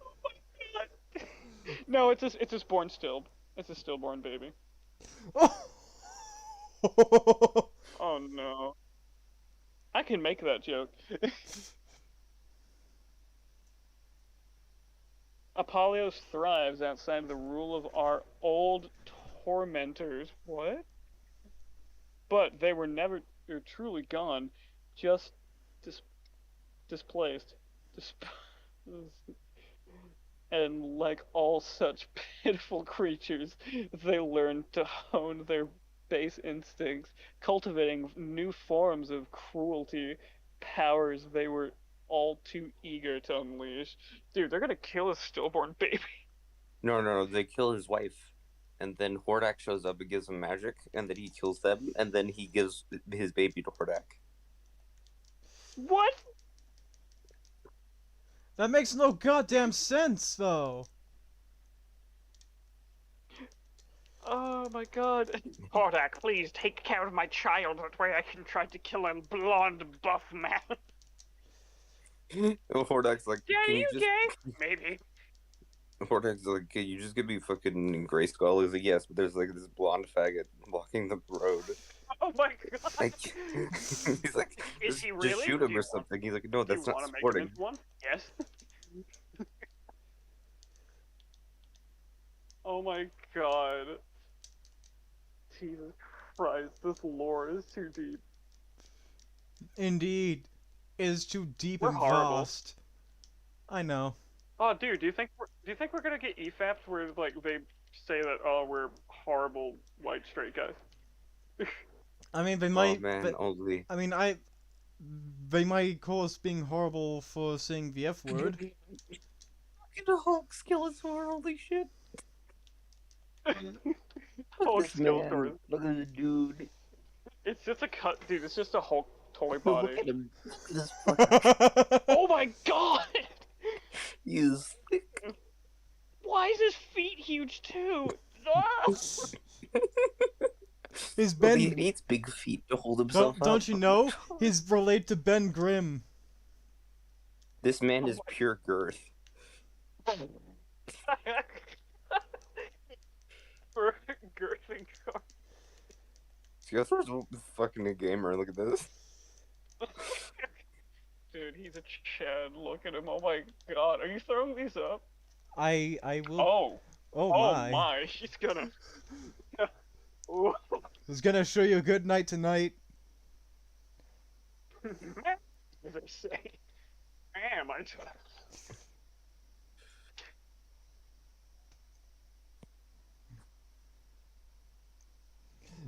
Oh my god. No, it's a born still. It's a stillborn baby. Oh! Oh no. I can make that joke. Apollyon thrives outside of the rule of our old tormentors. What? But they were never truly gone, just displaced. And like all such pitiful creatures, they learned to hone their base instincts, cultivating new forms of cruelty, powers they were all too eager to unleash. Dude, they're gonna kill a stillborn baby. No, they kill his wife. And then Hordak shows up and gives him magic, and then he kills them, and then he gives his baby to Hordak. What? That makes no goddamn sense, though. Oh my god. Hordak, please take care of my child. That way I can try to kill a blonde buff man. Hordak's like, Yeah, can you just... gay? Maybe. Hordak's like, can you just give me fucking Grayskull? He's like, yes, but there's like this blonde faggot blocking the road. Oh my god. Like, he's like, Is he just really? shoot him or something. He's like, no, Do you that's not want to make him sporting. into one? Yes. Oh my god. Jesus Christ, this lore is too deep. Indeed. It is too deep We're and horrible. vast. I know. Oh, dude, do you think we're gonna get EFAPs where like they say that we're horrible white straight guys? I mean, they Oh might. man, only. I mean, They might call us being horrible for saying the F word. Fucking Hulk Skeletor, holy shit. Look Hulk at this man. Skeletor. Look at the dude. It's just a cut, dude. It's just a Hulk toy Look body. at him. Look at this fucking. Oh my god! He's thick. Why is his feet huge too? Ah! His Well, Ben. he needs big feet to hold himself Don't up. you know? He's related to Ben Grimm. This man is pure girth. For girthing car. Skeletor's fucking a gamer. Look at this. Dude, he's a Chad. Look at him. Oh my god. Are you throwing these up? I will. Oh. Oh Oh my. my. He's gonna. Ooh. I was gonna show you a good night tonight. As I say. Damn, I just.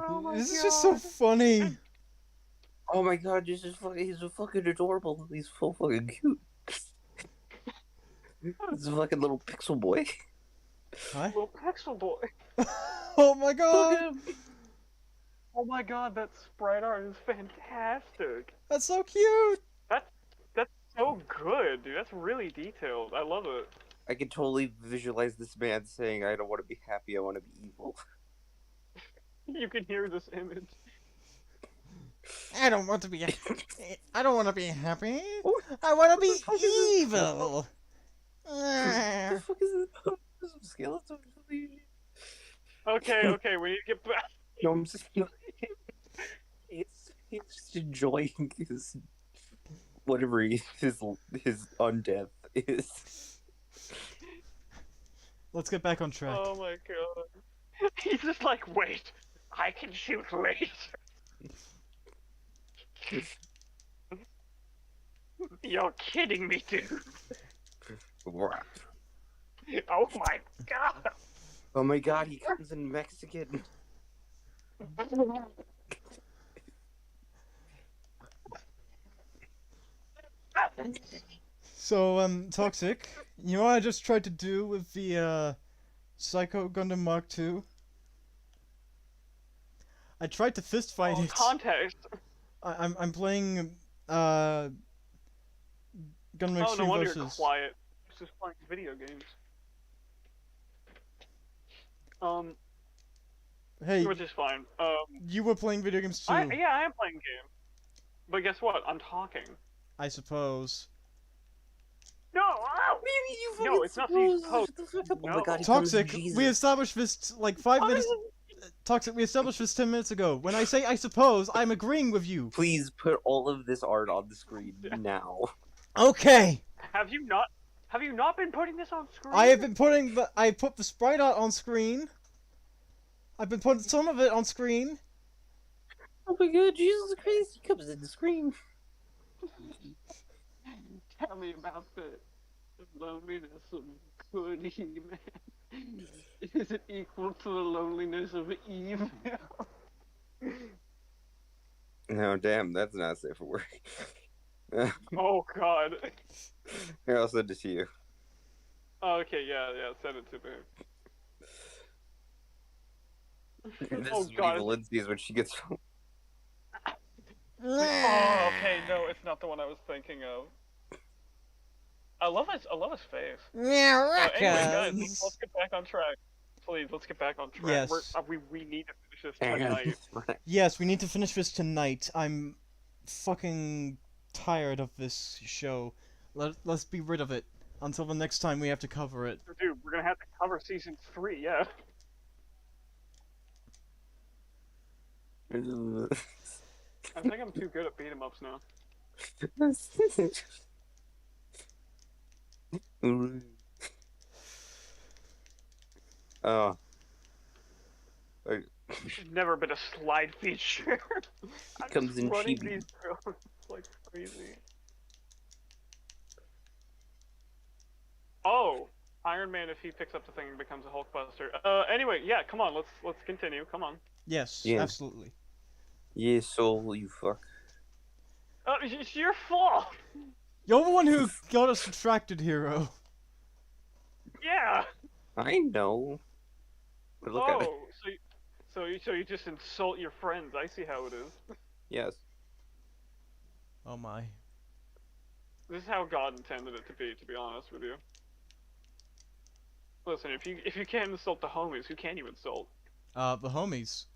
Oh my This is god. just so funny. Oh my god, this is fucking. He's a fucking adorable. He's so fucking cute. He's a fucking little pixel boy. What? Little Pixel Boy. Oh my Look god! at him. Oh my god, that sprite art is fantastic. That's so cute! That's so good, dude. That's really detailed. I love it. I can totally visualize this man saying, "I don't want to be happy. I want to be evil." You can hear this image. I don't want to be. I don't want to be happy. I want to be evil. What the fuck is this? Skeleton? Okay, we need to get back. No, I'm just. He's just enjoying his whatever his undeath is. Let's get back on track. Oh my god. He's just like, wait, I can shoot laser. You're kidding me, dude. Oh my god. Oh my god, he comes in Mexican. So, Toxic, you know what I just tried to do with the, Psycho Gundam Mark II? I tried to fist fight it. Context. I'm playing, Gundam Oh, no Extreme wonder versus... you're quiet. It's just playing video games. Hey, Which is fine. you were playing video games too, I am playing games. But guess what? I'm talking. I suppose. No! Ow! No, it's not these posts. Oh my god, he Toxic, calls Jesus. we established this, like, 5 minutes... Toxic, we established this 10 minutes ago. When I say I suppose, I'm agreeing with you. Please put all of this art on the screen now. Okay! Have you not been putting this on screen? I have been putting the... I put the sprite art on screen. I've been putting some of it on screen. Oh my god, Jesus Christ, he comes in the screen. Tell me about the loneliness of good He-Man. Is it equal to the loneliness of evil? No, damn, that's not safe for work. Oh god. Here, I'll send it to you. Okay, yeah, send it to me. This Oh, is God. Evil Lindsay's when she gets home. Oh, okay, no, it's not the one I was thinking of. I love his face. Yeah, Anyway, guys, let's get back on track. Please, let's get back on track. Yes. We need to finish this tonight. Yes, we need to finish this tonight. I'm fucking tired of this show. Let's be rid of it until the next time we have to cover it. Dude, we're gonna have to cover season 3, yeah. I think I'm too good at beat 'em ups now. Oh. Never been a slide feature. I'm Comes just in running chibi. these drones like crazy. Oh, Iron Man, if he picks up the thing, becomes a Hulkbuster. Anyway, yeah, come on, let's continue. Come on. Yes, Yeah. absolutely. Yeah, Soul, you fuck. It's your fault. You're the one who got us subtracted, hero. Yeah. I know. But look at it. Oh, so you just insult your friends. I see how it is. Yes. Oh my. This is how God intended it to be honest with you. Listen, if you can't insult the homies, who can you insult? The homies.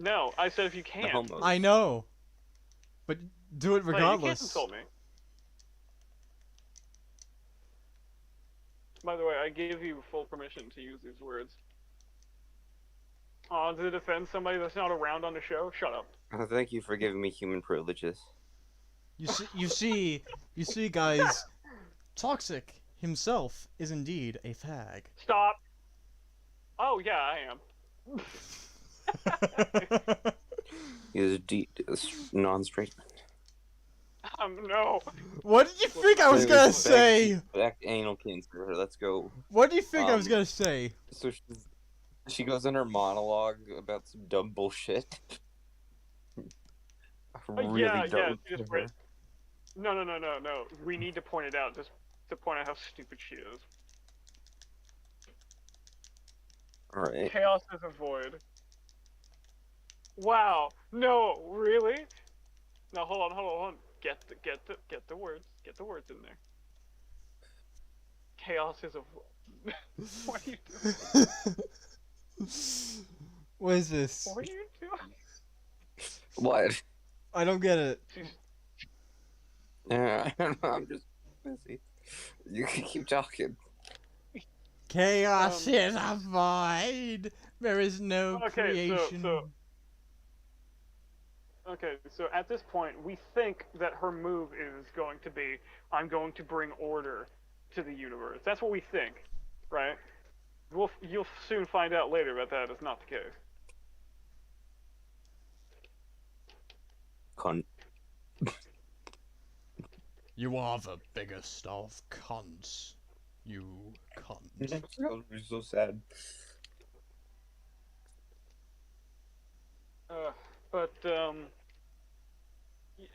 No, I said if you The can't. homos. I know. But do it Hey, you can't regardless. insult me. By the way, I gave you full permission to use these words. To defend somebody that's not around on the show? Shut up. Thank you for giving me human privileges. You see, guys, Toxic himself is indeed a fag. Stop. Oh yeah, I am. He is non-straight. No. What did you think I was gonna say? Back anal cancer. Let's go. What do you think I was gonna say? So she goes in her monologue about some dumb bullshit. Really yeah, dumb. just wait. No. We need to point it out, just to point out how stupid she is. Alright. Chaos is a void. Wow. No, really? No, hold on. Get the words in there. Chaos is a void. What are you doing? What is this? What are you doing? What? I don't get it. I'm just busy. You can keep talking. Chaos is a void. There is no creation. Okay, so at this point, we think that her move is going to be, I'm going to bring order to the universe. That's what we think, right? You'll soon find out later that that is not the case. Cunt. You are the biggest of cunts. You cunt. That was so sad.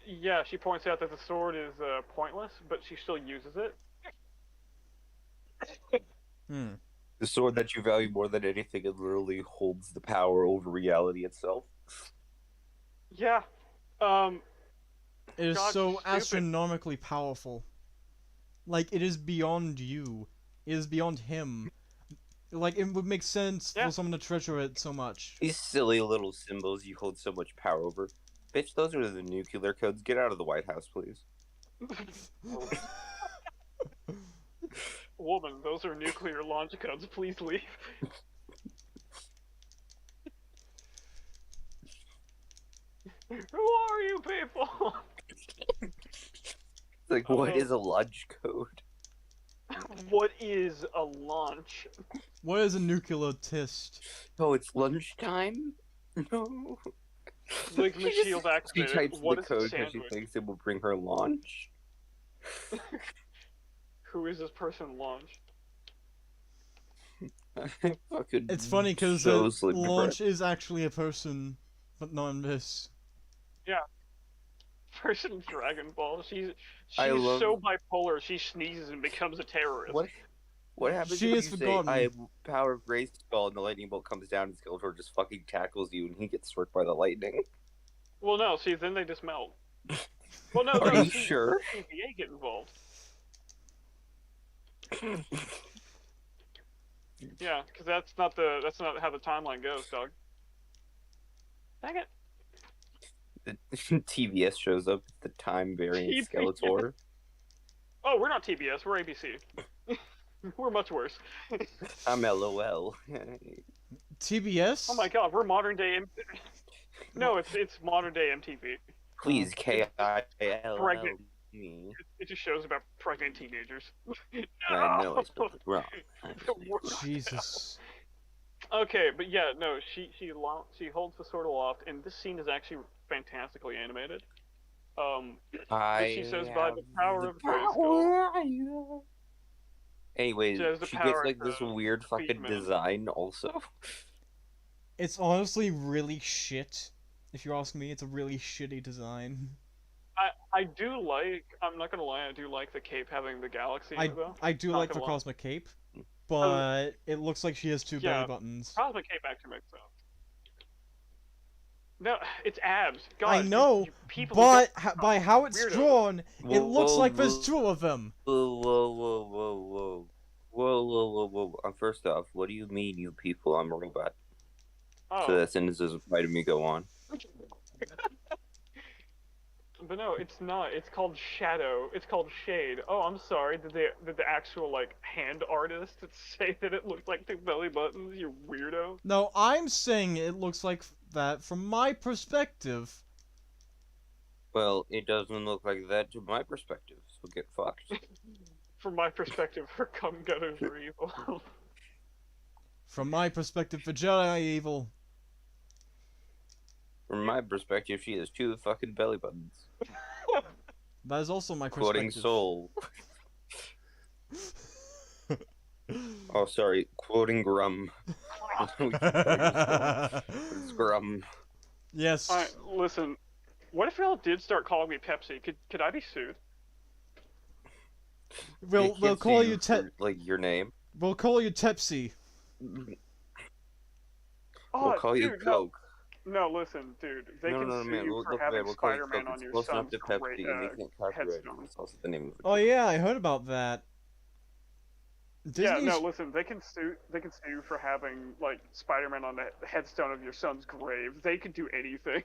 Yeah, she points out that the sword is pointless, but she still uses it. The sword that you value more than anything, it literally holds the power over reality itself. Yeah. It is God, so stupid. astronomically powerful. Like, it is beyond you. It is beyond him. Like, it would make sense for someone to treasure it so much. These silly little symbols you hold so much power over. Bitch, those are the nuclear codes. Get out of the White House, please. Woman, those are nuclear launch codes. Please leave. Who are you people? Like, what is a launch code? What is a launch? What is a nuclear test? Oh, it's lunchtime? No. Ligma shield She activated. types What the is a code because she sandwich? thinks it will bring her lunch. Who is this person launch? Fucking It's funny because so the sleep launch is actually a person, but not in this. Yeah. Person Dragon Ball. She's I love- so bipolar. She sneezes and becomes a terrorist. What happens She if is you forgotten. say, I have power of Grace Skull, and the lightning bolt comes down and Skeletor just fucking tackles you and he gets struck by the lightning? Well, no. See, then they just melt. Well, no. Are no, you sure? TVA get involved. Yeah, because that's not how the timeline goes, dog. Dang it. TBS shows up, the time variant TBS. Skeletor. Oh, we're not TBS. We're ABC. We're much worse. I'm LOL. TBS? Oh my god, we're modern day. No, it's modern day MTV. Please, KIL Pregnant. me. It just shows about pregnant teenagers. I know I spelled it wrong. Jesus. Okay, but yeah, no, she holds the sword aloft, and this scene is actually fantastically animated. She says by the power of Grayskull. Anyways, She has the she gets power like this to weird fucking defeat men. design also. It's honestly really shit. If you ask me, it's a really shitty design. I do like. I'm not gonna lie. I do like the cape having the galaxy in I it though. I do Not like the gonna lie. cosmic cape, but it looks like she has two belly Yeah, buttons. cosmic cape actually makes sense. No, it's abs. God, I know, you people who but don't- by how it's weirdos. drawn, it Whoa, looks whoa, like there's whoa, two of them. whoa, whoa, whoa, whoa, whoa, whoa, whoa, whoa, whoa. First off, what do you mean, you people? I'm a robot. Oh. So that sentence doesn't apply to me. Go on. But no, it's not. It's called shadow. It's called shade. Oh, I'm sorry. Did the actual like hand artist say that it looked like two belly buttons? You weirdo. No, I'm saying it looks like that from my perspective. Well, it doesn't look like that to my perspective. So get fucked. From my perspective, her cum gutters are evil. From my perspective, the Jedi evil. From my perspective, she has two fucking belly buttons. That is also my Quoting perspective. Soul. Oh, sorry. Quoting Grum. It's Grum. Yes. Alright, listen. What if y'all did start calling me Pepsi? Could I be sued? We'll Can't call say you for, like your name. We'll call you Tepsi. Oh, We'll call you dude, Coke. No, listen, dude. They can sue man. you for Look, having man, we'll call you Spider-Man Coke. on It's your close enough son's to Pepsi, great, and they can't copyright it. headstone. It's also the name of it. Oh yeah, I heard about that. Yeah, Disney's, no, listen. They can sue you for having like Spider-Man on the headstone of your son's grave. They could do anything.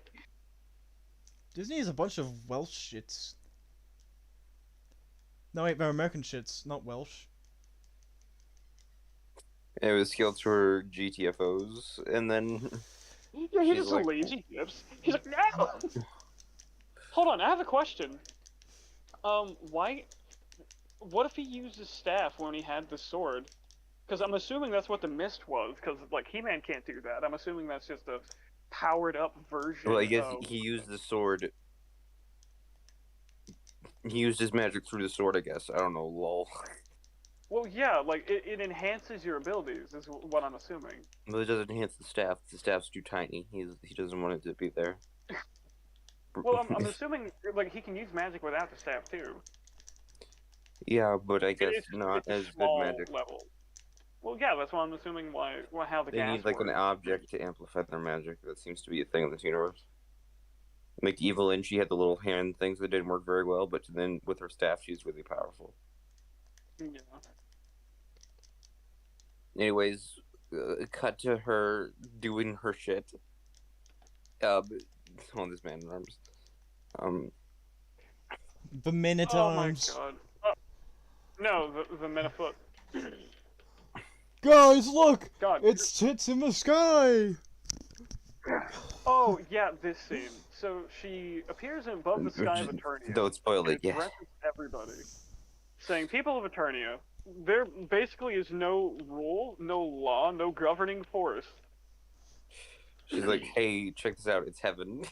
Disney is a bunch of Welsh shits. No wait, they're American shits, not Welsh. It was skilled for GTFOs, and then Yeah, he She's just like- leaves. He dips. He's like, no. Hold on, I have a question. Why? What if he used his staff when he had the sword? Because I'm assuming that's what the mist was. Because like He-Man can't do that. I'm assuming that's just a powered-up version. well, I guess of... he used the sword. He used his magic through the sword, I guess. I don't know, lol. Well, yeah, like it enhances your abilities, is what I'm assuming. But it doesn't enhance the staff. The staff's too tiny. He doesn't want it to be there. Well, I'm assuming like he can use magic without the staff too. Yeah, but I guess It's not a as good small magic. level. Well, yeah, that's why I'm assuming how the They gas need like an works. object to amplify their magic. That seems to be a thing in this universe. Like Evil and she had the little hand things that didn't work very well, but then with her staff, she's really powerful. Yeah. Anyways, cut to her doing her shit. On this man in arms. The men at Oh my arms. god. No, the Metafoot. Guys, look! God. It's tits in the sky! Oh yeah, this scene. So she appears above the sky of Eternia. Don't spoil and it, yeah. addresses everybody, saying, "People of Eternia, there basically is no rule, no law, no governing force." She's like, hey, check this out, it's heaven.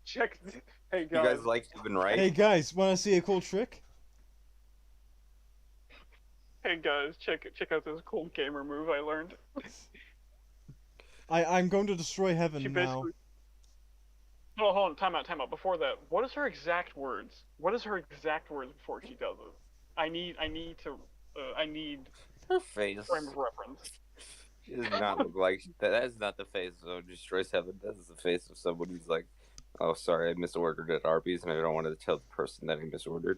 Check. Hey You guys. guys like heaven, right? Hey guys, wanna see a cool trick? Hey guys, check out this cool gamer move I learned. I'm going to destroy heaven She now. basically. No, hold on, time out. Before that, what is her exact words? What is her exact words before she does it? I need Her face. frame of reference. She does not look like that is not the face of destroys heaven. That is the face of someone who's like, oh, sorry, I misordered at Arby's, and I don't want to tell the person that I misordered.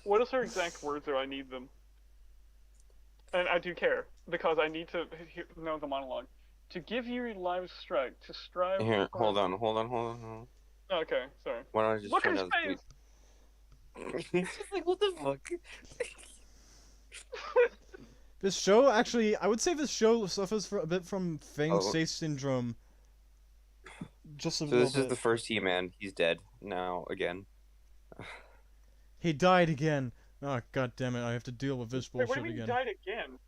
What is her exact words, or I need them? And I do care, because I need to know the monologue. To give you live strike, to strive... Here, for- hold on. Okay, sorry. Why don't I just Look turn at his down face! the speed? He's just like, what the fuck? This show, actually, I would say this show suffers a bit from Fang Say syndrome. Just a So little this bit. is the first He-Man. He's dead now again. He died again. Oh, god damn it, I have to deal with this Wait, what bullshit do you mean again. he died again?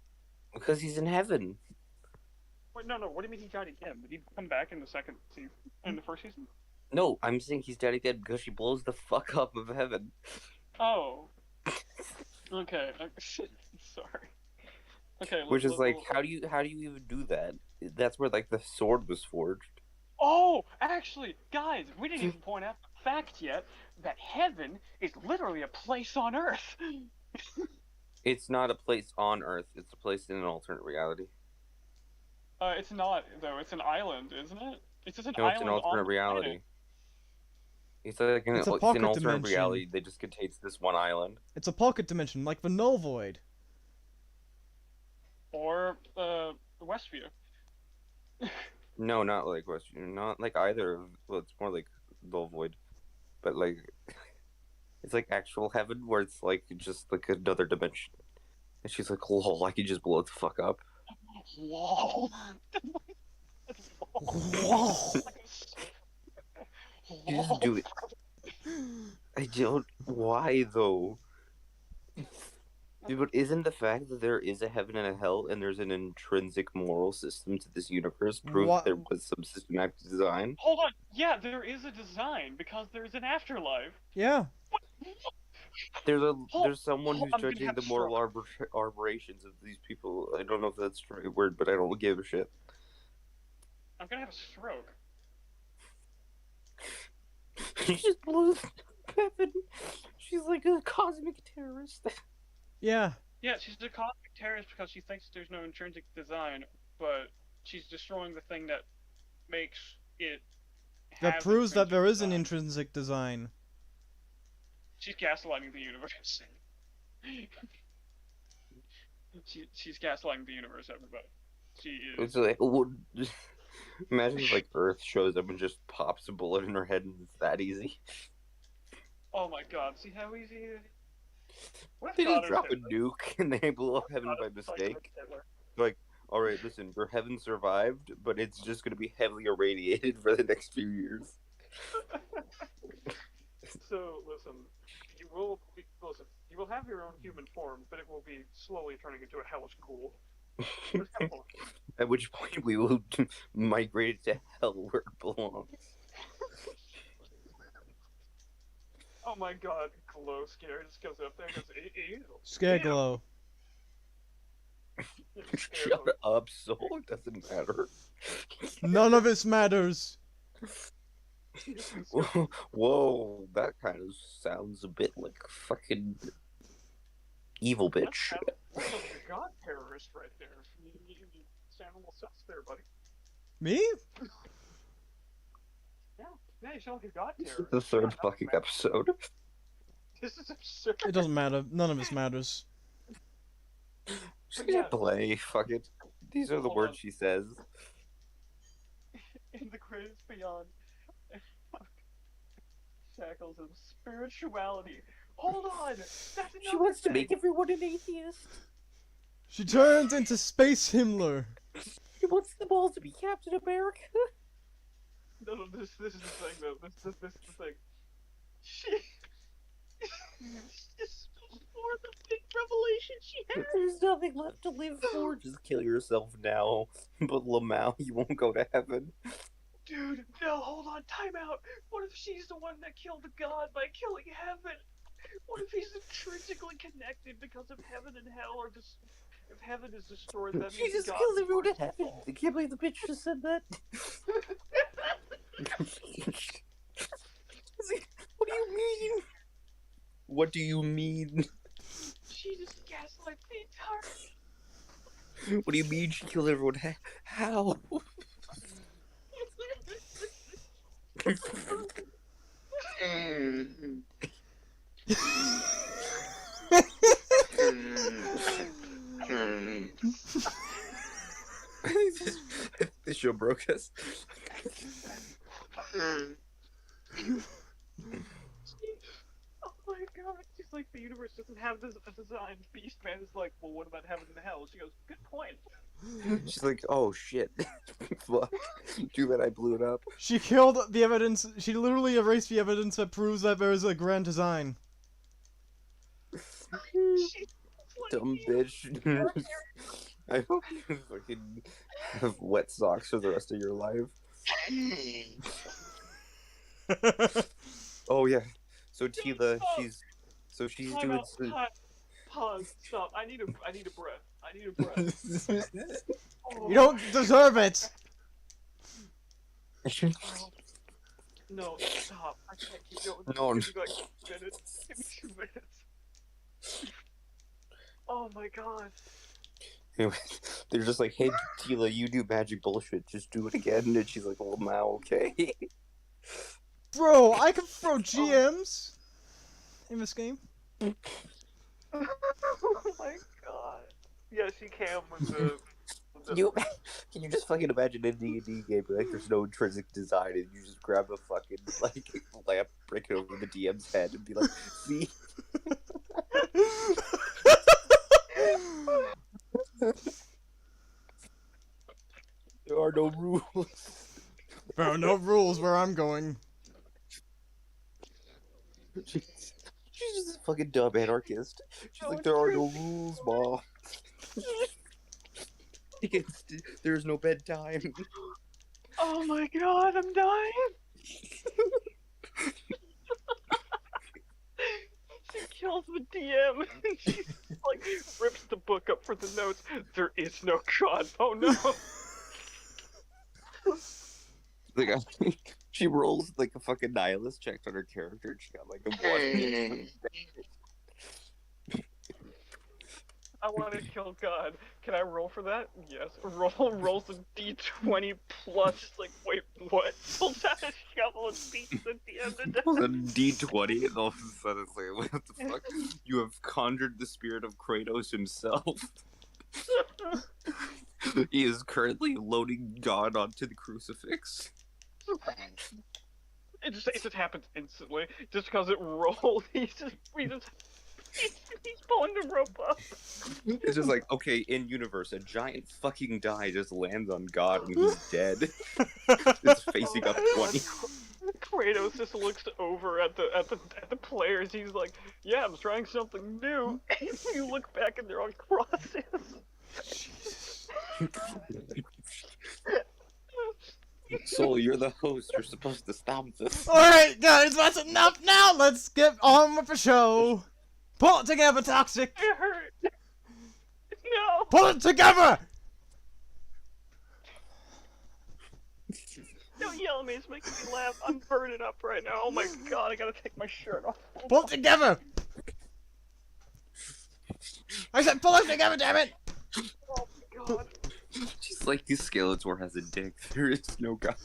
Because he's in heaven. Wait, no, what do you mean he died again? Did he come back in the second season? In the first season? No, I'm saying he's dead again because she blows the fuck up of heaven. Oh. Okay, sorry. Okay. Which is like, how do you even do that? that's where like the sword was forged. Oh, actually, guys, we didn't even point out the fact yet that heaven is literally a place on Earth. It's not a place on Earth. It's a place in an alternate reality. It's not though. It's an island, isn't it? It's just an No, it's an island on alternate the planet. reality. It's like It's a it's an pocket alternate dimension. reality that just contains this one island. It's a pocket dimension, like the null void. Or Westview. No, not like Western. Not like either. Well, it's more like the void, but like it's like actual heaven where it's like just like another dimension. And she's like, "Lol, I could just blow it the fuck up." Whoa. Whoa. You just do it. I don't. Why though? Dude, but isn't the fact that there is a heaven and a hell and there's an intrinsic moral system to this universe proof What? there was some systematic design? Hold on. Yeah, there is a design because there's an afterlife. Yeah. There's someone who's I'm gonna judging have the a moral arbitrations of these people. I don't know if that's the right word, but I don't give a shit. I'm gonna have a stroke. She just blew heaven. She's like a cosmic terrorist. Yeah. Yeah, she's a cosmic terrorist because she thinks there's no intrinsic design, but she's destroying the thing that makes it. That proves that there is an design. intrinsic design. She's gaslighting the universe. She's gaslighting the universe, everybody. She is. It's like, imagine if like Earth shows up and just pops a bullet in her head and it's that easy. Oh my god, see how easy it is? What if They God just is drop a Hitler? nuke and they blow up heaven by God is mistake. Hitler. Like, alright, listen, your heaven survived, but it's just gonna be heavily irradiated for the next few years. So listen, you will have your own human form, but it will be slowly turning into a hellish ghoul. It's kind of fun. At which point we will migrate to hell where it belongs. Oh my god, glow scare just goes up there and goes, ew. Scare Ew. glow. Shut up, Soul. It doesn't matter. None of this matters. Whoa, that kind of sounds a bit like a fucking evil bitch. That's a god terrorist right there. You sound a little sus there, buddy. Me? Yeah, you sound like a god This is terrorist. the third Yeah, fucking episode. This is absurd. It doesn't matter. None of this matters. Just gonna play. Fuck it. These are the Hold words on. she says. In the credits beyond shackles of spirituality. Hold on! That's She wants to make everyone an atheist. She turns into Space Himmler. She wants them all to be Captain America. No, this is the thing though. This is the thing. She just before the big revelation she had. There's nothing left to live for. Just kill yourself now. But Lamau, you won't go to heaven. Dude, no, hold on, time out. What if she's the one that killed the god by killing heaven? What if he's intrinsically connected because of heaven and hell, or just if heaven is destroyed, that She means just God killed is everyone in merciful. heaven. I can't believe the bitch just said that. What do you mean? What do you mean? She just gaslights the entire. What do you mean she killed everyone? How? This show broke us. Oh my god, she's like, the universe doesn't have this a design. Beastman is like, well, what about heaven and hell? She goes, good point. She's like, oh shit. Fuck. Too bad I blew it up. She killed the evidence. She literally erased the evidence that proves that there is a grand design. She's like, Dumb bitch. I hope you fucking have wet socks for the rest of your life. Oh yeah. So Tila, she's Time doing. out, pause, stop. I need a breath. I need a breath. Oh, You don't deserve it! no, stop. I can't keep going. No. Give me like 2 minutes. Give me 2 minutes. Oh my god. Anyway, they're just like, hey, Tila, you do magic bullshit. Just do it again. And she's like, well, now, okay. Bro, I can throw GMs in this game. Oh my god. Yes, you can with the... Can you just fucking imagine a D&D game where like, there's no intrinsic design and you just grab a fucking like lamp, break it over the DM's head and be like, see? There are no rules. There are no rules where I'm going. She's just a fucking dumb anarchist. She's like, there are no rules, Mom. There's no bedtime. Oh my god, I'm dying. She kills the DM and she like rips the book up for the notes. There is no god. Oh no. Like, she rolls like a fucking nihilist check on her character and she got like a 1. I want to kill God. Can I roll for that? Yes. Rolls a d20 plus. Like, wait, what? Pulls out a shovel and beats the DM to death. It was a D20 and all of a sudden it's like, what the fuck? You have conjured the spirit of Kratos himself. He is currently loading God onto the crucifix. It just happens instantly. Just because it rolled, he's pulling the rope up. It's just like, okay, in universe, a giant fucking die just lands on God and he's dead. It's facing up 20. Kratos just looks over at the players. He's like, "Yeah, I'm trying something new." And you look back and they're on crosses. Soul, you're the host. You're supposed to stop this. Alright, guys, that's enough now! Let's get on with the show! Pull it together, Toxic! It hurt. No. Pull it together! Don't yell at me. It's making me laugh. I'm burning up right now. Oh my god, I gotta take my shirt off. Pull it together! I said pull it together, damn it! Oh my god. She's like, this Skeletor has a dick. There is no God.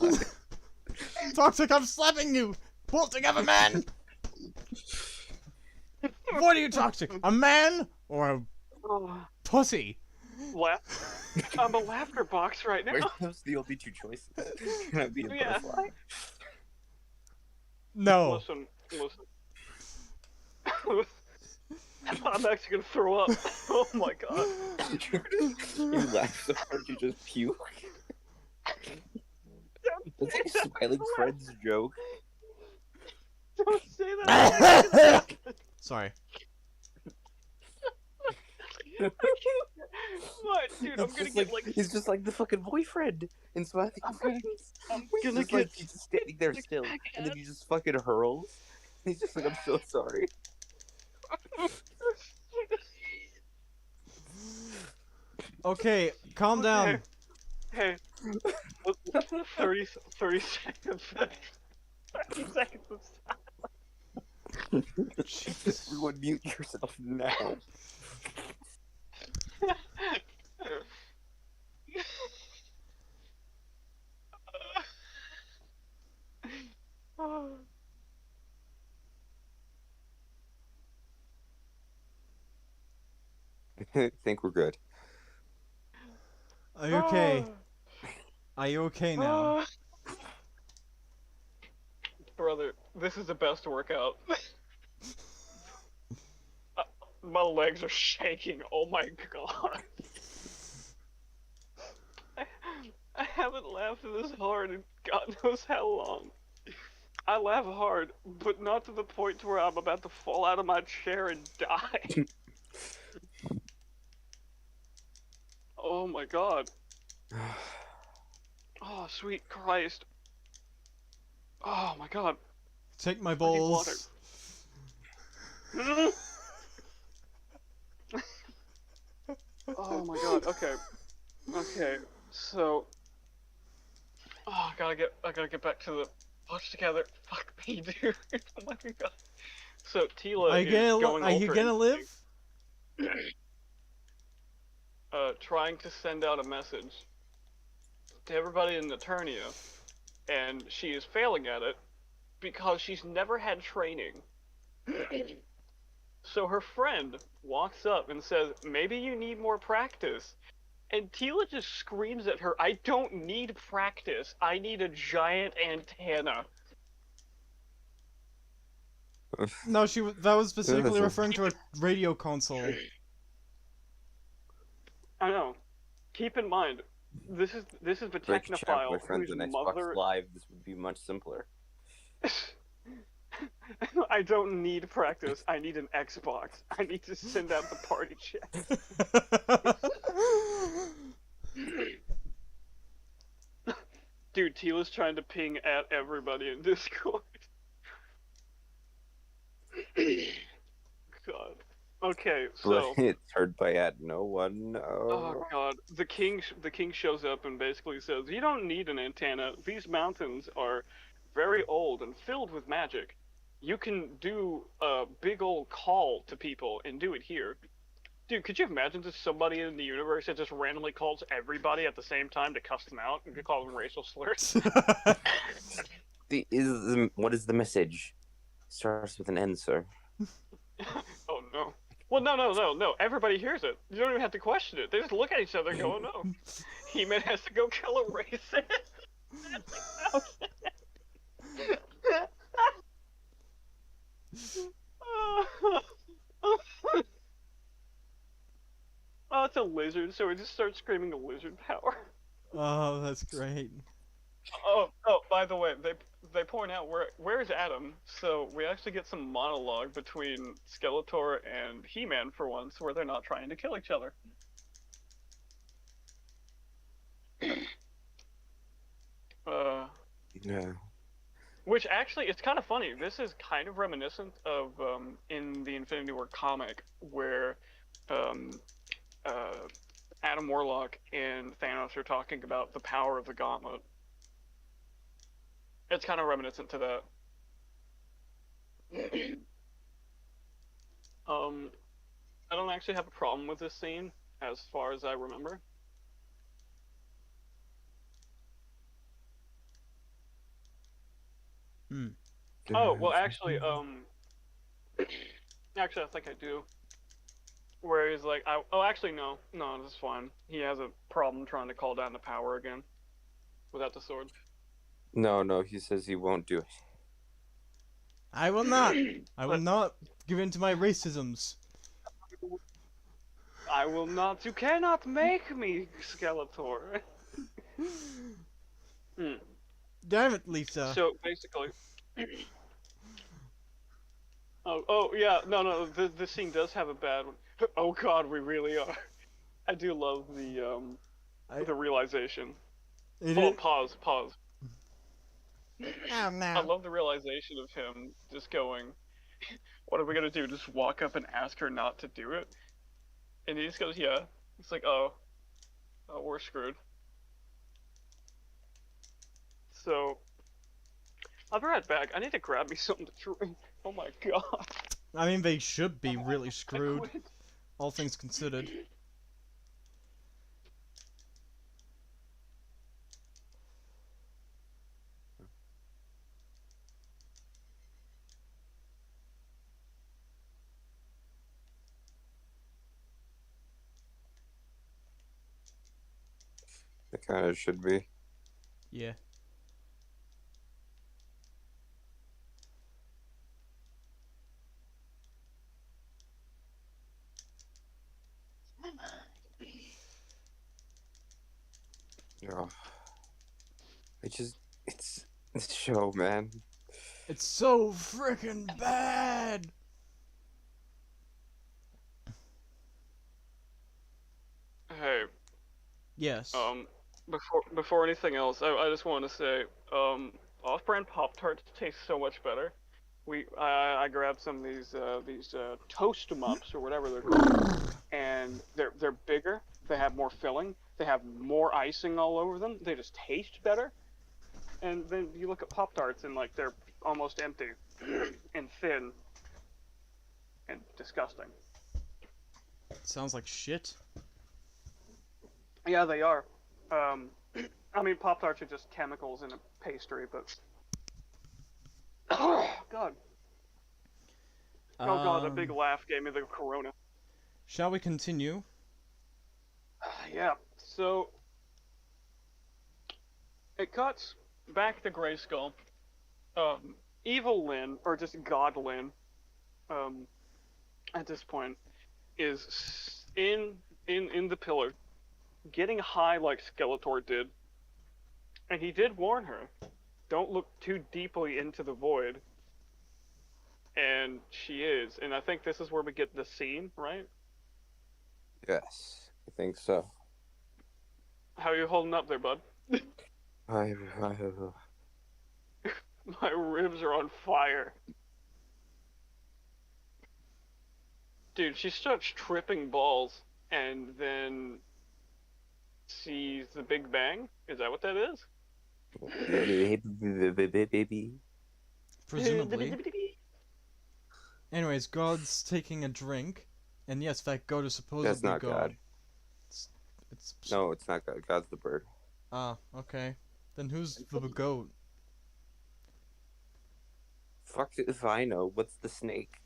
Toxic, I'm slapping you! Pull it together, man! What are you, Toxic? A man or a pussy? I'm a laughter box right now. Wait, those are the only 2 choices. Can I be a butterfly? No. Listen. I'm actually gonna throw up. Oh my god. You laugh so hard you just puke. That's like a Smiling Friends joke. Don't say that. Sorry. What, dude? I'm gonna get like. He's just like the fucking boyfriend in Smiling Friends. I'm He's gonna just like, get. he's just standing there still, and then he just fucking hurls. He's just like, I'm so sorry. Okay, calm down. Hey, 30 seconds. 30 seconds of silence. Everyone mute yourself now. I think we're good. Are you okay? Are you okay now? Brother, this is the best workout. My legs are shaking. Oh my god. I haven't laughed this hard in God knows how long. I laugh hard, but not to the point where I'm about to fall out of my chair and die. Oh my god. Oh, sweet Christ. Oh my god. Take my I need balls. water. Oh my god. Okay. Okay. So, I gotta get back to the watch together. Fuck me, dude. Oh my god. So Tila is going Are you ultra gonna live? instinct, trying to send out a message to everybody in Eternia, and she is failing at it because she's never had training. So her friend walks up and says, "Maybe you need more practice." And Tila just screams at her, "I don't need practice. I need a giant antenna." No, that was specifically That's a referring to a radio console. I know. Keep in mind, this is the break a champ, my technophile friends, whose on Xbox mother. Live. This would be much simpler. I don't need practice. I need an Xbox. I need to send out the party chat. Dude, Tila's trying to ping at everybody in Discord. God. Okay, so. It's heard by at no one. Oh god, the king shows up and basically says, "You don't need an antenna. These mountains are very old and filled with magic. You can do a big old call to people and do it here." Dude, could you imagine just somebody in the universe that just randomly calls everybody at the same time to cuss them out and to call them racial slurs? What is the message? Starts with an N, sir. Oh no. Well, no. Everybody hears it. You don't even have to question it. They just look at each other and go, "Oh no." He-Man has to go kill a racist. Oh, it's a lizard, so we just start screaming a lizard power. Oh, that's great. Oh, by the way, they point out where's Adam, so we actually get some monologue between Skeletor and He-Man for once, where they're not trying to kill each other. Yeah. Which actually, it's kind of funny. This is kind of reminiscent of in the Infinity War comic, where um, Adam Warlock and Thanos are talking about the power of the gauntlet. It's kind of reminiscent to that. I don't actually have a problem with this scene, as far as I remember. Oh, well, actually, actually, I think I do. Where he's like, actually, no, this is fine. He has a problem trying to call down the power again without the sword. No, he says he won't do it. I will not. I will not give in to my racisms. I will not. You cannot make me, Skeletor. Damn it, Lisa. So basically. Oh yeah, no. This scene does have a bad one. Oh god, we really are. I do love the realization. Pause. Oh no. I love the realization of him just going, "What are we gonna do? Just walk up and ask her not to do it?" And he just goes, "Yeah." It's like, oh, we're screwed. So, I'll be right back. I need to grab me something to drink. Oh my god. I mean, they should be really screwed, all things considered. It kind of should be. Yeah. Oh, it's this show, man. It's so freaking bad. Hey. Yes. Before anything else, I just want to say, off-brand Pop-Tarts taste so much better. I grabbed some of these toast mups or whatever they're called, and they're bigger. They have more filling. They have more icing all over them. They just taste better. And then you look at Pop Tarts and like they're almost empty and thin and disgusting. Sounds like shit. Yeah, they are. I mean, Pop Tarts are just chemicals in a pastry, but oh god. Oh god, that big laugh gave me the corona. Shall we continue? Yeah. So it cuts back to Grayskull. Evil Lyn, or just God Lyn, at this point, is in the pillar, getting high like Skeletor did. And he did warn her, don't look too deeply into the void. And she is. And I think this is where we get the scene, right? Yes, I think so. How are you holding up there, bud? I My ribs are on fire. Dude, she starts tripping balls and then sees the Big Bang. Is that what that is? baby. Presumably. Anyways, God's taking a drink, and yes, that God is supposedly That's not God. It's No, it's not God. God's the bird. Ah, okay. Then who's the goat? Fuck if I know. What's the snake?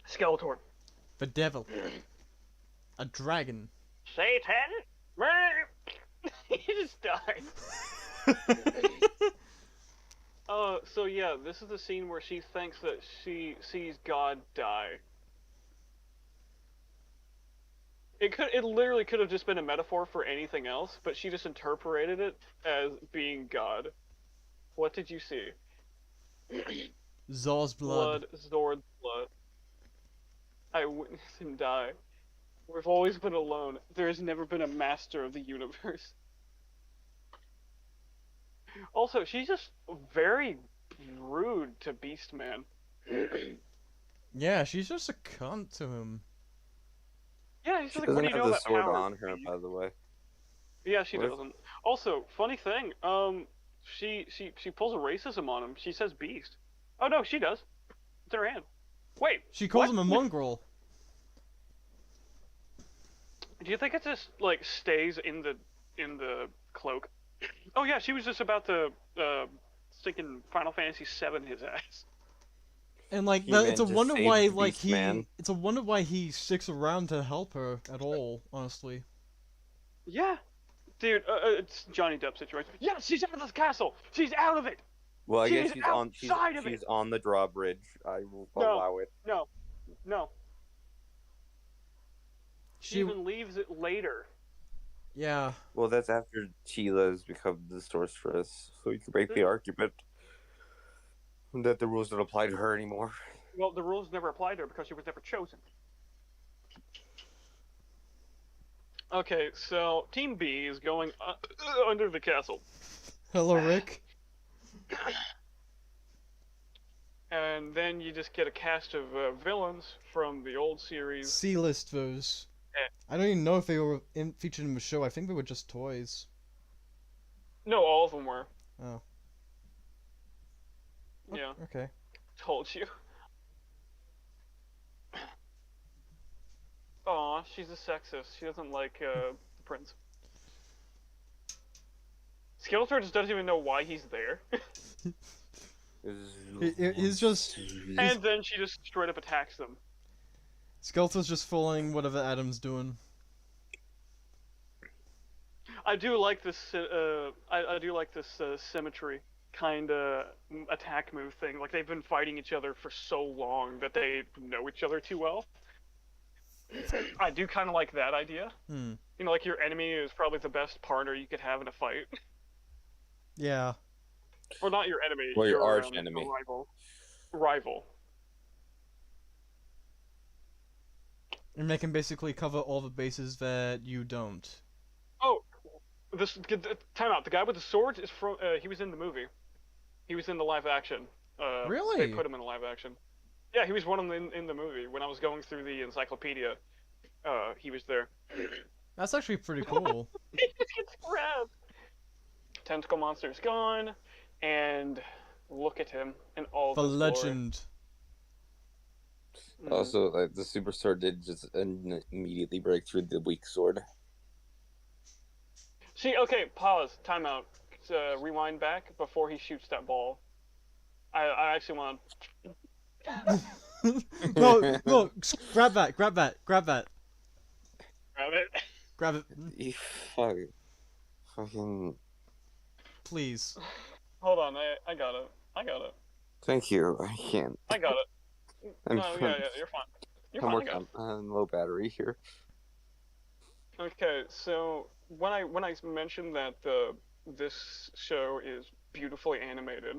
Skeletor. The devil. A dragon. Satan? He just died. So yeah, this is the scene where she thinks that she sees God die. It literally could have just been a metaphor for anything else, but she just interpreted it as being God. What did you see? Zor's blood. Zord's blood. I witnessed him die. We've always been alone. There has never been a master of the universe. Also, she's just very rude to Beastman. Yeah, she's just a cunt to him. Yeah, he's She like, what doesn't do you have know the about sword power? on her, by the way. Yeah, she What? doesn't. Also, funny thing, she pulls a racism on him. She says beast. Oh no, she does. It's in her hand. Wait. She calls what? him a mongrel. Do you think it just like stays in the cloak? Oh yeah, she was just about to stinking Final Fantasy VII his ass. And like He-Man it's a just wonder saved why the like Beast he Man. it's a wonder why he sticks around to help her at all, honestly. Yeah, dude, it's Johnny Depp situation. Yeah, she's out of this castle. She's out of it. Well, I She's guess outside of she's it. on the drawbridge. I will No. allow it. No. She even leaves it later. Yeah. Well, that's after Sheila has become the sorceress, so you can make the argument that the rules don't apply to her anymore. Well, the rules never applied to her because she was never chosen. Okay, so Team B is going under the castle. Hello, Rick. And then you just get a cast of villains from the old series. C-list those. Yeah. I don't even know if they were featured in the show. I think they were just toys. No, all of them were. Oh. Yeah, Okay. told you. Aw, she's a sexist. She doesn't like the prince. Skeletor just doesn't even know why he's there. He's just... And then she just straight up attacks them. Skeletor's just following whatever Adam's doing. I do like this. I do like this symmetry kind of attack move thing. Like they've been fighting each other for so long that they know each other too well. I do kind of like that idea. Hmm. You know, like your enemy is probably the best partner you could have in a fight. Yeah. Or not your enemy. Or your arch enemy. Rival. And they can basically cover all the bases that you don't. Oh, time out. The guy with the sword is from. He was in the movie. He was in the live action. They Really? put him in live action. Yeah, he was one of them in the movie. When I was going through the encyclopedia, he was there. That's actually pretty cool. He just gets grabbed. Tentacle monster's gone, and look at him in all The of his legend. glory. Also, like, the super sword did just immediately break through the weak sword. See, okay, pause, time out. Rewind back before he shoots that ball. I actually want No, no, grab that, grab that, grab that, to grab it. grab it, You fucking. please. Hold on, I got it. I got it. Thank you. I can't. I got it. I'm, No, yeah, you're fine. You're I'm fine. I working got it. on low battery here. Okay, so when I mentioned that this show is beautifully animated,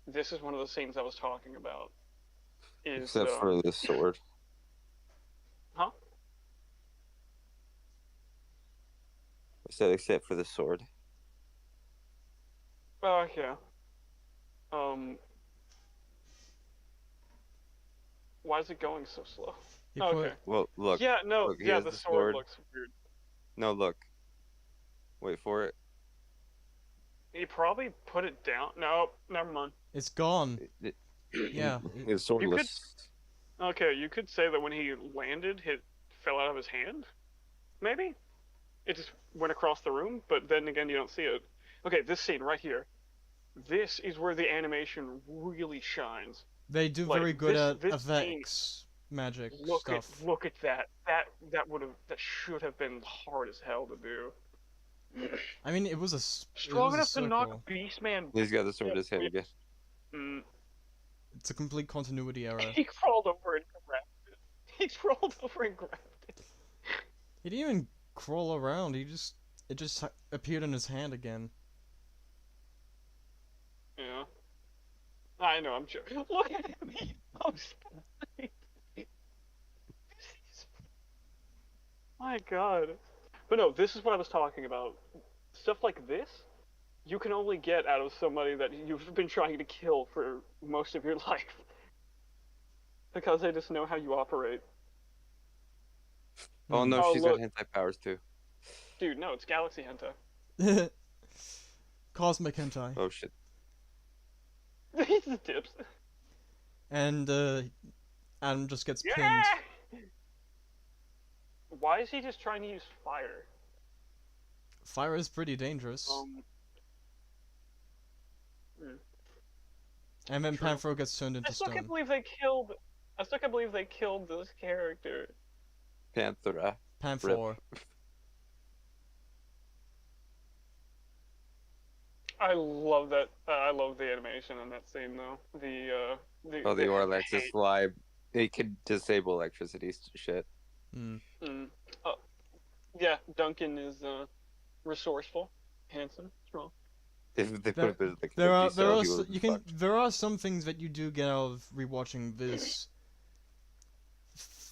this is one of the scenes I was talking about. Is Except for the sword. huh? I said except for the sword. Yeah. Why is it going so slow? He Oh, put, okay. Well, look. Yeah, no, look, yeah, here's the the sword sword. looks weird. No, look. Wait for it. He probably put it down. No, never mind. it's gone. It- Yeah. It's swordless. Okay, you could say that when he landed, it fell out of his hand. Maybe? It just went across the room, but then again, you don't see it. Okay, this scene right here. This is where the animation really shines. They do Like, very good at this effects, magic Look stuff. at that. That should have been hard as hell to do. I mean, it was a Strong enough to circle. knock Beastman. He's got the sword in his hand again. Mm. It's a complete continuity error. He crawled over and grabbed it. He crawled over and grabbed it. He didn't even crawl around. It just appeared in his hand again. Yeah. I know, I'm sure. Look at him. I'm sorry. My god. But no, this is what I was talking about. Stuff like this, you can only get out of somebody that you've been trying to kill for most of your life. Because they just know how you operate. Oh no, Oh, she's look. got hentai powers too. Dude, no, it's Galaxy Hentai. Cosmic hentai. Oh shit. He just dips. And Adam just gets Yeah! pinned. Why is he just trying to use fire? Fire is pretty dangerous. And then true. Panthro gets turned into I still can't stone. believe they killed. I still can't believe they killed this character. Panthera. Panthor. I love that. I love the animation in that scene, though. The Oh, the Orlax's hate- fly. It could disable electricity shit. Mm. Mm. Yeah, Duncan is resourceful, handsome, strong. If they There- put a bit of the There are cell, he would you be can fucked. there are some things that you do get out of rewatching this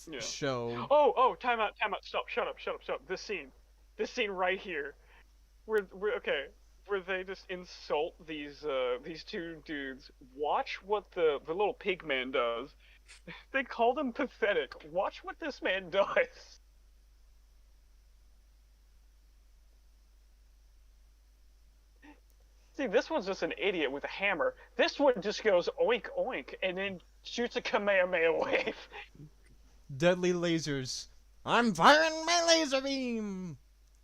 Yeah. show. Oh, time out. Stop, shut up. This scene right here, where they just insult these two dudes. Watch what the little pig man does. They called him pathetic. Watch what this man does. See, this one's just an idiot with a hammer. This one just goes oink oink and then shoots a Kamehameha wave. Deadly lasers. I'm firing my laser beam.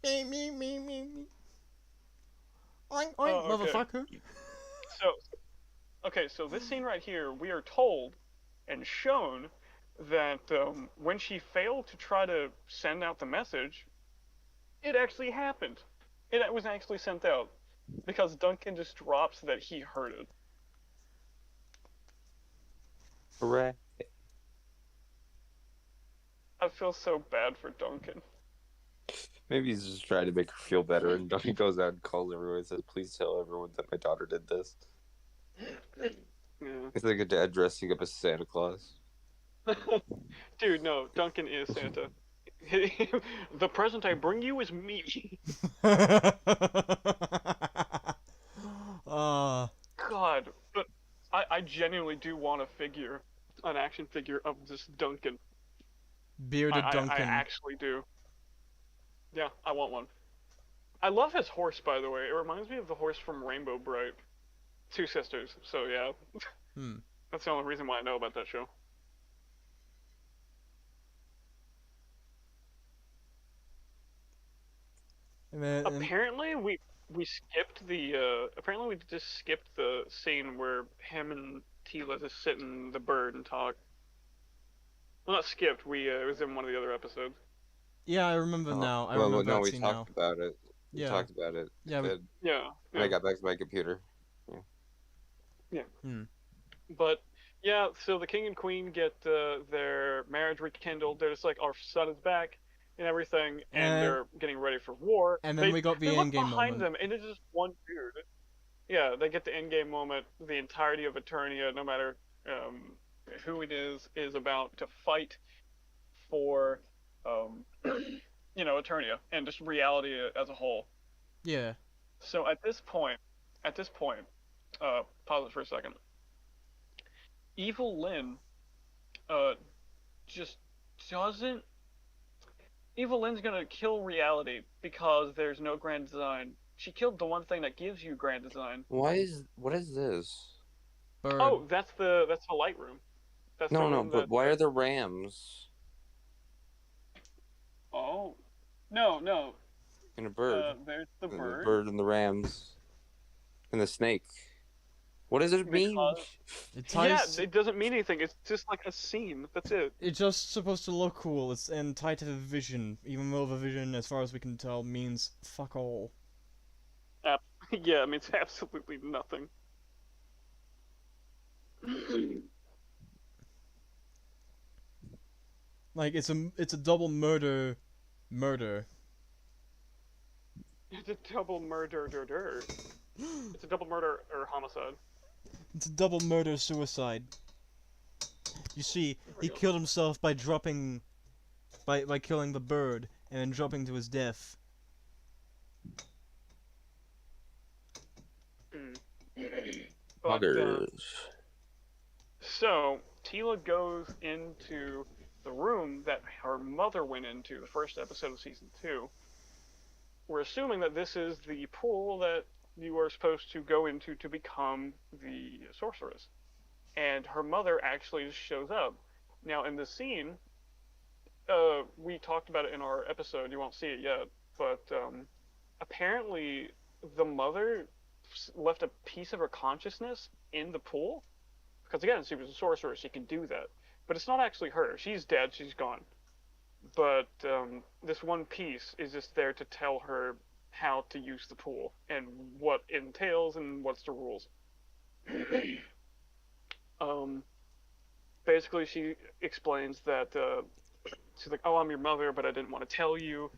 Me. Oink oink, Oh, okay. motherfucker. So this scene right here, we are told and shown that when she failed to try to send out the message, it actually happened. It was actually sent out because Duncan just drops that he heard it. Hooray. I feel so bad for Duncan. Maybe he's just trying to make her feel better, and Duncan goes out and calls everyone and says, "Please tell everyone that my daughter did this." Yeah. It's like a dad dressing up as Santa Claus. Dude, no, Duncan is Santa. The present I bring you is me. Ah, God, but I genuinely do want a figure, an action figure of this Duncan. Bearded I Duncan. actually do. Yeah, I want one. I love his horse, by the way. It reminds me of the horse from Rainbow Bright. Two sisters. So yeah, Hmm. that's the only reason why I know about that show. And then, Apparently, apparently we just skipped the scene where him and Tila just sit in the bird and talk. Well, not skipped. It was in one of the other episodes. yeah, I remember now. I well, remember no, that we scene talked now. about it. We Yeah. talked about it. Yeah. When Yeah. I got back to my computer. Yeah. Hmm. But yeah, so the king and queen get their marriage rekindled. They're just like, our son is back and everything, and they're getting ready for war. And then we got the they look endgame behind moment. them, and it's just one dude. Yeah, they get the endgame moment. The entirety of Eternia, no matter who it is about to fight for, Eternia and just reality as a whole. Yeah. So at this point, pause it for a second. Evil Lyn, just doesn't. Evil Lyn's gonna kill reality because there's no grand design. She killed the one thing that gives you grand design. What is this? Bird. Oh, that's the light room. That's the No, room but why are there rams Oh, no. and a bird? There's the And bird. the bird and the rams and the snake. What does it mean? It Yeah, ties. it doesn't mean anything. It's just like a scene. That's it. It's just supposed to look cool. It's and tied to the vision, even though the vision, as far as we can tell, means fuck all. Yeah, I mean, it's absolutely nothing. Like it's a double murder. It's a double murder. It's a double murder or homicide. It's a double murder suicide. You see, he killed himself by dropping, by killing the bird and then dropping to his death. But, Buggers. so Tila goes into the room that her mother went into the first episode of season 2. We're assuming that this is the pool that you are supposed to go into to become the sorceress. And her mother actually just shows up. Now, in the scene, we talked about it in our episode. You won't see it yet, but apparently the mother left a piece of her consciousness in the pool. Because again, she was a sorceress, she can do that. But it's not actually her. She's dead, she's gone. But this one piece is just there to tell her how to use the pool and what it entails and what's the rules. Basically, she explains that she's like, "Oh, I'm your mother, but I didn't want to tell you."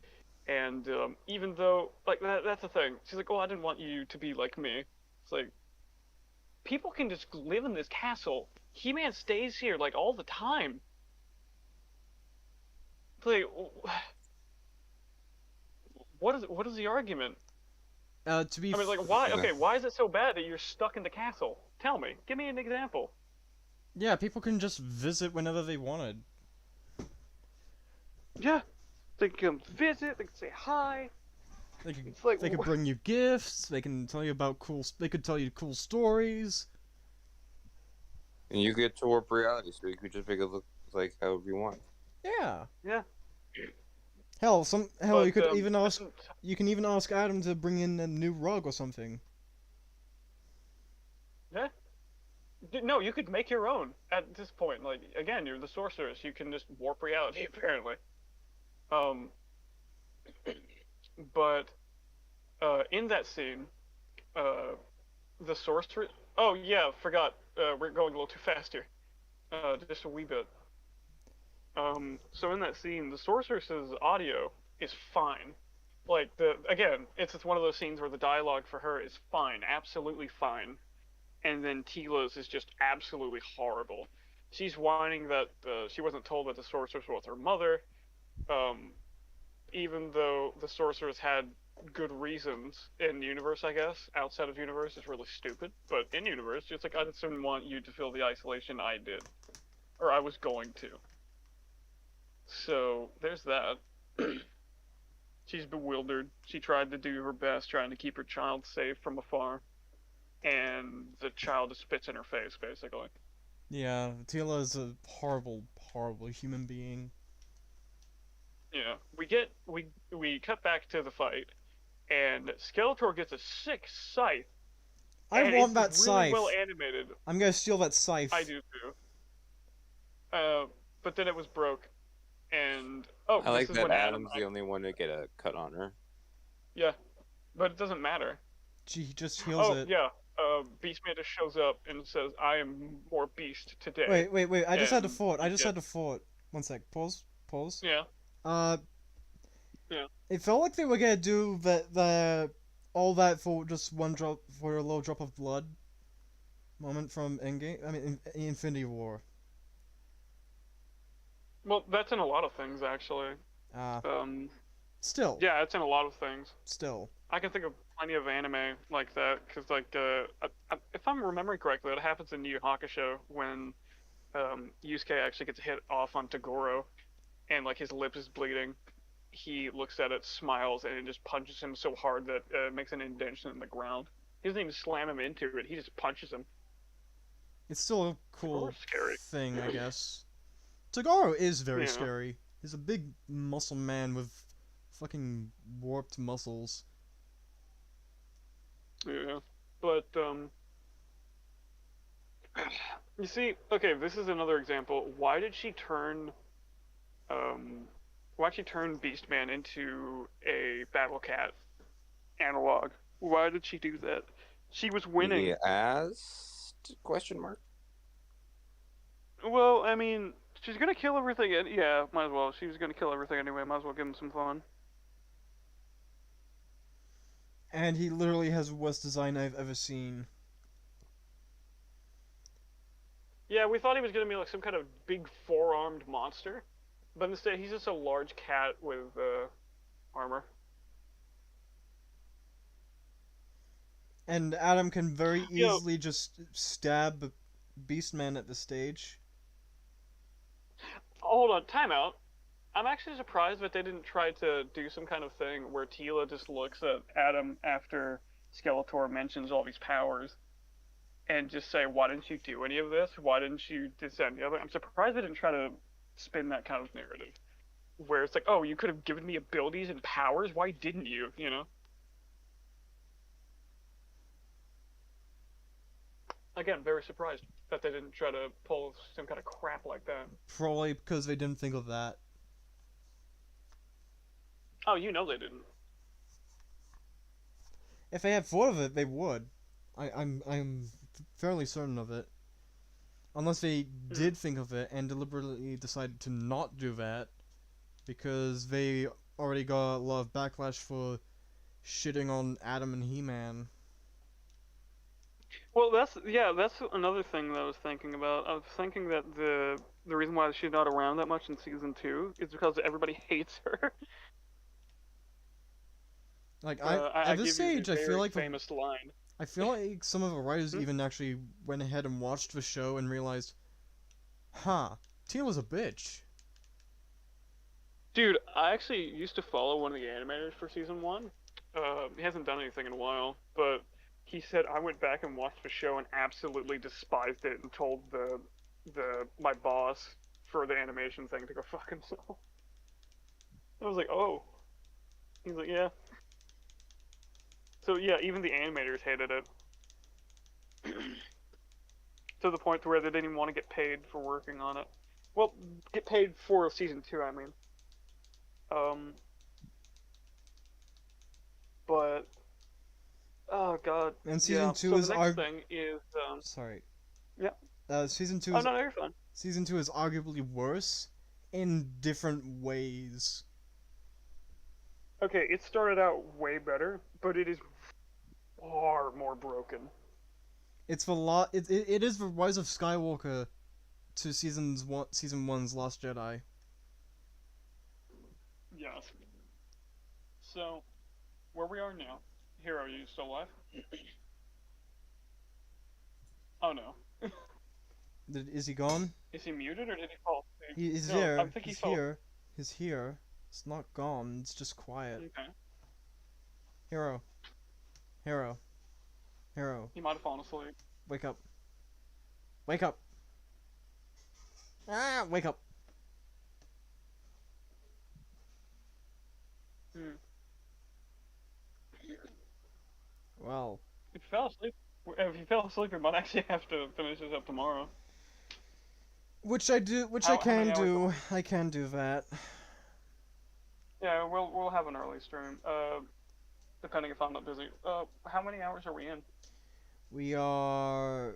And even though, like, that's the thing. She's like, "Oh, I didn't want you to be like me." It's like, people can just live in this castle. He-Man stays here like all the time. Like, what is the argument? To be. I mean, like, why? Okay, why is it so bad that you're stuck in the castle? Tell me. Give me an example. Yeah, people can just visit whenever they wanted. Yeah, they can visit. They can say hi. They could, It's like, they could bring you gifts. They can tell you about They could tell you cool stories. And you get to warp reality, so you could just make it look like however you want. Yeah. Yeah. Hell, But, you could even ask. You can even ask Adam to bring in a new rug or something. Yeah. No, you could make your own at this point. Like, again, you're the sorceress. You can just warp reality, apparently. But in that scene, the sorceress. Oh yeah, forgot. We're going a little too fast here. Just a wee bit. So in that scene, the sorceress's audio is fine. Like it's just one of those scenes where the dialogue for her is fine, absolutely fine, and then Tila's is just absolutely horrible. She's whining that she wasn't told that the sorceress was her mother, even though the sorceress had good reasons in universe, I guess. Outside of universe is really stupid, but in universe, it's like I just didn't want you to feel the isolation I did, or I was going to. So there's that. She's bewildered. She tried to do her best, trying to keep her child safe from afar, and the child just spits in her face, basically. Yeah, Tila is a horrible, horrible human being. Yeah, we cut back to the fight, and Skeletor gets a sick scythe, I and want that it's really scythe. well animated. I'm gonna steal that scythe. I do too. But then it was broke, and oh, I like this is that when Adam's the only one to get a cut on her. Yeah, but it doesn't matter. She just heals Oh it. yeah, Beastman just shows up and says, "I am more beast today." Wait. I just had to And fort. I he just gets- had to fort. One sec. Pause. Pause. Yeah, Uh. Yeah. It felt like they were gonna do all that for just one drop, for a little drop of blood. Moment from Endgame. I mean, Infinity War. well, that's in a lot of things actually. Ah. Um, Still. yeah, it's in a lot of things. Still. I can think of plenty of anime like that because, like, if I'm remembering correctly, it happens in Yu Yu Hakusho when Yusuke actually gets hit off on Tagoro, and like his lip is bleeding. He looks at it, smiles, and it just punches him so hard that it makes an indentation in the ground. He doesn't even slam him into it; he just punches him. It's still a cool Tagoro's scary. thing, I guess. Tagoro is very Yeah. scary. He's a big muscle man with fucking warped muscles. Yeah, but you see, okay, this is another example. Why did she turn, why'd she turn Beastman into a Battle Cat analog? Why did she do that? She was winning. He asked? Question mark. Well, I mean, she's gonna kill everything. Yeah, might as well. She was gonna kill everything anyway. Might as well give him some fun. And he literally has the worst design I've ever seen. Yeah, we thought he was gonna be like some kind of big four-armed monster, but instead he's just a large cat with armor. And Adam can very Yo. easily just stab Beastman at the stage. Hold on, timeout. I'm actually surprised that they didn't try to do some kind of thing where Tila just looks at Adam after Skeletor mentions all these powers and just say, "Why didn't you do any of this? Why didn't you descend the other?" I'm surprised they didn't try to spin that kind of narrative where it's like, "Oh, you could have given me abilities and powers. Why didn't you?" You know. Again, very surprised that they didn't try to pull some kind of crap like that. Probably because they didn't think of that. Oh, you know they didn't. If they had thought of it, they would. I'm fairly certain of it. Unless they did think of it and deliberately decided to not do that because they already got a lot of backlash for shitting on Adam and He-Man. Well, that's another thing that I was thinking about. I was thinking that the reason why she's not around that much in season 2 is because everybody hates her. Like I at this give you stage, the I feel very like famous line. I feel like some of the writers Hmm? even actually went ahead and watched the show and realized, huh, Tila's a bitch. Dude, I actually used to follow one of the animators for season 1. He hasn't done anything in a while, but he said I went back and watched the show and absolutely despised it and told my boss for the animation thing to go fuck himself. I was like, oh. He's like, yeah. So yeah, even the animators hated it. To the point where they didn't even want to get paid for working on it. Well, get paid for season 2, I mean. But oh god. And season yeah. 2 so is the next thing is sorry. Yeah. Season 2 Oh is no, you're fine. season 2 is arguably worse in different ways. Okay, it started out way better, but it is far more broken. It's the lot. It is the Rise of Skywalker to season 1's Last Jedi. Yes. So where we are now. Hero, are you still alive? Oh no. Is he gone? Is he muted or did he fall asleep? He's No, I there. think he He's fell. here. He's here. It's not gone. It's just quiet. Okay. Hero. Hero. Hero. He might have fallen asleep. Wake up. Wake up. Ah, wake up. Hmm. Well, If he fell asleep, we might actually have to finish this up tomorrow. which I do, which I How many can hours do. I can do that. Yeah, we'll have an early stream. Depending if I'm not busy. How many hours are we in? We are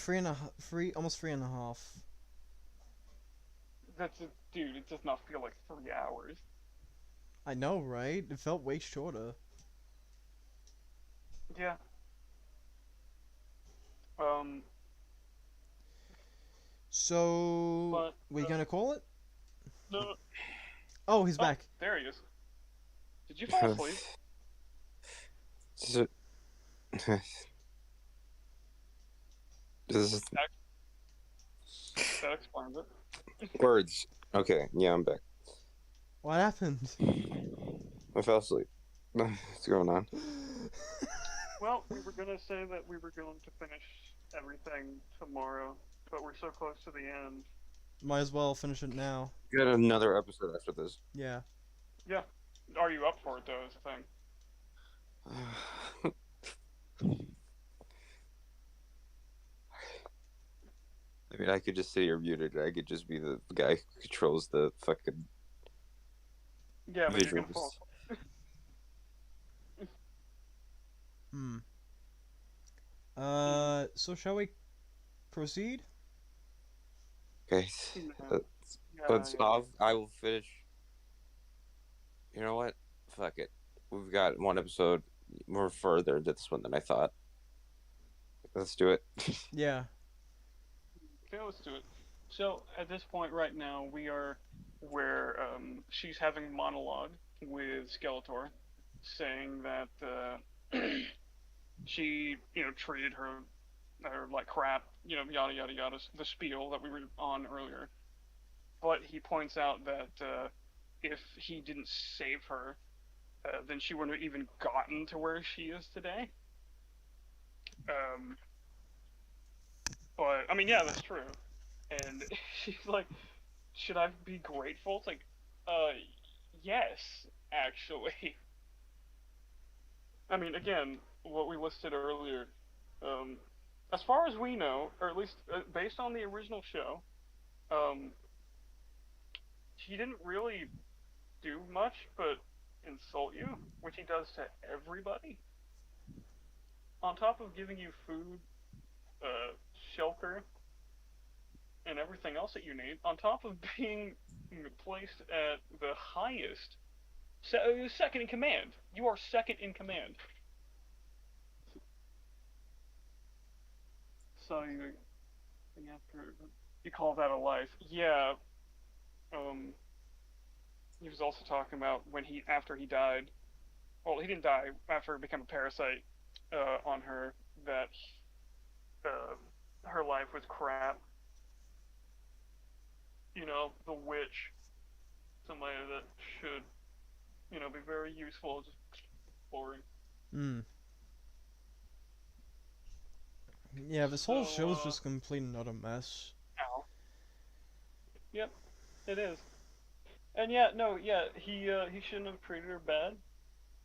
almost 3.5. Dude, it does not feel like 3 hours. I know, right? It felt way shorter. Yeah. Um, So, but we gonna call it? no. Oh, he's Oh, back. there he is. Did you fall asleep? So- this is That explains it. words. Okay, yeah, I'm back. What happened? I fell asleep. What's going on? Well, we were gonna say that we were going to finish everything tomorrow, but we're so close to the end. Might as well finish it now. Got another episode after this. Yeah. Yeah. Are you up for it though? Is the thing. I mean, I could just sit here muted. I could just be the guy who controls the fucking Yeah, but you're gonna visuals. fall. Hmm. So shall we proceed? Okay, Yeah, let's. yeah. I will finish. You know what? Fuck it. We've got one episode more further into this one than I thought. Let's do it. Yeah. Okay, let's do it. So at this point right now, we are where she's having monologue with Skeletor, saying that she, treated her like crap, yada yada yada, the spiel that we were on earlier. But he points out that if he didn't save her, then she wouldn't have even gotten to where she is today. But I mean, yeah, that's true. And she's like, should I be grateful? It's like, yes, actually. I mean, again, what we listed earlier, as far as we know, or at least based on the original show, um, he didn't really do much but insult you, which he does to everybody. On top of giving you food, shelter, and everything else that you need, on top of being placed at the highest, second in command. You are second in command. So you call that a life? Yeah. He was also talking about after he died. Well, he didn't die after he became a parasite on her. That her life was crap. The witch, somebody that should, be very useful, just boring. Hmm. Yeah, this whole So, show's just complete and utter mess. Ow. Yep, it is. And yeah, no, yeah, he shouldn't have treated her bad.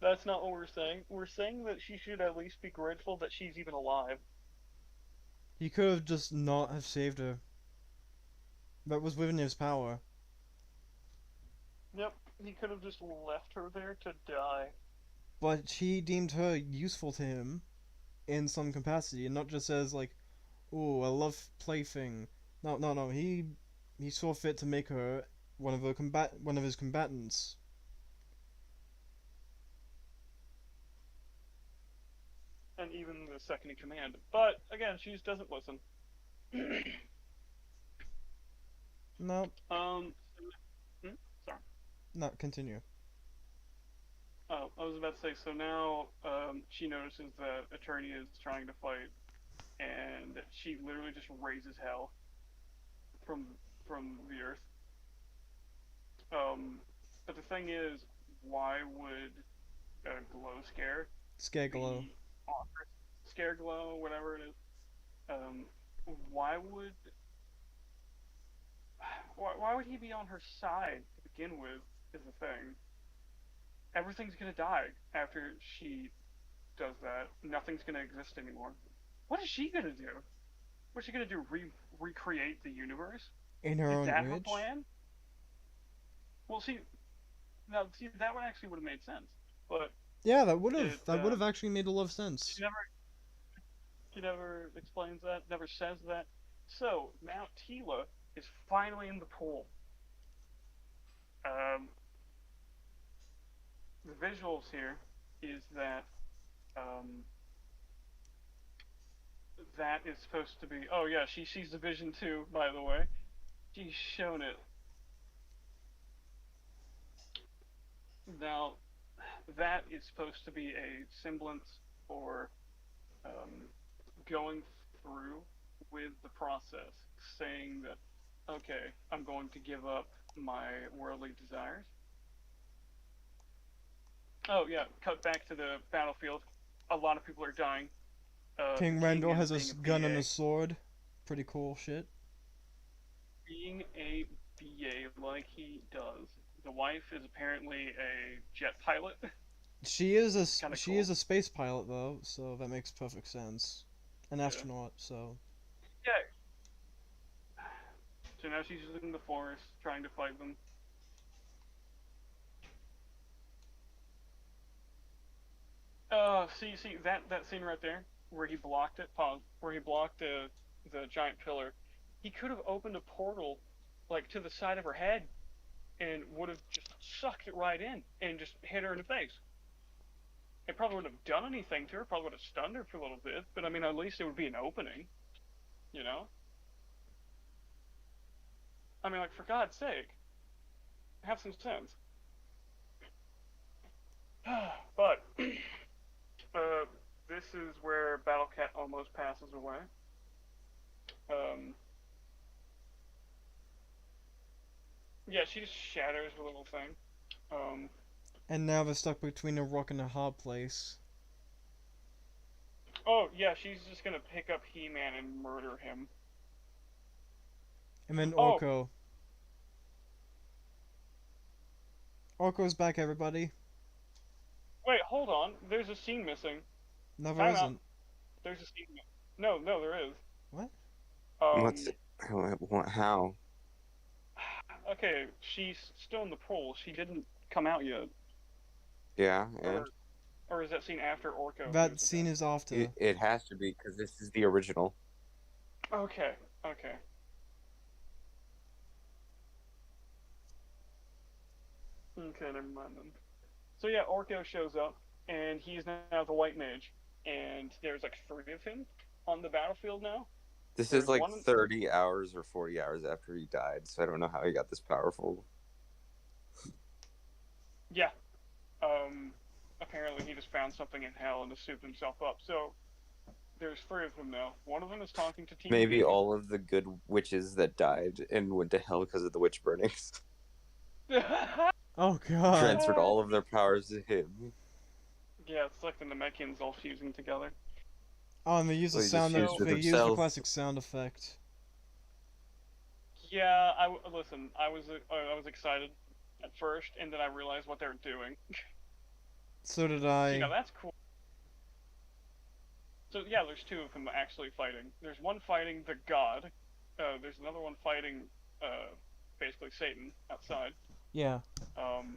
That's not what we're saying. We're saying that she should at least be grateful that she's even alive. He could have just not have saved her. That was within his power. Yep, he could have just left her there to die. But he deemed her useful to him in some capacity, and not just as like, "Oh, a love plaything." No, no, no. He saw fit to make her one of his combatants. And even the second in command. But again, she just doesn't listen. No, Hmm? Sorry. no. Continue. Oh, I was about to say. So now, she notices that Attorney is trying to fight, and she literally just raises hell from the earth. Um, but the thing is, why would a glow scare Scareglow. be offered? Scare glow, whatever it is. Um, why would why would he be on her side to begin with? Is the thing. Everything's gonna die after she does that. Nothing's gonna exist anymore. What is she gonna do? What's she gonna do? Recreate the universe? In her Is own that her image? plan? Well, see, now see that one actually would have made sense, but Yeah, that would have it that would have actually made a lot of she sense. never explains that, never says that. So now Tila is finally in the pool. Um, the visuals here is that um, that is supposed to be. Oh yeah, she sees the vision too. By the way, she's shown it. Now that is supposed to be a semblance or um, going through with the process, saying that okay, I'm going to give up my worldly desires. Oh yeah, cut back to the battlefield. A lot of people are dying. The King king Rendor is has a being a gun and a BA. sword. Pretty cool shit. Being a BA like he does. The wife is apparently a jet pilot. Kind of She is cool. a space pilot though, so that makes perfect sense. An Yeah. astronaut, so Yeah. So now she's in the forest trying to fight them. See that scene right there where he blocked it. Pause. Where he blocked the giant pillar. He could have opened a portal, like to the side of her head, and would have just sucked it right in and just hit her in the face. It probably wouldn't have done anything to her. Probably would have stunned her for a little bit. But I mean, at least it would be an opening. You know. I mean, like for God's sake, have some sense. But uh, this is where Battlecat almost passes away. Um, yeah, she just shatters the little thing. Um, and now they're stuck between a rock and a hard place. oh yeah, she's just gonna pick up He-Man and murder him. And then Oh Orko. Orko's back, everybody. wait, hold on. There's a scene missing. No, there Time out. isn't. There's a scene. No, no, there is. What? What's Um, how? okay, she's still in the pool. She didn't come out yet. Yeah, and Or is that scene after Orko That appears scene again? is after. it has to be because this is the original. Okay, okay. Okay, never mind then. So yeah, Orko shows up, and he's now the White Mage, and there's like three of him on the battlefield now. This is There's like one. 30 hours or 40 hours after he died, so I don't know how he got this powerful. Yeah. Apparently he just found something in hell and just souped himself up. So there's three of them now. One of them is talking to Team Maybe Baby. all of the good witches that died and went to hell because of the witch burnings Oh god. transferred all of their powers to him. Yeah, it's like the Namekians all fusing together. Oh, and they use So he just fused with they use the himself. classic sound effect. Yeah, listen. I was excited at first, and then I realized what they were doing. So did See, now I. that's cool. So yeah, there's two of them actually fighting. There's one fighting the god. There's another one fighting, basically Satan outside. Yeah. Um,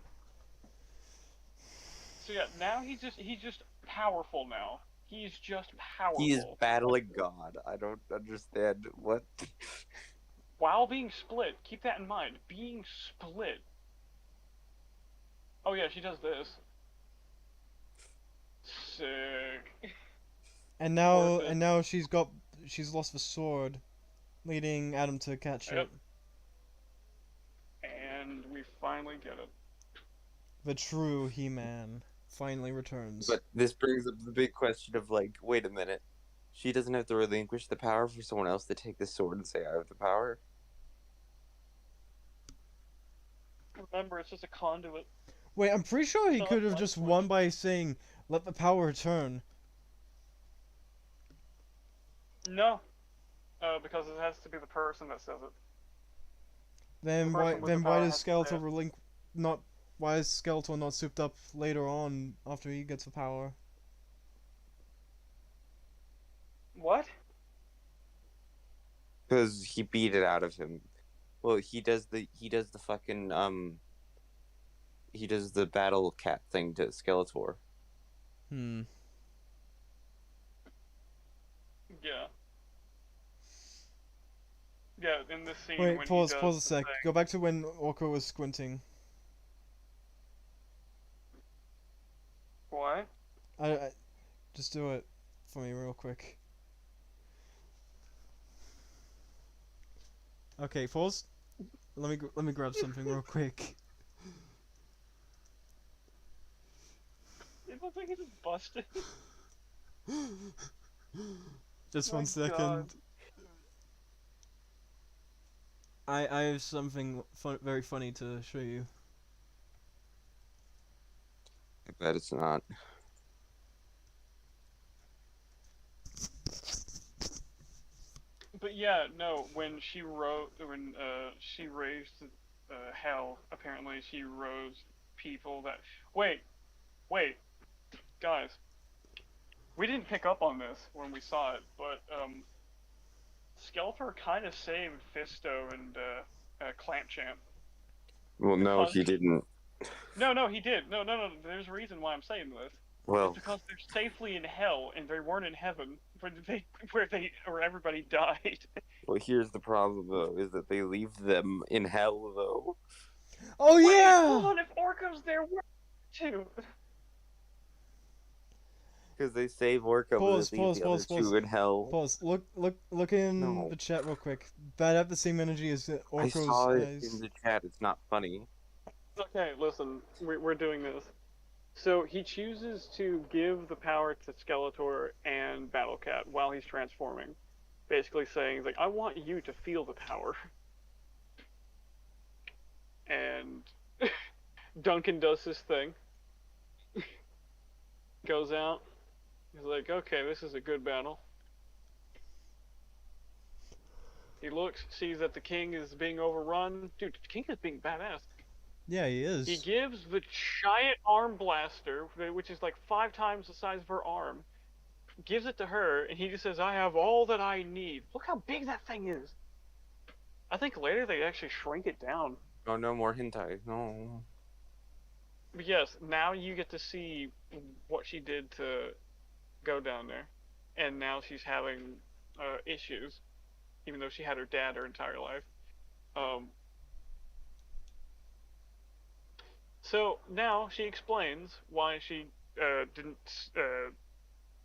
so yeah, now he's just powerful now. He's just He is powerful. battling God. I don't understand what. While being split, keep that in mind. Being split. Oh yeah, she does this. Sick. Worth it. And now she's lost the sword, leading Adam to catch Yep. it. And we finally get it. The true He-Man. finally returns. But this brings up the big question of like, wait a minute. She doesn't have to relinquish the power for someone else to take the sword and say, I have the power? Remember, it's just a conduit. Wait, I'm pretty sure he Not could have much just more. won by saying, "Let the power return." No, because it has to be the person that says it. Then The why person with the why power does has to say Skeletor it. not why is Skeletor not souped up later on after he gets the power? What? Because he beat it out of him. Well, he does the fucking he does the battle cat thing to Skeletor. Hmm. Yeah. Yeah, in this scene Wait, when he pause does a the sec. thing. Go back to when Orko was squinting. What? I just do it for me real quick. Okay, pause. Let me grab something real quick. It looks like he just busted. Just My one second. God. I have something very funny to show you. I bet it's not. But yeah, no, when she raised hell, apparently she rose people that. Wait, guys. We didn't pick up on this when we saw it, but Skeletor kind of saved Fisto and Clamp Champ. Well, no, Because he didn't. no, he did. No. There's a reason why I'm saying this. It's Well, because they're safely in hell and they weren't in heaven, where everybody died. well, here's the problem though: is that they leave them in hell though, Oh Wait, yeah! hold on. If Orko's there, where too? because they save Orko, but they leave the other two in hell. Pause. Look in No. the chat real quick. Bad have the same energy as I Orko's saw it eyes. in the chat. It's not funny. Okay, listen. We're doing this. So he chooses to give the power to Skeletor and Battlecat while he's transforming. Basically saying, like, I want you to feel the power. And Duncan does his thing. Goes out. He's like, okay, this is a good battle. He looks, sees that the king is being overrun. Dude, the king is being badass. Yeah, he is. He gives the giant arm blaster, which is like 5 times the size of her arm, gives it to her, and he just says, I have all that I need. Look how big that thing is. I think later they actually shrink it down. Oh, no more hentai. No. But yes, now you get to see what she did to go down there. And now she's having issues, even though she had her dad her entire life. So now she explains why she didn't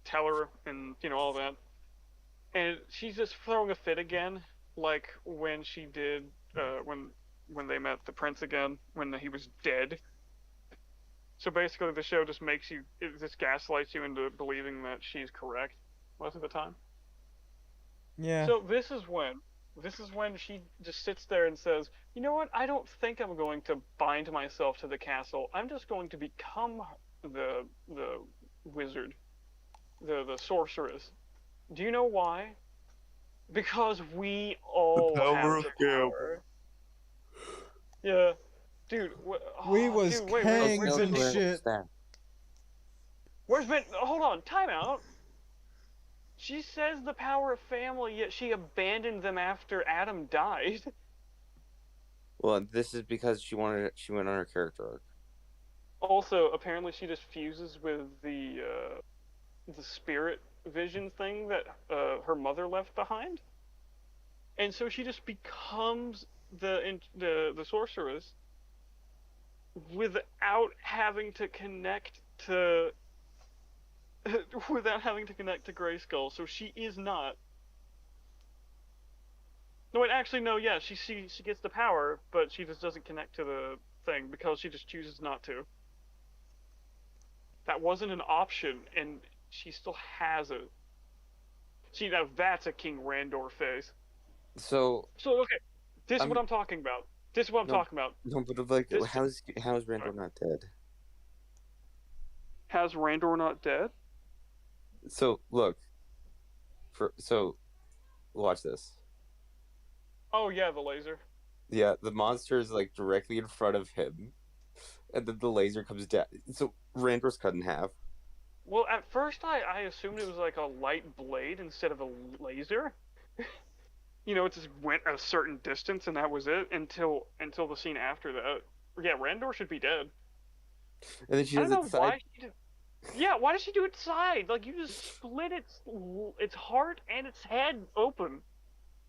tell her and, all that. And she's just throwing a fit again, like when she did when they met the prince again, when he was dead. So basically, the show just just gaslights you into believing that she's correct most of the time. Yeah. So this is when she just sits there and says, you know what? I don't think I'm going to bind myself to the castle. I'm just going to become the wizard, the sorceress. Do you know why? Because we all have the power. Yeah, dude. We was dude, wait, kangs where's and Benedict? shit. Where's Ben? Hold on, time out. She says the power of family, yet she abandoned them after Adam died. Well, this is because she went on her character arc. Also, apparently, she just fuses with the spirit vision thing that her mother left behind, and so she just becomes the sorceress without having to connect to Grayskull. So she is not. No, wait, actually, no. Yeah, she gets the power, but she just doesn't connect to the thing because she just chooses not to. That wasn't an option, and she still has it. See, now that's a King Randor face. So So, okay, this is I'm what I'm talking about. This is what I'm no, talking about. no, but like, This how's sorry. Randor not dead? Has Randor not dead? So look, so watch this. Oh yeah, the laser. Yeah, the monster is like directly in front of him, and then the laser comes down. So Randor's cut in half. Well, at first I assumed it was like a light blade instead of a laser. You know, it just went a certain distance and that was it until the scene after that. Yeah, Randor should be dead. And then she I does don't it know side. why she did. Yeah, why does she do it side? Like you just split its heart and its head open.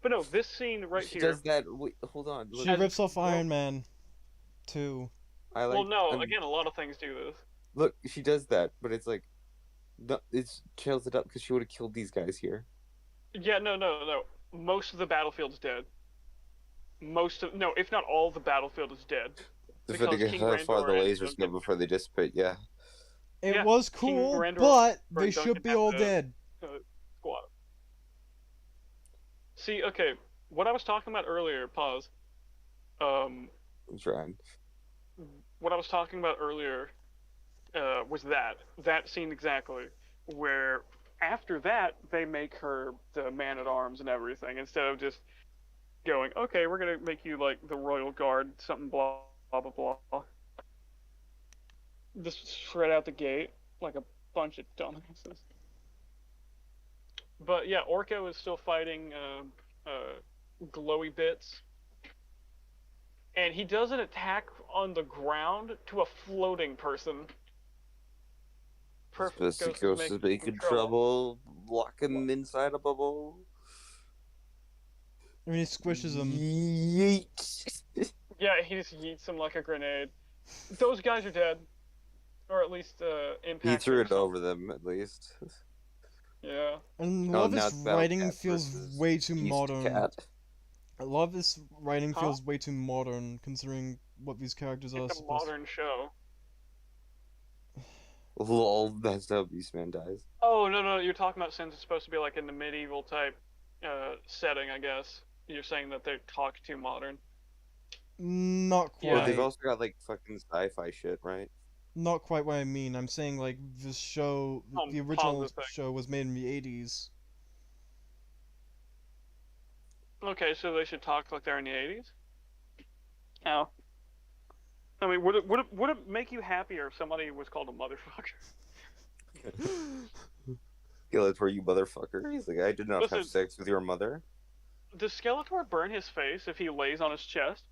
But no, this scene right She here. does that. Wait, hold on. Look, She As rips off well, Iron Man, too. I well, like. no. Again, a lot of things do this. Look, she does that, but it's like, no, it's chills it up because she would have killed these guys here. Yeah, no. Most of the battlefield's dead. No, if not all the battlefield is dead. Because Depending on King how far the Randor and lasers go Duncan. before they dissipate. Yeah. It Yeah, was King cool, Randor but they and Duncan should be have all to dead. squat. See, okay, what I was talking about earlier. Pause. Um, I'm trying. what I was talking about earlier was that scene exactly, where after that they make her the man at arms and everything instead of just going, okay, we're gonna make you like the royal guard, something blah blah blah blah. Just shred out the gate like a bunch of dumbasses. But yeah, Orko is still fighting glowy bits, and he does an attack on the ground to a floating person. Perfect. Ghost is making trouble, locking inside a bubble. I mean, he squishes him. Yeet. Yeah, he just yeets him like a grenade. Those guys are dead, or at least impacted. He threw it over them at least. Yeah. And a Oh, lot of now this it's Battle writing Cat feels versus way too Beast modern. Cat. A lot of this writing Huh? feels way too modern, considering what these characters are It's a supposed to... modern show. Lol, that's how Beastman dies. Oh no, you're talking about since it's supposed to be like in the medieval type setting, I guess. You're saying that they talk too modern. Not Yeah. But they've quite. also got like fucking sci-fi shit, right? Not quite what I mean. I'm saying, like, this show, the Pause original this thing. show was made in the 80s. Okay, so they should talk like they're in the 80s? How? I mean, would it make you happier if somebody was called a motherfucker? Skeletor, you motherfucker. He's like, I did not Listen. have sex with your mother. Does Skeletor burn his face if he lays on his chest?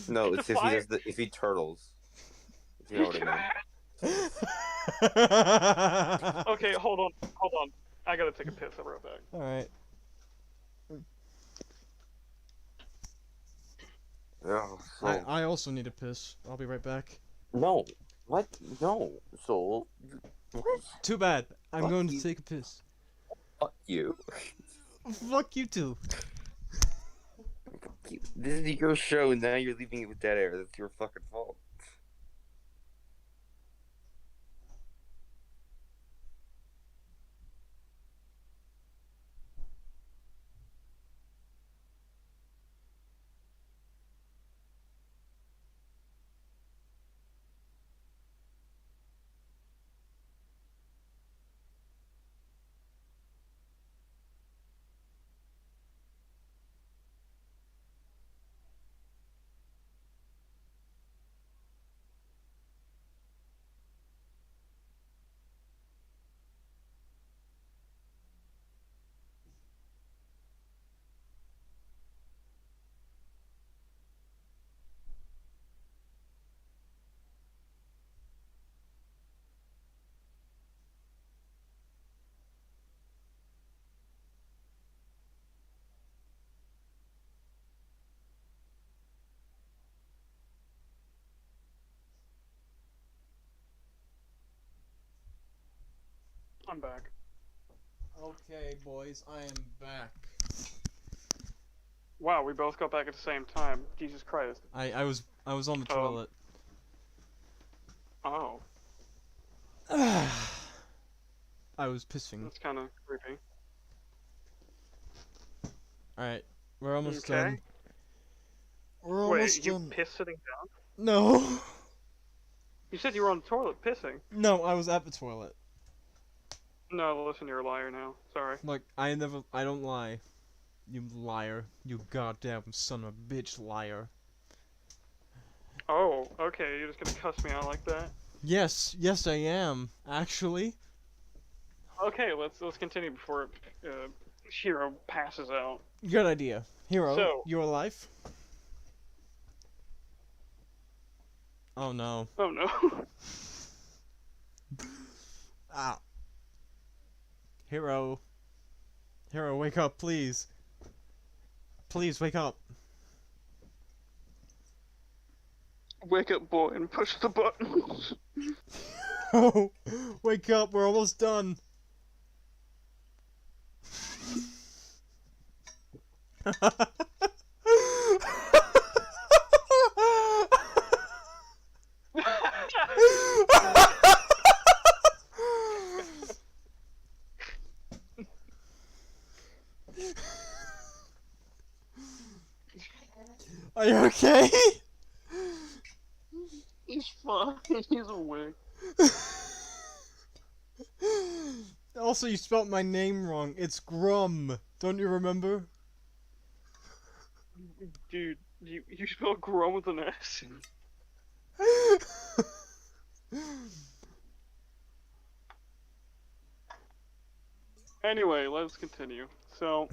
No, The it's if he fire- does if he turtles. If you know what I mean. Okay, hold on. I gotta take a piss. I'll be right back. Alright. Oh, so... I also need a piss. I'll be right back. No. What? No. Soul. What? Too bad. I'm Fuck going to you. take a piss. Fuck you. Fuck you too. Fuck you. This is your show, and now you're leaving it with dead air. That's your fucking fault. I'm back. Okay, boys, I am back. Wow, we both got back at the same time. Jesus Christ. I was on the toilet. Oh. I was pissing. That's kind of creepy. Alright, we're almost Okay. done. We're almost Wait, you done. piss sitting down? No. You said you were on the toilet pissing. No, I was at the toilet. No, listen, you're a liar now. Sorry. Look, I don't lie. You liar. You goddamn son of a bitch liar. Oh, okay, you're just gonna cuss me out like that? Yes, I am, actually. Okay, let's continue before Shiro passes out. Good idea. Hero, So- you alive? Oh no. Oh no. Ah. Hero. Hero, wake up, please. Please, wake up. Wake up, boy, and push the button. Oh, wake up, we're almost done. Are you okay? He's fine. He's awake. Also, you spelt my name wrong. It's Grum. Don't you remember? Dude, you spell Grum with an S. Anyway, let's continue. So,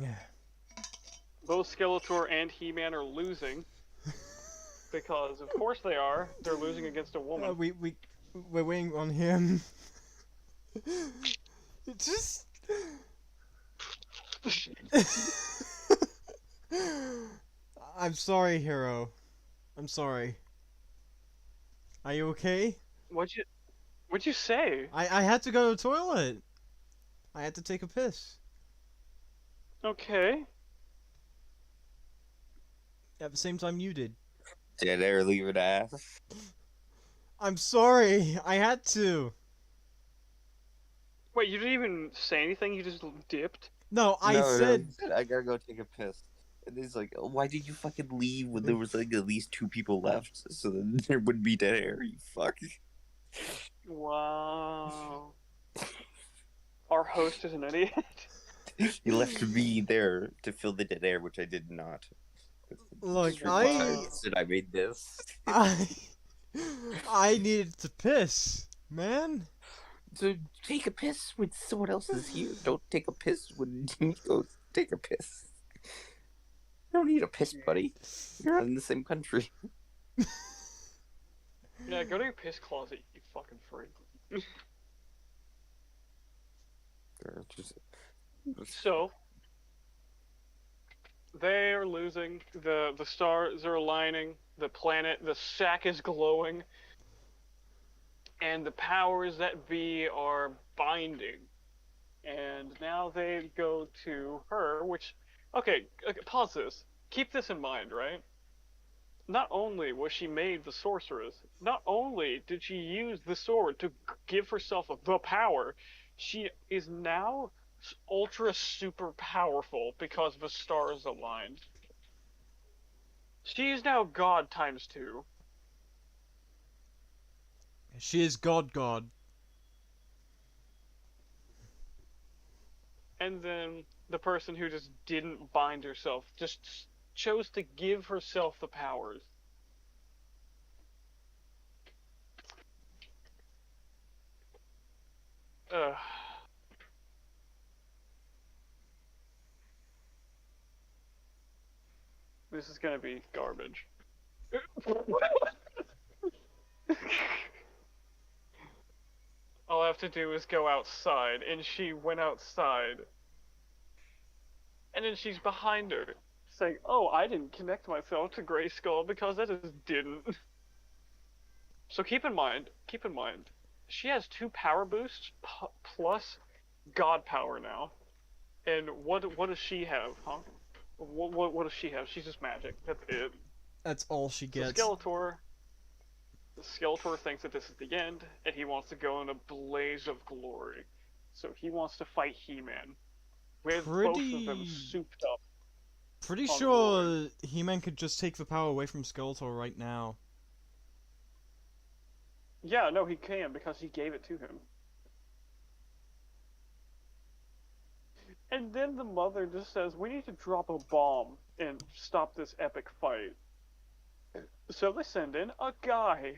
both Skeletor and He-Man are losing. Because, of course they are. They're losing against a woman. We're waiting on him. Just. I'm sorry, Hero. I'm sorry. Are you okay? What'd you say? I had to go to the toilet. I had to take a piss. Okay. At the same time you did. Dead air, leave it ass. I'm sorry. I had to. Wait, you didn't even say anything? You just dipped? No, I No, said. he I gotta go take a piss. And he's like, oh, why did you fucking leave when there was like at least 2 people left? So then there wouldn't be dead air, you fuck. Wow. Our host is an idiot. You left me there to fill the dead air, which I did not. Look, Just said I made this. I needed to piss, man. So take a piss when someone else is here. Don't take a piss when you go take a piss. You don't need a piss, buddy. You're not in the same country. Yeah, go to your piss closet, you fucking freak. So, they are losing. The stars are aligning. The planet, the sack is glowing. And the powers that be are binding. And now they go to her, which... Okay, pause this. Keep this in mind, right? Not only was she made the sorceress, not only did she use the sword to give herself the power, she is now ultra super powerful because the stars aligned. She is now God times 2. She is God. And then the person who just didn't bind herself just chose to give herself the powers. Ugh. This is gonna be garbage. All I have to do is go outside, and she went outside. And then she's behind her, saying, oh, I didn't connect myself to Grayskull because I just didn't. So keep in mind, she has 2 power boosts plus God power now. And what does she have, huh? What does she have? She's just magic. That's it. That's all she So gets. Skeletor, Skeletor thinks that this is the end, and he wants to go in a blaze of glory. So he wants to fight He-Man, with both of them Pretty... souped up Pretty on sure roids. He-Man could just take the power away from Skeletor right now. Yeah, no, he can, because he gave it to him. And then the mother just says, we need to drop a bomb and stop this epic fight. So they send in a guy,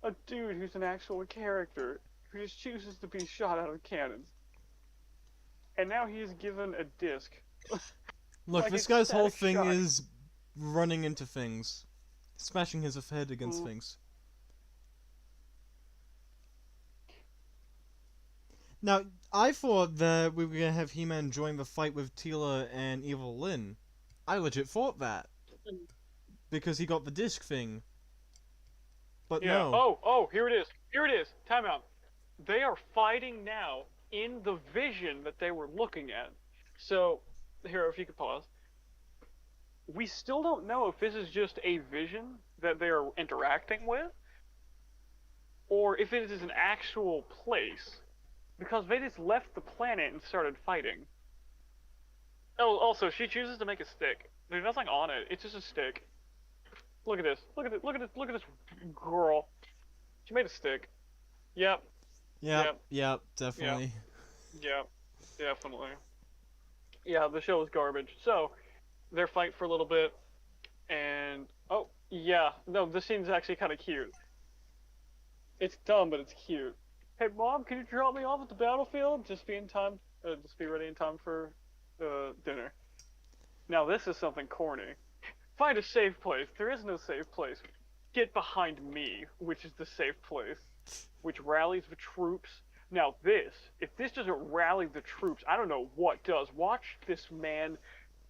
a dude who's an actual character, who just chooses to be shot out of cannons. And now he's given a disc. Look, Like this it's guy's whole static thing shock. is running into things. Smashing his head against Mm. things. Now, I thought that we were gonna have He-Man join the fight with Teela and Evil Lyn. I legit thought that. Because he got the disc thing. But Yeah. no. Oh, here it is. Here it is. Time out. They are fighting now in the vision that they were looking at. So, here, if you could pause. We still don't know if this is just a vision that they are interacting with, or if it is an actual place. Because they just left the planet and started fighting. Oh, also, she chooses to make a stick. There's nothing on it. It's just a stick. Look at this. Look at it. Look at this. Look at this girl. She made a stick. Yep. Yep, definitely. Yep. Definitely. Yeah, the show was garbage. So, they're fighting for a little bit, and oh yeah, no, this scene's actually kind of cute. It's dumb, but it's cute. Hey, Mom, can you drop me off at the battlefield? Just be in time. Just be ready in time for dinner. Now this is something corny. Find a safe place. There is no safe place. Get behind me, which is the safe place, which rallies the troops. Now this, if this doesn't rally the troops, I don't know what does. Watch this man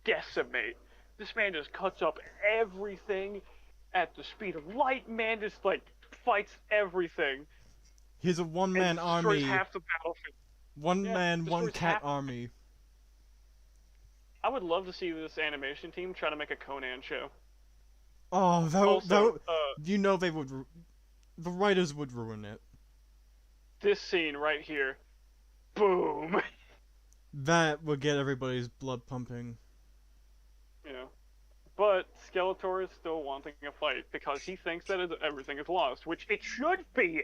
decimate. This man just cuts up everything at the speed of light. Man just like fights everything. He's a one-man and destroys army. half the battlefield. One Yeah, man, one destroys cat half- army. I would love to see this animation team try to make a Conan show. Oh, Also, you know they would. The writers would ruin it. this scene right here, boom. That would get everybody's blood pumping. Yeah. But Skeletor is still wanting a fight because he thinks that everything is lost, which it should be.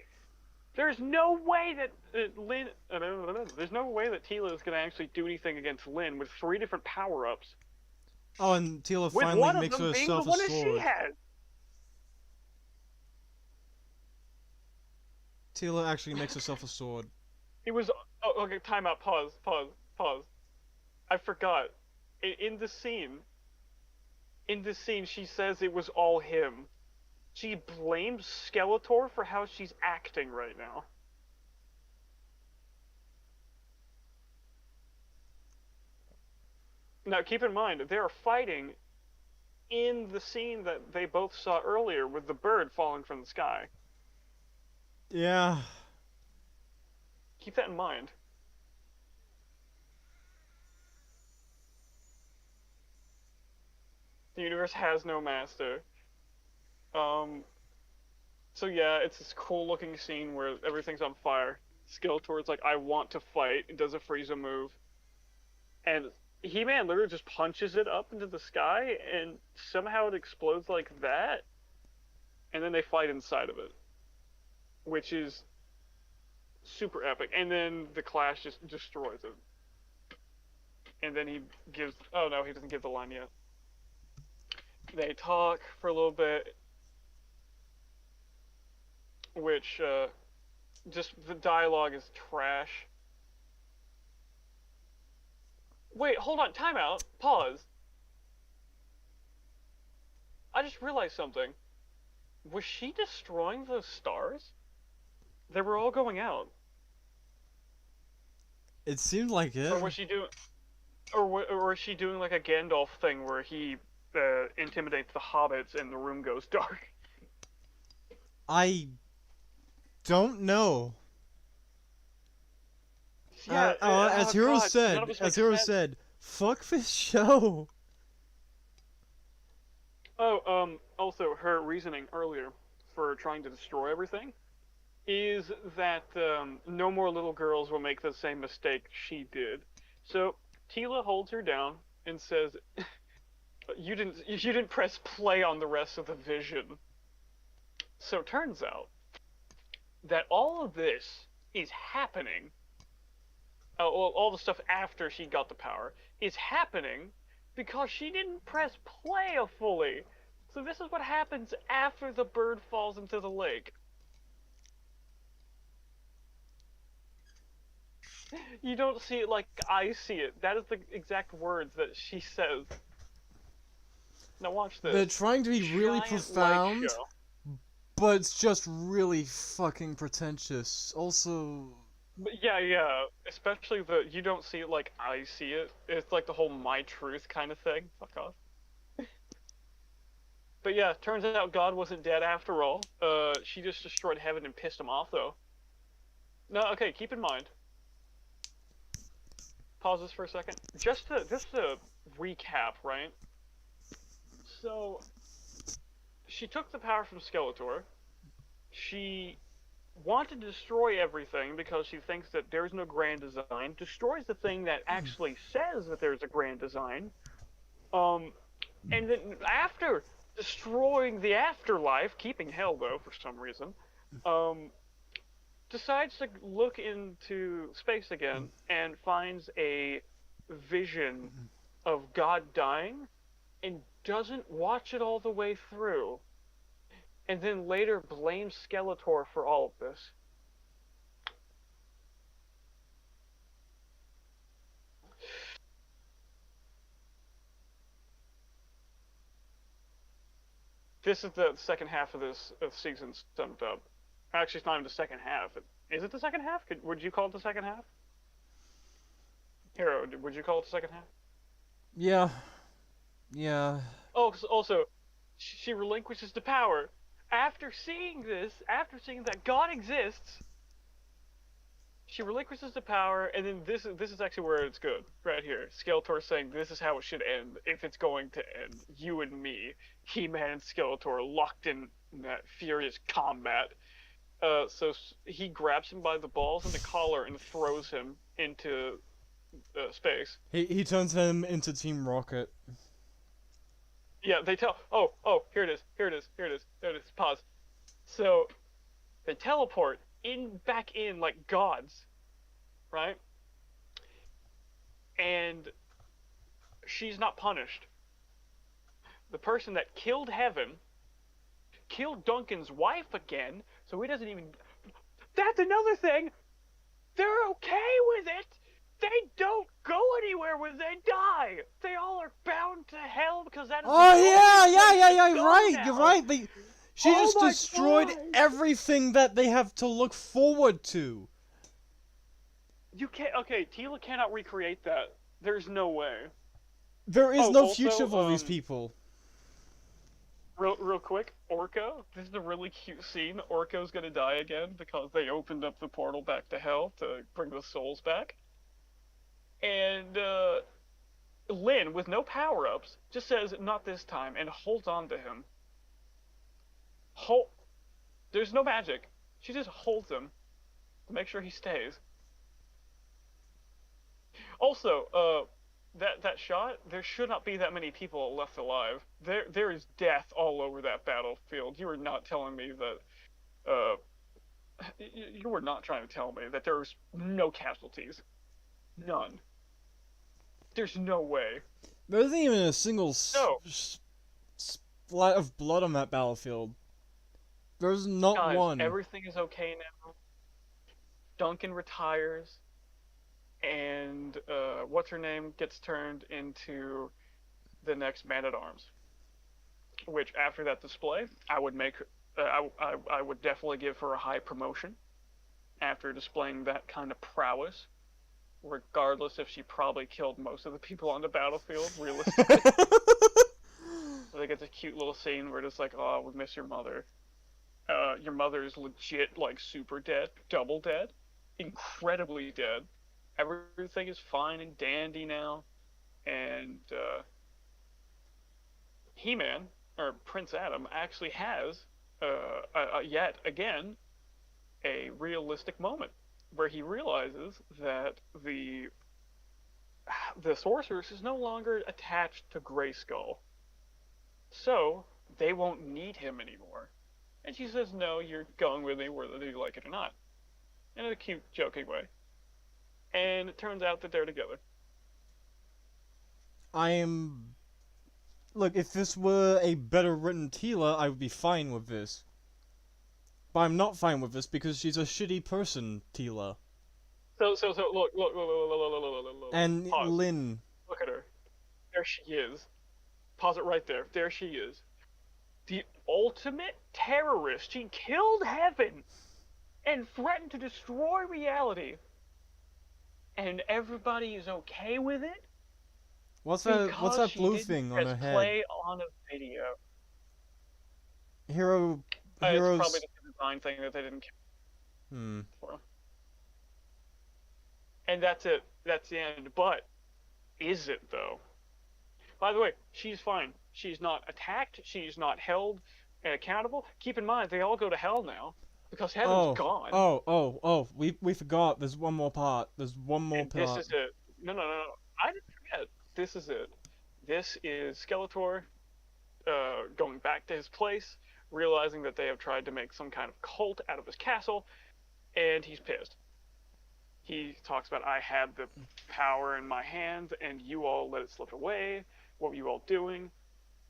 There's no way that there's no way that Teela is gonna actually do anything against Lyn with 3 different power-ups. Oh, and Teela With finally one of makes them being herself the a one that she sword. has. Teela actually makes herself a sword. It was okay. Time out. Pause. I forgot. In the scene, she says it was all him. She blames Skeletor for how she's acting right now. Now, keep in mind, they are fighting in the scene that they both saw earlier with the bird falling from the sky. Yeah. Keep that in mind. The universe has no master. So yeah, it's this cool looking scene where everything's on fire. Skeletor's like, I want to fight, and does a Frieza move. And He-Man literally just punches it up into the sky, and somehow it explodes like that. And then they fight inside of it. Which is super epic. And then the Clash just destroys it. And then he gives... Oh no, he doesn't give the line yet. They talk for a little bit. Which, just the dialogue is trash. Wait, hold on, time out. Pause. I just realized something. Was she destroying those stars? They were all going out. It seemed like it. Or was she doing... Or was she doing like a Gandalf thing where he intimidates the hobbits and the room goes dark? I don't know. Yeah, as Hero God, said, none of us make sense. fuck this show. Oh, also her reasoning earlier. for trying to destroy everything is that no more little girls will make the same mistake she did. So Tila holds her down and says, "You didn't press play on the rest of the vision." So it turns out that all of this is happening. All the stuff after she got the power is happening because she didn't press play fully. So this is what happens after the bird falls into the lake. You don't see it like I see it. That is the exact words that she says. Now watch this. They're trying to be really Giant profound, light show. but it's just really fucking pretentious. Also, But yeah. Especially the you don't see it like I see it. It's like the whole my truth kind of thing. Fuck off. But yeah, turns out God wasn't dead after all. She just destroyed heaven and pissed him off though. No, okay, keep in mind. Pause this for a second. Just to recap, right? So she took the power from Skeletor. She wanted to destroy everything because she thinks that there's no grand design. Destroys the thing that actually says that there's a grand design. And then after destroying the afterlife, keeping hell though for some reason, decides to look into space again and finds a vision of God dying and doesn't watch it all the way through. And then later blames Skeletor for all of this. This is the second half of this season summed up. Actually, it's not even the second half. Is it the second half? Would you call it the second half? Hero, would you call it the second half? yeah. Oh, also, she relinquishes the power. After seeing this, after seeing that God exists, she relinquishes the power, and then this is actually where it's good, right here. Skeletor saying this is how it should end, if it's going to end. You and me, He-Man and Skeletor, locked in that furious combat. So he grabs him by the balls and the collar and throws him into space. He turns him into Team Rocket. Yeah, they tell. Oh, here it is. Pause. So they teleport back in like gods, right? And she's not punished. The person that killed Heaven killed Duncan's wife again, so he doesn't even. That's another thing. They're okay with it. They don't go anywhere when they die. They all are bound to hell because that is. Oh yeah, you're right. She Oh just my destroyed God. everything that they have to look forward to. You can't. Okay, Tila cannot recreate that. There's no way. There is Oh, no also, future for these people. Real quick, Orko. This is a really cute scene. Orko's gonna die again because they opened up the portal back to hell to bring the souls back. And Lynn, with no power-ups, just says, "Not this time," and holds on to him. There's no magic. She just holds him to make sure he stays. Also, that shot, there should not be that many people left alive. There is death all over that battlefield. You are not telling me that, you were not trying to tell me that there's no casualties. None. There's no way. There isn't even a single No. splat of blood on that battlefield. There's not Guys, one. everything is okay now. Duncan retires. And what's her name gets turned into the next Man-at-Arms. Which after that display, I would make I would definitely give her a high promotion after displaying that kind of prowess, regardless if she probably killed most of the people on the battlefield realistically. So they get this cute little scene where it's like, "Oh, we miss your mother. Your mother is legit like super dead, double dead, incredibly dead. Everything is fine and dandy now," and He-Man, or Prince Adam, actually has yet again a realistic moment where he realizes that the sorceress is no longer attached to Grayskull, so they won't need him anymore. And she says, "No, you're going with me whether you like it or not," in a cute, joking way. And it turns out that they're together. I am. Look, if this were a better written Tila, I would be fine with this. But I'm not fine with this because she's a shitty person, Tila. So look. And Pause. Lynn. Look at her. There she is. Pause it right there. There she is. The ultimate terrorist. She killed Heaven and threatened to destroy reality. And everybody is okay with it? What's that blue thing on her head? Play on a video. Heroes. It's probably just a design thing that they didn't care for. And that's it. That's the end. But is it though? By the way, she's fine. She's not attacked. She's not held accountable. Keep in mind, they all go to hell now because Heaven's gone. Oh! We forgot. There's one more part. There's one more part. This is it. No. I didn't forget. This is it. This is Skeletor going back to his place, realizing that they have tried to make some kind of cult out of his castle, and he's pissed. He talks about, I had the power in my hands, and you all let it slip away. What were you all doing?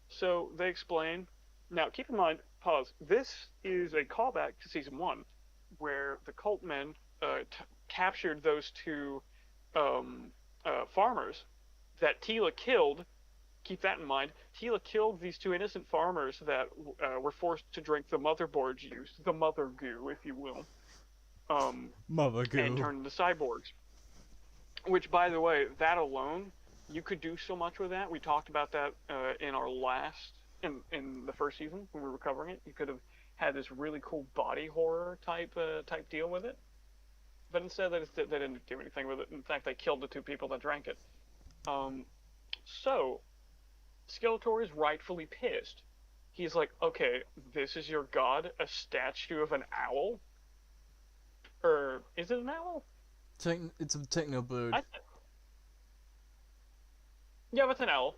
So they explain. Now, keep in mind, pause. This is a callback to season 1, where the cult men captured those two farmers that Tila killed. Keep that in mind. Tila killed these two innocent farmers that were forced to drink the motherboard juice, the mother goo, if you will. Mother goo. And turned into cyborgs. Which, by the way, that alone, you could do so much with that. We talked about that in our in the first season when we were covering it. You could have had this really cool body horror type deal with it. But instead, they didn't do anything with it. In fact, they killed the two people that drank it. So, Skeletor is rightfully pissed. He's like, okay, this is your god, a statue of an owl? Or, is it an owl? It's a techno-bird. Yeah, but it's an owl.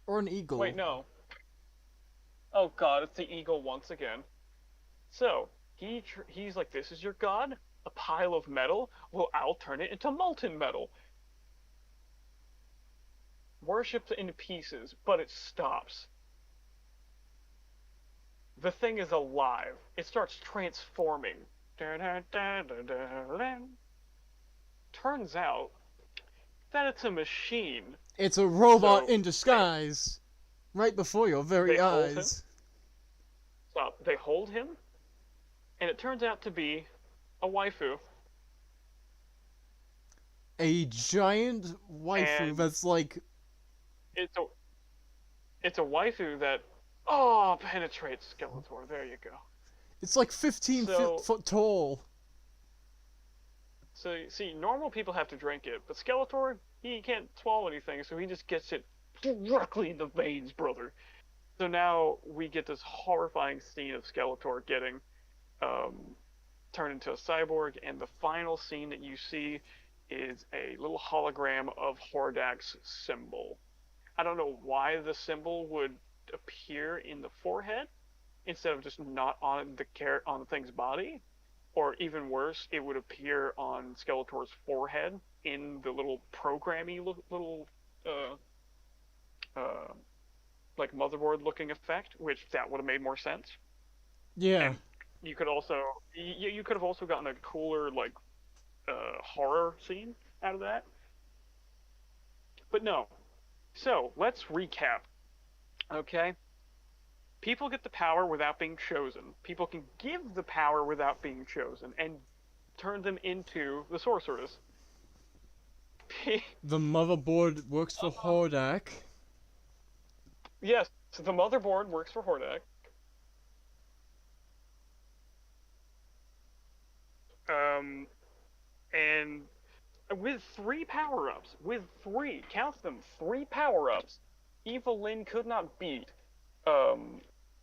Or an eagle. Wait, no. Oh god, it's the eagle once again. So, he's like, this is your god? A pile of metal? Well, I'll turn it into molten metal. Worshipped into pieces, but it stops. The thing is alive. It starts transforming. Turns out that it's a machine. It's a robot in disguise. Right before your very eyes. Stop. They hold him, and it turns out to be a waifu. A giant waifu that's like... It's a waifu that penetrates Skeletor. There you go. It's like 15 foot tall. So see, normal people have to drink it, but Skeletor, he can't swallow anything, so he just gets it directly in the veins, brother. So now we get this horrifying scene of Skeletor getting turned into a cyborg, and the final scene that you see is a little hologram of Hordak's symbol. I don't know why the symbol would appear in the forehead instead of just not on the thing's body, or even worse, it would appear on Skeletor's forehead in the little programmy little like motherboard looking effect, which that would have made more sense. Yeah. And you could have also gotten a cooler like horror scene out of that. But no. So, let's recap. Okay? People get the power without being chosen. People can give the power without being chosen and turn them into the sorceress. The motherboard works for Hordak. Yes, so the motherboard works for Hordak. And with 3 power-ups, count them, 3 power-ups, Evil Lyn could not beat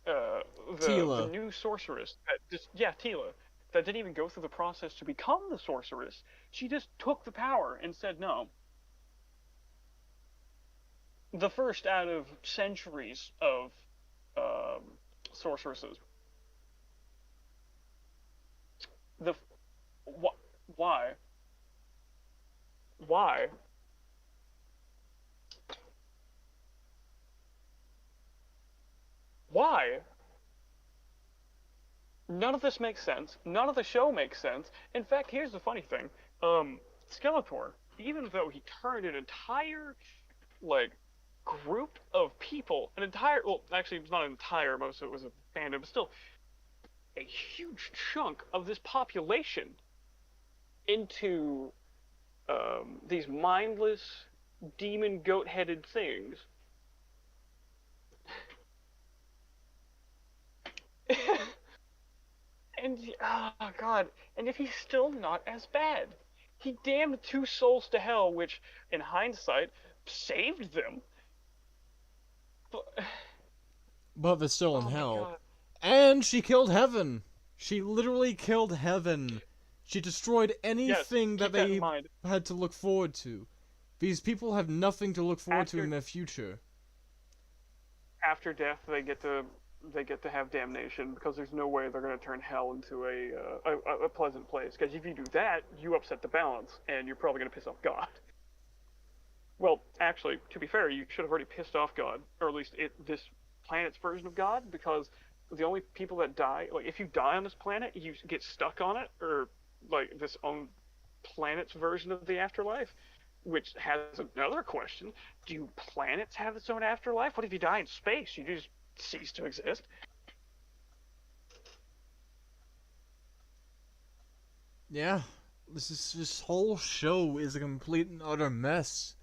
the Tila. new sorceress that just Tila, that didn't even go through the process to become the sorceress. She just took the power and said no. The first out of centuries of sorceresses. The why why why? None of this makes sense. None of the show makes sense. In fact, here's the funny thing. Skeletor, even though he turned an entire, like, group of people, well, actually, it's not an entire, most of it was a fandom, but still, a huge chunk of this population into, these mindless, demon goat-headed things. And, oh god, and if he's still not as bad. He damned 2 souls to hell, which, in hindsight, saved them. But they're still in Oh my hell. god. And she killed Heaven. She literally killed Heaven. She destroyed anything that keep that in they mind. had to look forward to. These people have nothing to look forward to in their future. After death, they get to have damnation, because there's no way they're going to turn hell into a pleasant place. Because if you do that, you upset the balance, and you're probably going to piss off God. Well, actually, to be fair, you should have already pissed off God, or at least this planet's version of God, because the only people that die, like, if you die on this planet, you get stuck on it, or, like, this own planet's version of the afterlife, which has another question. Do planets have its own afterlife? What if you die in space? You just cease to exist. Yeah, this whole show is a complete and utter mess.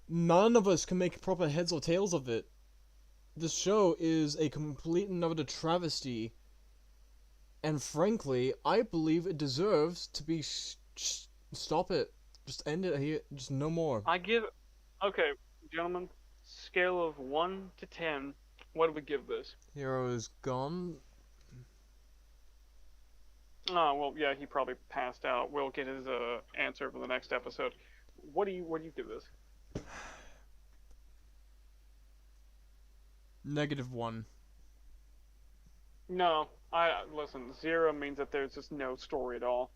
None of us can make proper heads or tails of it. This show is a complete and utter travesty, and frankly, I believe it deserves to be. Stop it. Just end it here. Just no more. Okay, gentlemen, scale of 1 to 10, what do we give this? Hero is gone. Oh, well, yeah, he probably passed out. We'll get his answer for the next episode. What do you give this? -1. No, listen, 0 means that there's just no story at all.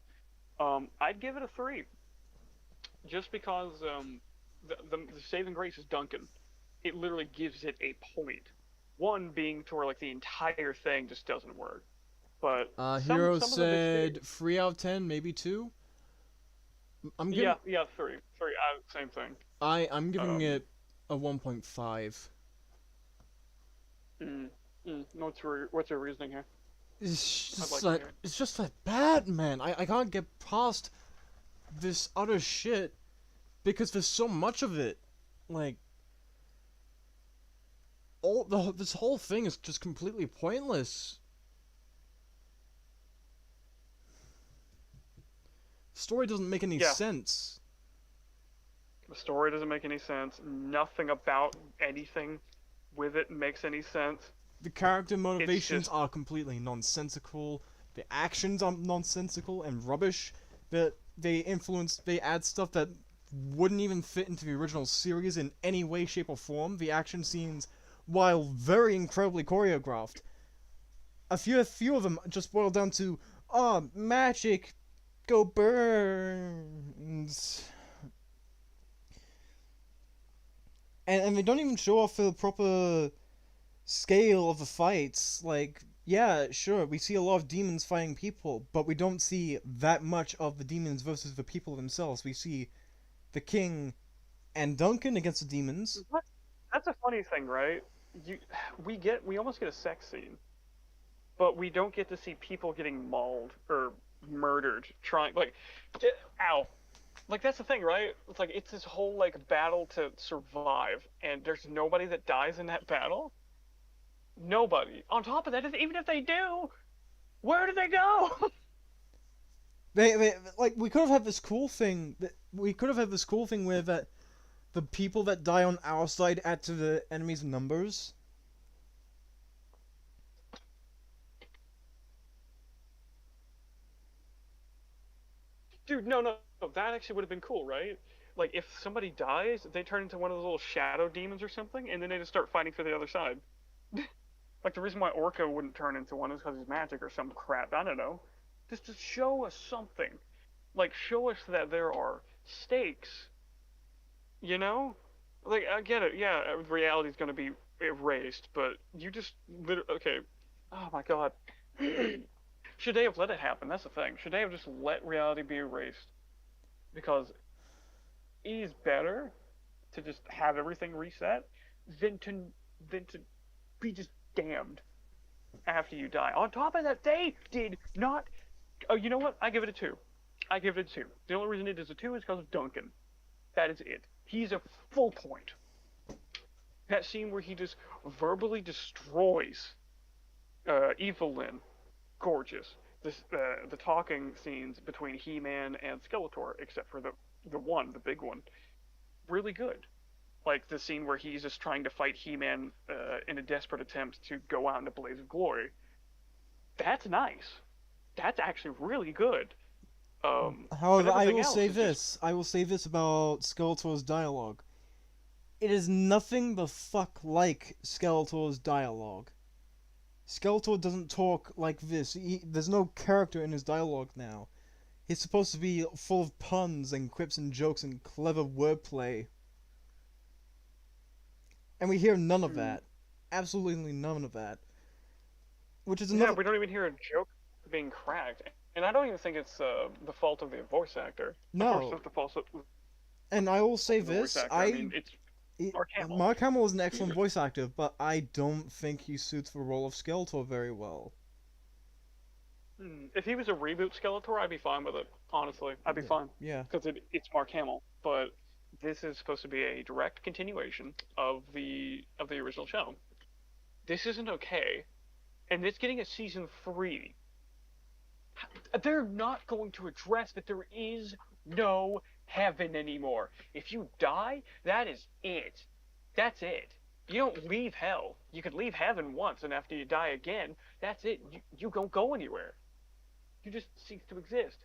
I'd give it a 3. Just because the saving grace is Duncan. It literally gives it a point. 1 being to where, like, the entire thing just doesn't work. But Hero said 3 out of 10, maybe 2. I'm giving. Yeah, 3. 3. Same thing. I'm giving it a 1.5. What's your reasoning here? It's just that bad, man. I can't get past this utter shit because there's so much of it. Like, this whole thing is just completely pointless. The story doesn't make any sense. The story doesn't make any sense. Nothing about anything with it makes any sense. The character motivations are completely nonsensical. The actions are nonsensical and rubbish. That they add stuff that wouldn't even fit into the original series in any way, shape, or form. The action scenes, while very incredibly choreographed, a few of them just boil down to, magic, go burns. And they don't even show off the proper scale of the fights. Like, yeah, sure, we see a lot of demons fighting people, but we don't see that much of the demons versus the people themselves. We see the king and Duncan against the demons. That's a funny thing, right? We almost get a sex scene, but we don't get to see people getting mauled or murdered. Ow. Like, that's the thing, right? It's like, it's this whole, like, battle to survive, and there's nobody that dies in that battle. Nobody. On top of that, even if they do, where do they go? They we could have had this cool thing. Where that the people that die on our side add to the enemy's numbers. Dude, no, that actually would have been cool, right? Like if somebody dies, they turn into one of those little shadow demons or something, and then they just start fighting for the other side. Like the reason why Orko wouldn't turn into one is because he's magic or some crap. I don't know. Just to show us something. Like show us that there are stakes. You know? Like I get it. Yeah, reality's gonna be erased, but you just literally okay. Oh my god. Should they have let it happen? That's the thing. Should they have just let reality be erased? Because it is better to just have everything reset than to be just damned after you die. On top of that, they did not. Oh, you know what? I give it a 2. I give it a 2. The only reason it is a 2 is because of Duncan. That is it. He's a full point. That scene where he just verbally destroys Evelyn, gorgeous. The talking scenes between He-Man and Skeletor, except for the big one, really good. Like the scene where he's just trying to fight He-Man in a desperate attempt to go out in a blaze of glory. That's nice. That's actually really good. However, I will else say is this. I will say this about Skeletor's dialogue. It is nothing the fuck like Skeletor's dialogue. Skeletor doesn't talk like this. There's no character in his dialogue now. He's supposed to be full of puns and quips and jokes and clever wordplay. And we hear none of that. Absolutely none of that. Which is another... Yeah, we don't even hear a joke being cracked. And I don't even think it's the fault of the voice actor. No. Of course, it's the fault of And I will say the this, voice actor. I mean, it's Mark Hamill. Mark Hamill is an excellent voice actor, but I don't think he suits the role of Skeletor very well. If he was a reboot Skeletor, I'd be fine with it. Honestly, I'd be fine. Yeah. Because it's Mark Hamill, but this is supposed to be a direct continuation of the original show. This isn't okay, and it's getting a season 3. They're not going to address that there is no heaven anymore. If you die, that is it. That's it. You don't leave hell. You could leave heaven once, and after you die again, that's it. You don't go anywhere. You just cease to exist.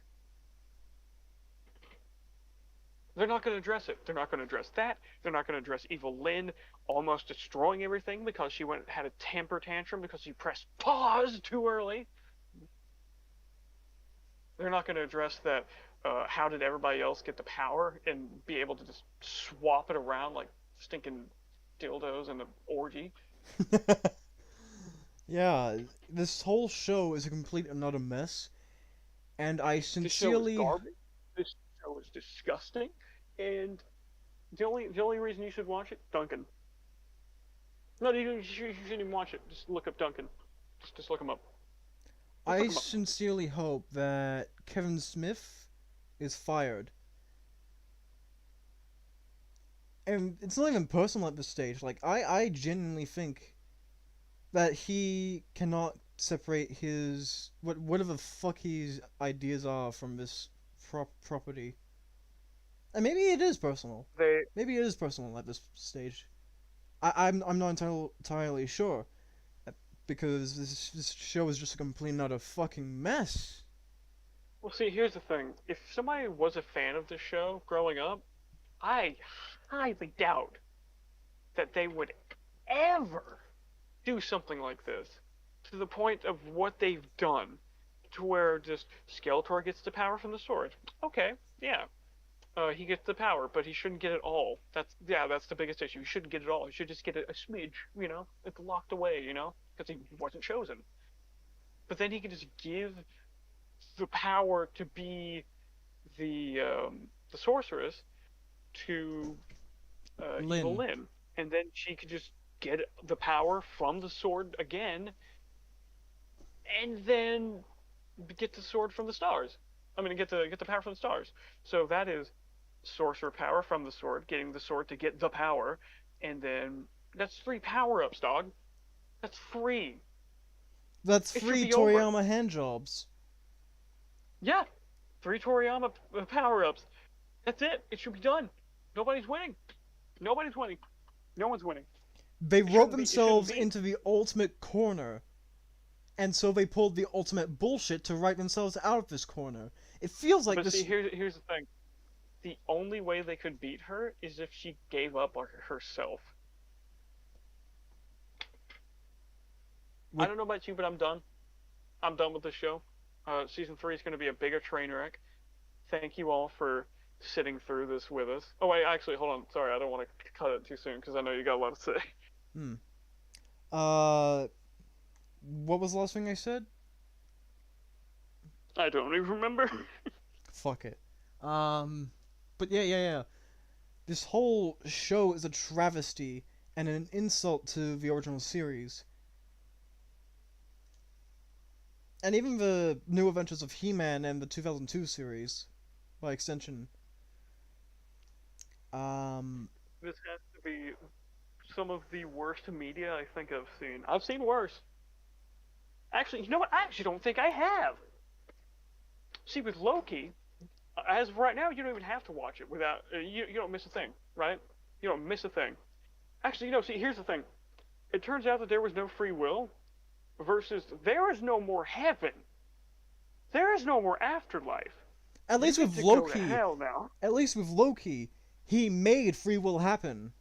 They're not going to address it. They're not going to address that. They're not going to address Evil Lynn almost destroying everything because she had a temper tantrum because she pressed pause too early. They're not going to address that. How did everybody else get the power and be able to just swap it around like stinking dildos in an orgy? Yeah, this whole show is a complete and utter mess, and I sincerely... This show is garbage. This show is disgusting, and the only reason you should watch it, Duncan. No, you shouldn't even watch it. Just look up Duncan. Just look him up. I sincerely hope that Kevin Smith is fired. And it's not even personal at this stage. Like, I genuinely think that he cannot separate his... whatever the fuck his ideas are from this property. And maybe it is personal. Maybe it is personal at this stage. I'm not entirely sure. Because this show is just a complete and utter fucking mess. Well, see, here's the thing. If somebody was a fan of this show growing up, I highly doubt that they would ever do something like this. To the point of what they've done. To where just Skeletor gets the power from the sword. Okay, yeah. He gets the power, but he shouldn't get it all. That's the biggest issue. He shouldn't get it all. He should just get a smidge, you know? It's locked away, you know? Because he wasn't chosen. But then he can just give the power to be the sorceress to Evil Lynn. And then she could just get the power from the sword again, and then get the sword from the stars. I mean, get the power from the stars. So that is sorcerer power from the sword, getting the sword to get the power, and then that's 3 power-ups, dog. That's free. That's free Toriyama handjobs. Yeah, 3 Toriyama power-ups. That's it. It should be done. Nobody's winning. Nobody's winning. No one's winning. They wrote themselves into the ultimate corner. and so they pulled the ultimate bullshit to write themselves out of this corner. It feels like But this. see, here's the thing. The only way they could beat her is if she gave up on herself. I don't know about you, but I'm done. I'm done with the show. Season 3 is going to be a bigger train wreck. Thank you all for sitting through this with us. Oh, wait, actually, hold on. Sorry, I don't want to cut it too soon because I know you got a lot to say. What was the last thing I said? I don't even remember. Fuck it. But yeah. This whole show is a travesty and an insult to the original series. And even the New Adventures of He-Man and the 2002 series, by extension. This has to be some of the worst media I think I've seen. I've seen worse. Actually, you know what? I actually don't think I have. See, with Loki, as of right now, you don't even have to watch it without... you don't miss a thing, right? You don't miss a thing. Actually, see, here's the thing. It turns out that there was no free will versus there is no more heaven. There is no more afterlife. At least with Loki, hell now. At least with Loki, he made free will happen.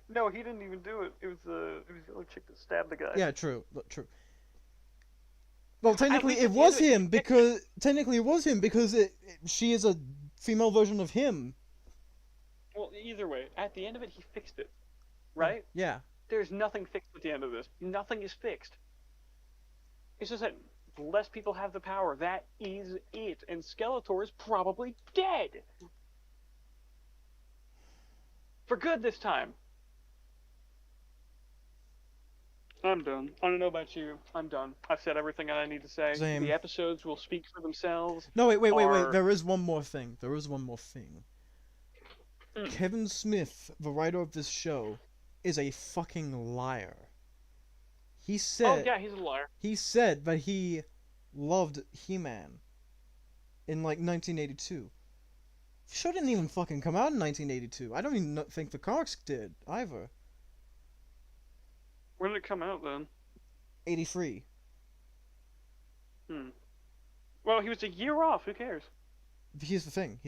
No, he didn't even do it. It was the other chick that stabbed the guy. Yeah, true. Well, technically it was him because she is a female version of him. Well, either way, at the end of it, he fixed it, right? Yeah. There's nothing fixed at the end of this. Nothing is fixed. It's just that less people have the power. That is it. And Skeletor is probably dead. For good this time. I'm done. I don't know about you. I'm done. I've said everything I need to say. Same. The episodes will speak for themselves. No, wait. There is one more thing. Mm. Kevin Smith, the writer of this show, is a fucking liar. He said... Oh, yeah, he's a liar. He said that he loved He-Man in, 1982. The show didn't even fucking come out in 1982. I don't even think the comics did, either. When did it come out, then? 83. Well, he was a year off. Who cares? Here's the thing.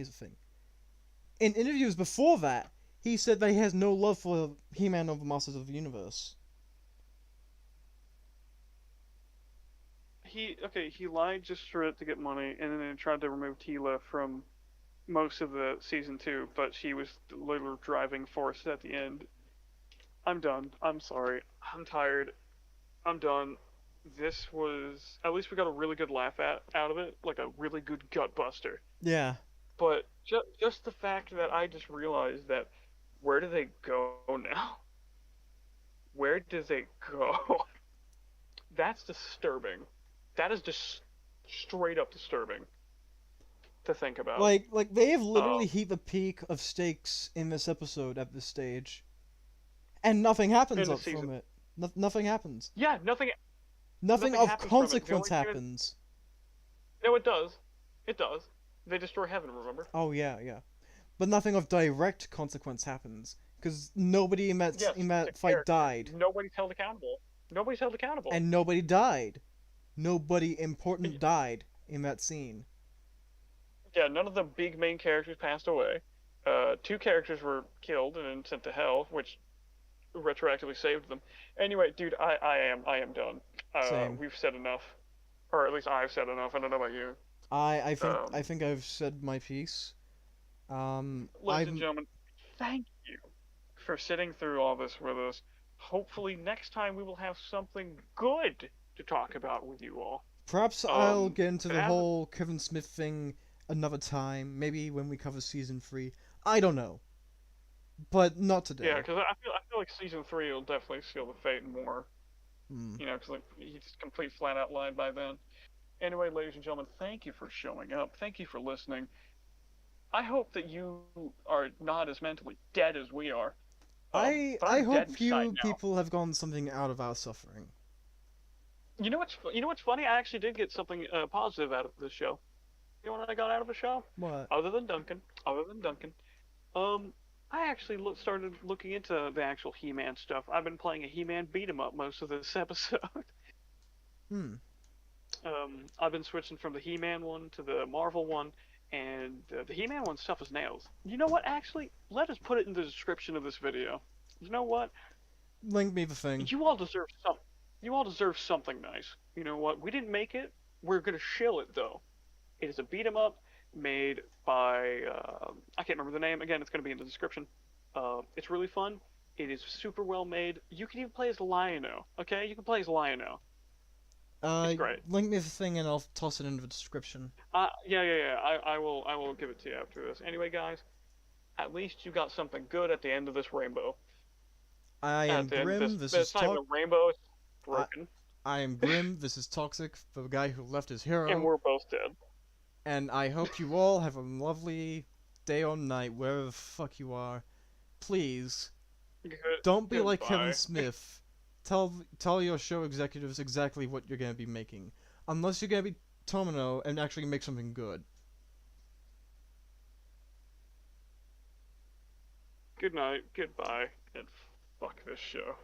In interviews before that, he said that he has no love for He-Man or the Masters of the Universe. He lied just for it to get money, and then he tried to remove Tila from most of the season 2, but she was the little driving force at the end. I'm done. I'm sorry. I'm tired. I'm done. This was... At least we got a really good laugh out of it. Like a really good gut buster. Yeah. But just the fact that I just realized that... Where do they go now? Where do they go? That's disturbing. That is just straight up disturbing to think about. Like they have literally hit the peak of stakes in this episode at this stage. And nothing happens up from it. Nothing happens. Yeah, Nothing of consequence happens. No, it does. It does. They destroy heaven, remember? Oh, yeah. But nothing of direct consequence happens. Because nobody in that fight died. Nobody's held accountable. And nobody died. Nobody important died in that scene. Yeah, none of the big main characters passed away. 2 characters were killed and then sent to hell, which retroactively saved them. Anyway, dude, I am done. Same. We've said enough, or at least I've said enough. I don't know about you. I think I've said my piece. Ladies and gentlemen, thank you for sitting through all this with us. Hopefully, next time we will have something good to talk about with you all. Perhaps I'll get into the whole Kevin Smith thing another time. Maybe when we cover season 3. I don't know. But not today. Yeah, because I feel like season 3 will definitely seal the fate more. You know, because he's complete flat out lied by then. Anyway, ladies and gentlemen, thank you for showing up. Thank you for listening. I hope that you are not as mentally dead as we are. I hope you people have gotten something out of our suffering. You know what's funny? I actually did get something positive out of this show. You know what I got out of the show? What? Other than Duncan. I actually started looking into the actual He-Man stuff. I've been playing a He-Man beat 'em up most of this episode. Hmm. I've been switching from the He-Man one to the Marvel one, and the He-Man one stuff is nails. You know what? Actually, let us put it in the description of this video. You know what? Link me the thing. You all deserve some. You all deserve something nice. You know what? We didn't make it. We're gonna shill it though. It is a beat 'em up made by I can't remember the name. Again, it's gonna be in the description. It's really fun. It is super well made. You can even play as Lion-O. Okay, you can play as Lion-O. It's great. Link me the thing and I'll toss it into the description. Yeah. I will give it to you after this. Anyway, guys, at least you got something good at the end of this rainbow. I am Grim. This is it's not even a rainbow. It's broken. I am Grim. This is Toxic, the guy who left his hero. And we're both dead. And I hope you all have a lovely day or night, wherever the fuck you are. Please, don't be like Kevin Smith. Tell your show executives exactly what you're gonna be making. Unless you're gonna be Tomino and actually make something good. Good night, goodbye, and fuck this show.